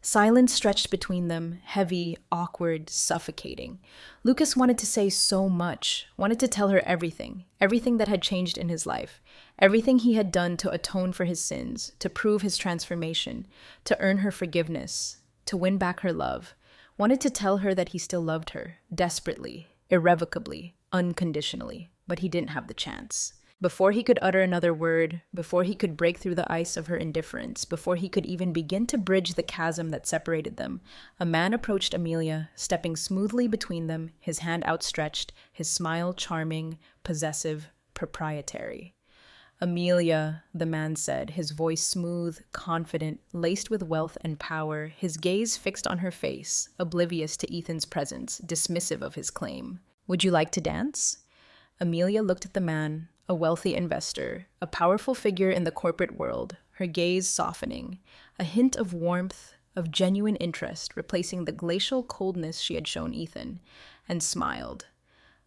Silence stretched between them, heavy, awkward, suffocating. Lucas wanted to say so much, wanted to tell her everything, everything that had changed in his life, everything he had done to atone for his sins, to prove his transformation, to earn her forgiveness, to win back her love. Wanted to tell her that he still loved her, desperately, irrevocably, unconditionally, but he didn't have the chance. Before he could utter another word, before he could break through the ice of her indifference, before he could even begin to bridge the chasm that separated them, a man approached Amelia, stepping smoothly between them, his hand outstretched, his smile charming, possessive, proprietary. "Amelia," the man said, his voice smooth, confident, laced with wealth and power, his gaze fixed on her face, oblivious to Ethan's presence, dismissive of his claim. "Would you like to dance?" Amelia looked at the man, a wealthy investor, a powerful figure in the corporate world, her gaze softening, a hint of warmth, of genuine interest replacing the glacial coldness she had shown Ethan, and smiled.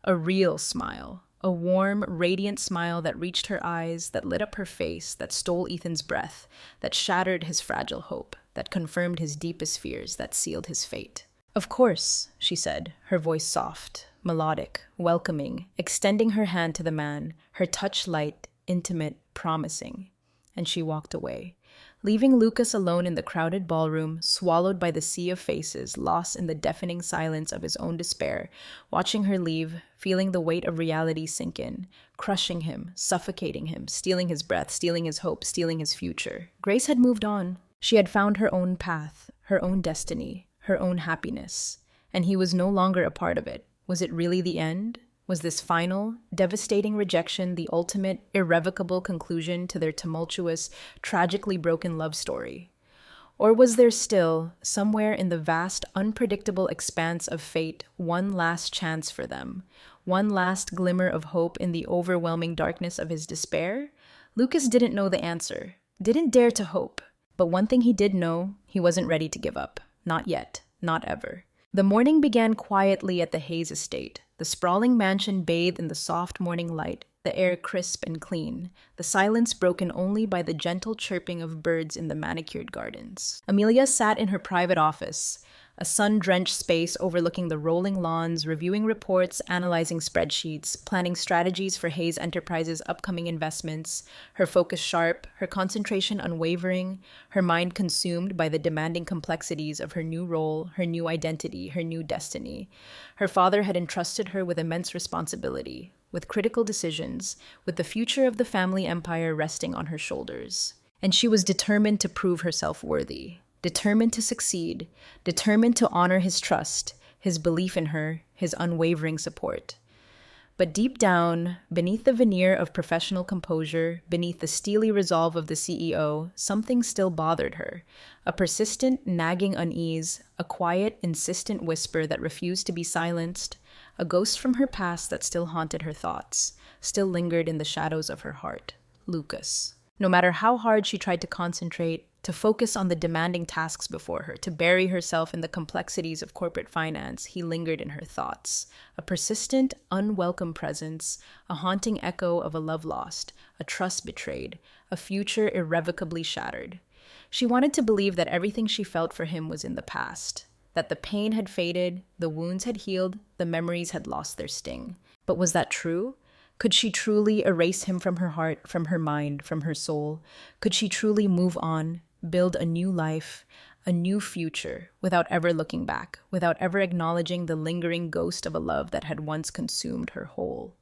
A real smile, a warm, radiant smile that reached her eyes, that lit up her face, that stole Ethan's breath, that shattered his fragile hope, that confirmed his deepest fears, that sealed his fate. "Of course," she said, her voice soft, melodic, welcoming, extending her hand to the man, her touch light, intimate, promising. And she walked away, leaving Lucas alone in the crowded ballroom, swallowed by the sea of faces, lost in the deafening silence of his own despair, watching her leave, feeling the weight of reality sink in, crushing him, suffocating him, stealing his breath, stealing his hope, stealing his future. Grace had moved on. She had found her own path, her own destiny, her own happiness, and he was no longer a part of it. Was it really the end? Was this final, devastating rejection the ultimate, irrevocable conclusion to their tumultuous, tragically broken love story? Or was there still, somewhere in the vast, unpredictable expanse of fate, one last chance for them? One last glimmer of hope in the overwhelming darkness of his despair? Lucas didn't know the answer, didn't dare to hope. But one thing he did know, he wasn't ready to give up. Not yet, not ever. The morning began quietly at the Hayes estate, the sprawling mansion bathed in the soft morning light, the air crisp and clean, the silence broken only by the gentle chirping of birds in the manicured gardens. Amelia sat in her private office, a sun-drenched space overlooking the rolling lawns, reviewing reports, analyzing spreadsheets, planning strategies for Hayes Enterprises' upcoming investments, her focus sharp, her concentration unwavering, her mind consumed by the demanding complexities of her new role, her new identity, her new destiny. Her father had entrusted her with immense responsibility, with critical decisions, with the future of the family empire resting on her shoulders. And she was determined to prove herself worthy. Determined to succeed, determined to honor his trust, his belief in her, his unwavering support. But deep down, beneath the veneer of professional composure, beneath the steely resolve of the CEO, something still bothered her. A persistent, nagging unease, a quiet, insistent whisper that refused to be silenced, a ghost from her past that still haunted her thoughts, still lingered in the shadows of her heart. Lucas. No matter how hard she tried to concentrate, to focus on the demanding tasks before her, to bury herself in the complexities of corporate finance, he lingered in her thoughts. A persistent, unwelcome presence, a haunting echo of a love lost, a trust betrayed, a future irrevocably shattered. She wanted to believe that everything she felt for him was in the past, that the pain had faded, the wounds had healed, the memories had lost their sting. But was that true? Could she truly erase him from her heart, from her mind, from her soul? Could she truly move on, build a new life, a new future, without ever looking back, without ever acknowledging the lingering ghost of a love that had once consumed her whole?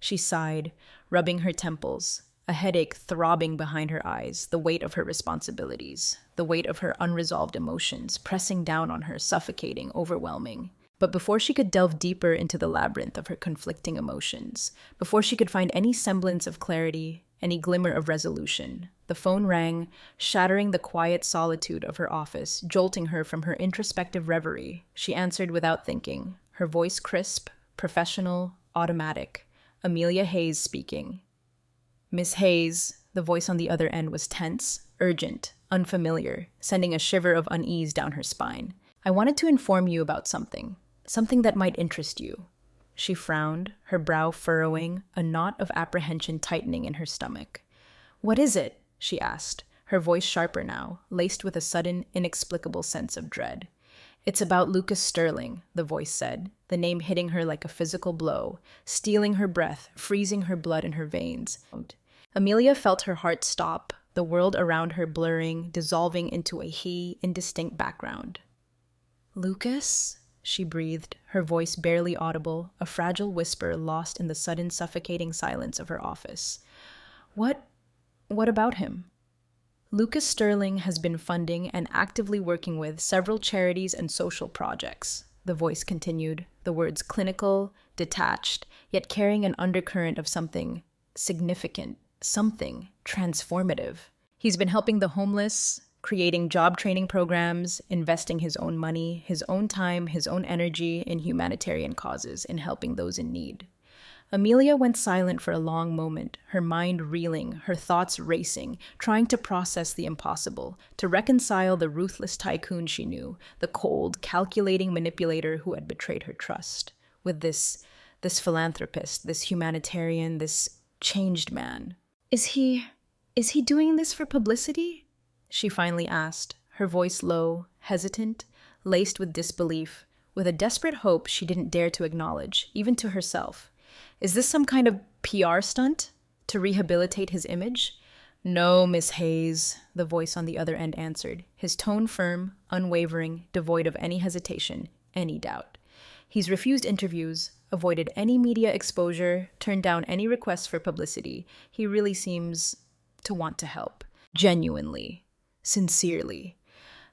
She sighed, rubbing her temples, a headache throbbing behind her eyes, the weight of her responsibilities, the weight of her unresolved emotions, pressing down on her, suffocating, overwhelming. But before she could delve deeper into the labyrinth of her conflicting emotions, before she could find any semblance of clarity, any glimmer of resolution, the phone rang, shattering the quiet solitude of her office, jolting her from her introspective reverie. She answered without thinking, her voice crisp, professional, automatic. Amelia Hayes speaking. "Miss Hayes," the voice on the other end was tense, urgent, unfamiliar, sending a shiver of unease down her spine. "I wanted to inform you about something that might interest you." She frowned, her brow furrowing, a knot of apprehension tightening in her stomach. "What is it?" she asked, her voice sharper now, laced with a sudden, inexplicable sense of dread. "It's about Lucas Sterling," the voice said, the name hitting her like a physical blow, stealing her breath, freezing her blood in her veins. Amelia felt her heart stop, the world around her blurring, dissolving into a indistinct background. "Lucas?" she breathed, her voice barely audible, a fragile whisper lost in the sudden suffocating silence of her office. What about him?" "Lucas Sterling has been funding and actively working with several charities and social projects," the voice continued, the words clinical, detached, yet carrying an undercurrent of something significant, something transformative. "He's been helping the homeless, creating job training programs, investing his own money, his own time, his own energy in humanitarian causes, in helping those in need." Amelia went silent for a long moment, her mind reeling, her thoughts racing, trying to process the impossible, to reconcile the ruthless tycoon she knew, the cold, calculating manipulator who had betrayed her trust, with this philanthropist, this humanitarian, this changed man. Is he doing this for publicity?" she finally asked, her voice low, hesitant, laced with disbelief, with a desperate hope she didn't dare to acknowledge, even to herself. "Is this some kind of PR stunt to rehabilitate his image?" "No, Miss Hayes," the voice on the other end answered, his tone firm, unwavering, devoid of any hesitation, any doubt. "He's refused interviews, avoided any media exposure, turned down any requests for publicity. He really seems to want to help. Genuinely. Sincerely."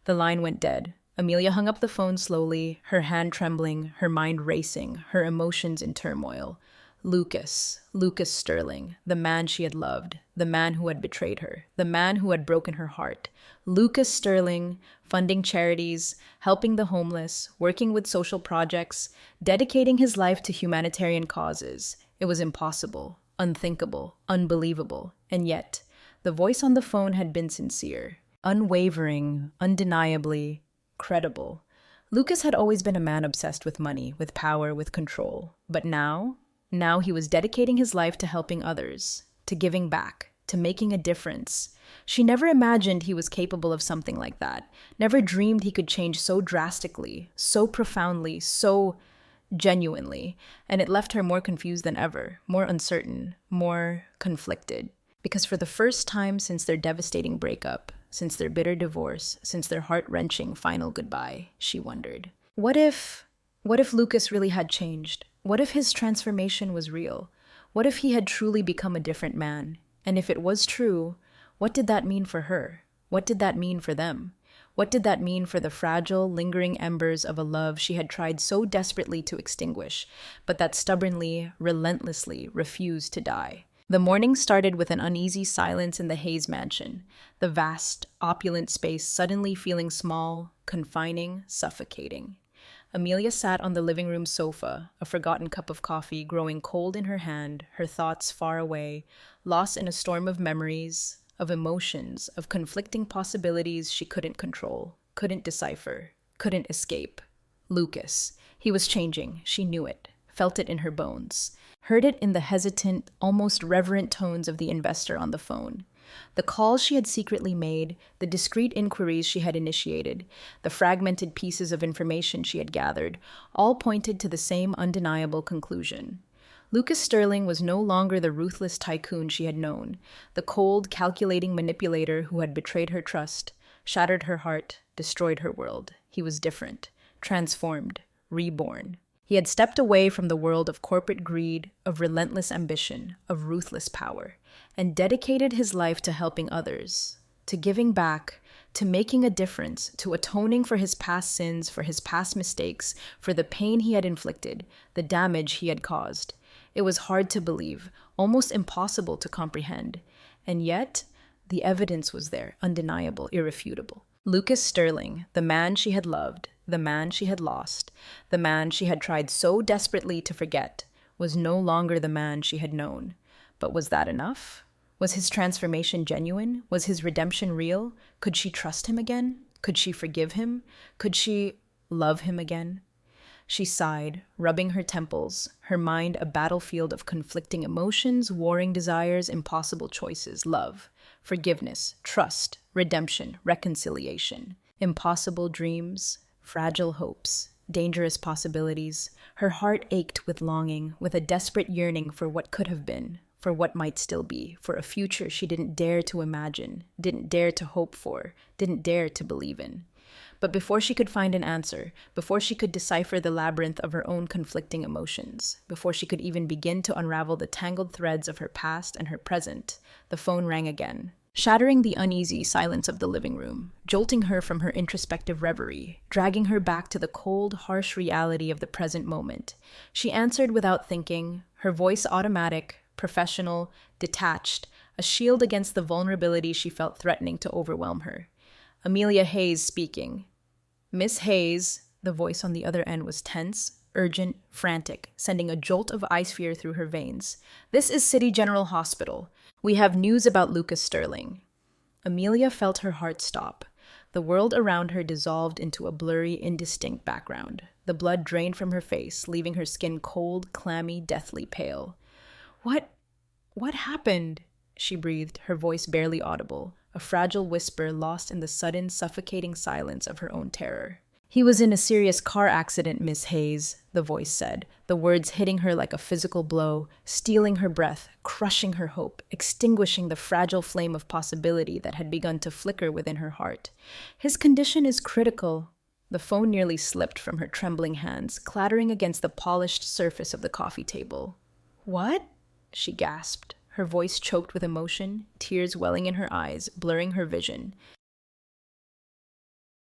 The line went dead. Amelia hung up the phone slowly, her hand trembling, her mind racing, her emotions in turmoil. Lucas Sterling, the man she had loved, the man who had betrayed her, the man who had broken her heart. Lucas Sterling, funding charities, helping the homeless, working with social projects, dedicating his life to humanitarian causes. It was impossible, unthinkable, unbelievable, and yet the voice on the phone had been sincere, unwavering, undeniably credible. Lucas had always been a man obsessed with money, with power, with control. But now he was dedicating his life to helping others, to giving back, to making a difference. She never imagined he was capable of something like that, never dreamed he could change so drastically, so profoundly, so genuinely, and it left her more confused than ever, more uncertain, more conflicted. Because for the first time since their devastating breakup, since their bitter divorce, since their heart-wrenching final goodbye, she wondered, what if Lucas really had changed? What if his transformation was real? What if he had truly become a different man? And if it was true, what did that mean for her? What did that mean for them? What did that mean for the fragile, lingering embers of a love she had tried so desperately to extinguish, but that stubbornly, relentlessly refused to die? The morning started with an uneasy silence in the Hayes mansion, the vast, opulent space suddenly feeling small, confining, suffocating. Amelia sat on the living room sofa, a forgotten cup of coffee growing cold in her hand, her thoughts far away, lost in a storm of memories, of emotions, of conflicting possibilities she couldn't control, couldn't decipher, couldn't escape. Lucas. He was changing. She knew it, felt it in her bones, heard it in the hesitant, almost reverent tones of the investor on the phone. The calls she had secretly made, the discreet inquiries she had initiated, the fragmented pieces of information she had gathered, all pointed to the same undeniable conclusion. Lucas Sterling was no longer the ruthless tycoon she had known, the cold, calculating manipulator who had betrayed her trust, shattered her heart, destroyed her world. He was different, transformed, reborn. He had stepped away from the world of corporate greed, of relentless ambition, of ruthless power, and dedicated his life to helping others, to giving back, to making a difference, to atoning for his past sins, for his past mistakes, for the pain he had inflicted, the damage he had caused. It was hard to believe, almost impossible to comprehend, and yet the evidence was there, undeniable, irrefutable. Lucas Sterling, the man she had loved, the man she had lost, the man she had tried so desperately to forget, was no longer the man she had known. But was that enough? Was his transformation genuine? Was his redemption real? Could she trust him again? Could she forgive him? Could she love him again? She sighed, rubbing her temples, her mind a battlefield of conflicting emotions, warring desires, impossible choices. Love. Forgiveness, trust, redemption, reconciliation. Impossible dreams, fragile hopes, dangerous possibilities. Her heart ached with longing, with a desperate yearning for what could have been, for what might still be, for a future she didn't dare to imagine, didn't dare to hope for, didn't dare to believe in. But before she could find an answer, before she could decipher the labyrinth of her own conflicting emotions, before she could even begin to unravel the tangled threads of her past and her present, the phone rang again, shattering the uneasy silence of the living room, jolting her from her introspective reverie, dragging her back to the cold, harsh reality of the present moment. She answered without thinking, her voice automatic, professional, detached, a shield against the vulnerability she felt threatening to overwhelm her. Amelia Hayes speaking. Miss Hayes, the voice on the other end was tense, urgent, frantic, sending a jolt of ice fear through her veins. This is City General Hospital. We have news about Lucas Sterling. Amelia felt her heart stop. The world around her dissolved into a blurry, indistinct background. The blood drained from her face, leaving her skin cold, clammy, deathly pale. What happened? She breathed, her voice barely audible, a fragile whisper lost in the sudden, suffocating silence of her own terror. He was in a serious car accident, Miss Hayes, the voice said, the words hitting her like a physical blow, stealing her breath, crushing her hope, extinguishing the fragile flame of possibility that had begun to flicker within her heart. His condition is critical. The phone nearly slipped from her trembling hands, clattering against the polished surface of the coffee table. What? She gasped, her voice choked with emotion, tears welling in her eyes, blurring her vision.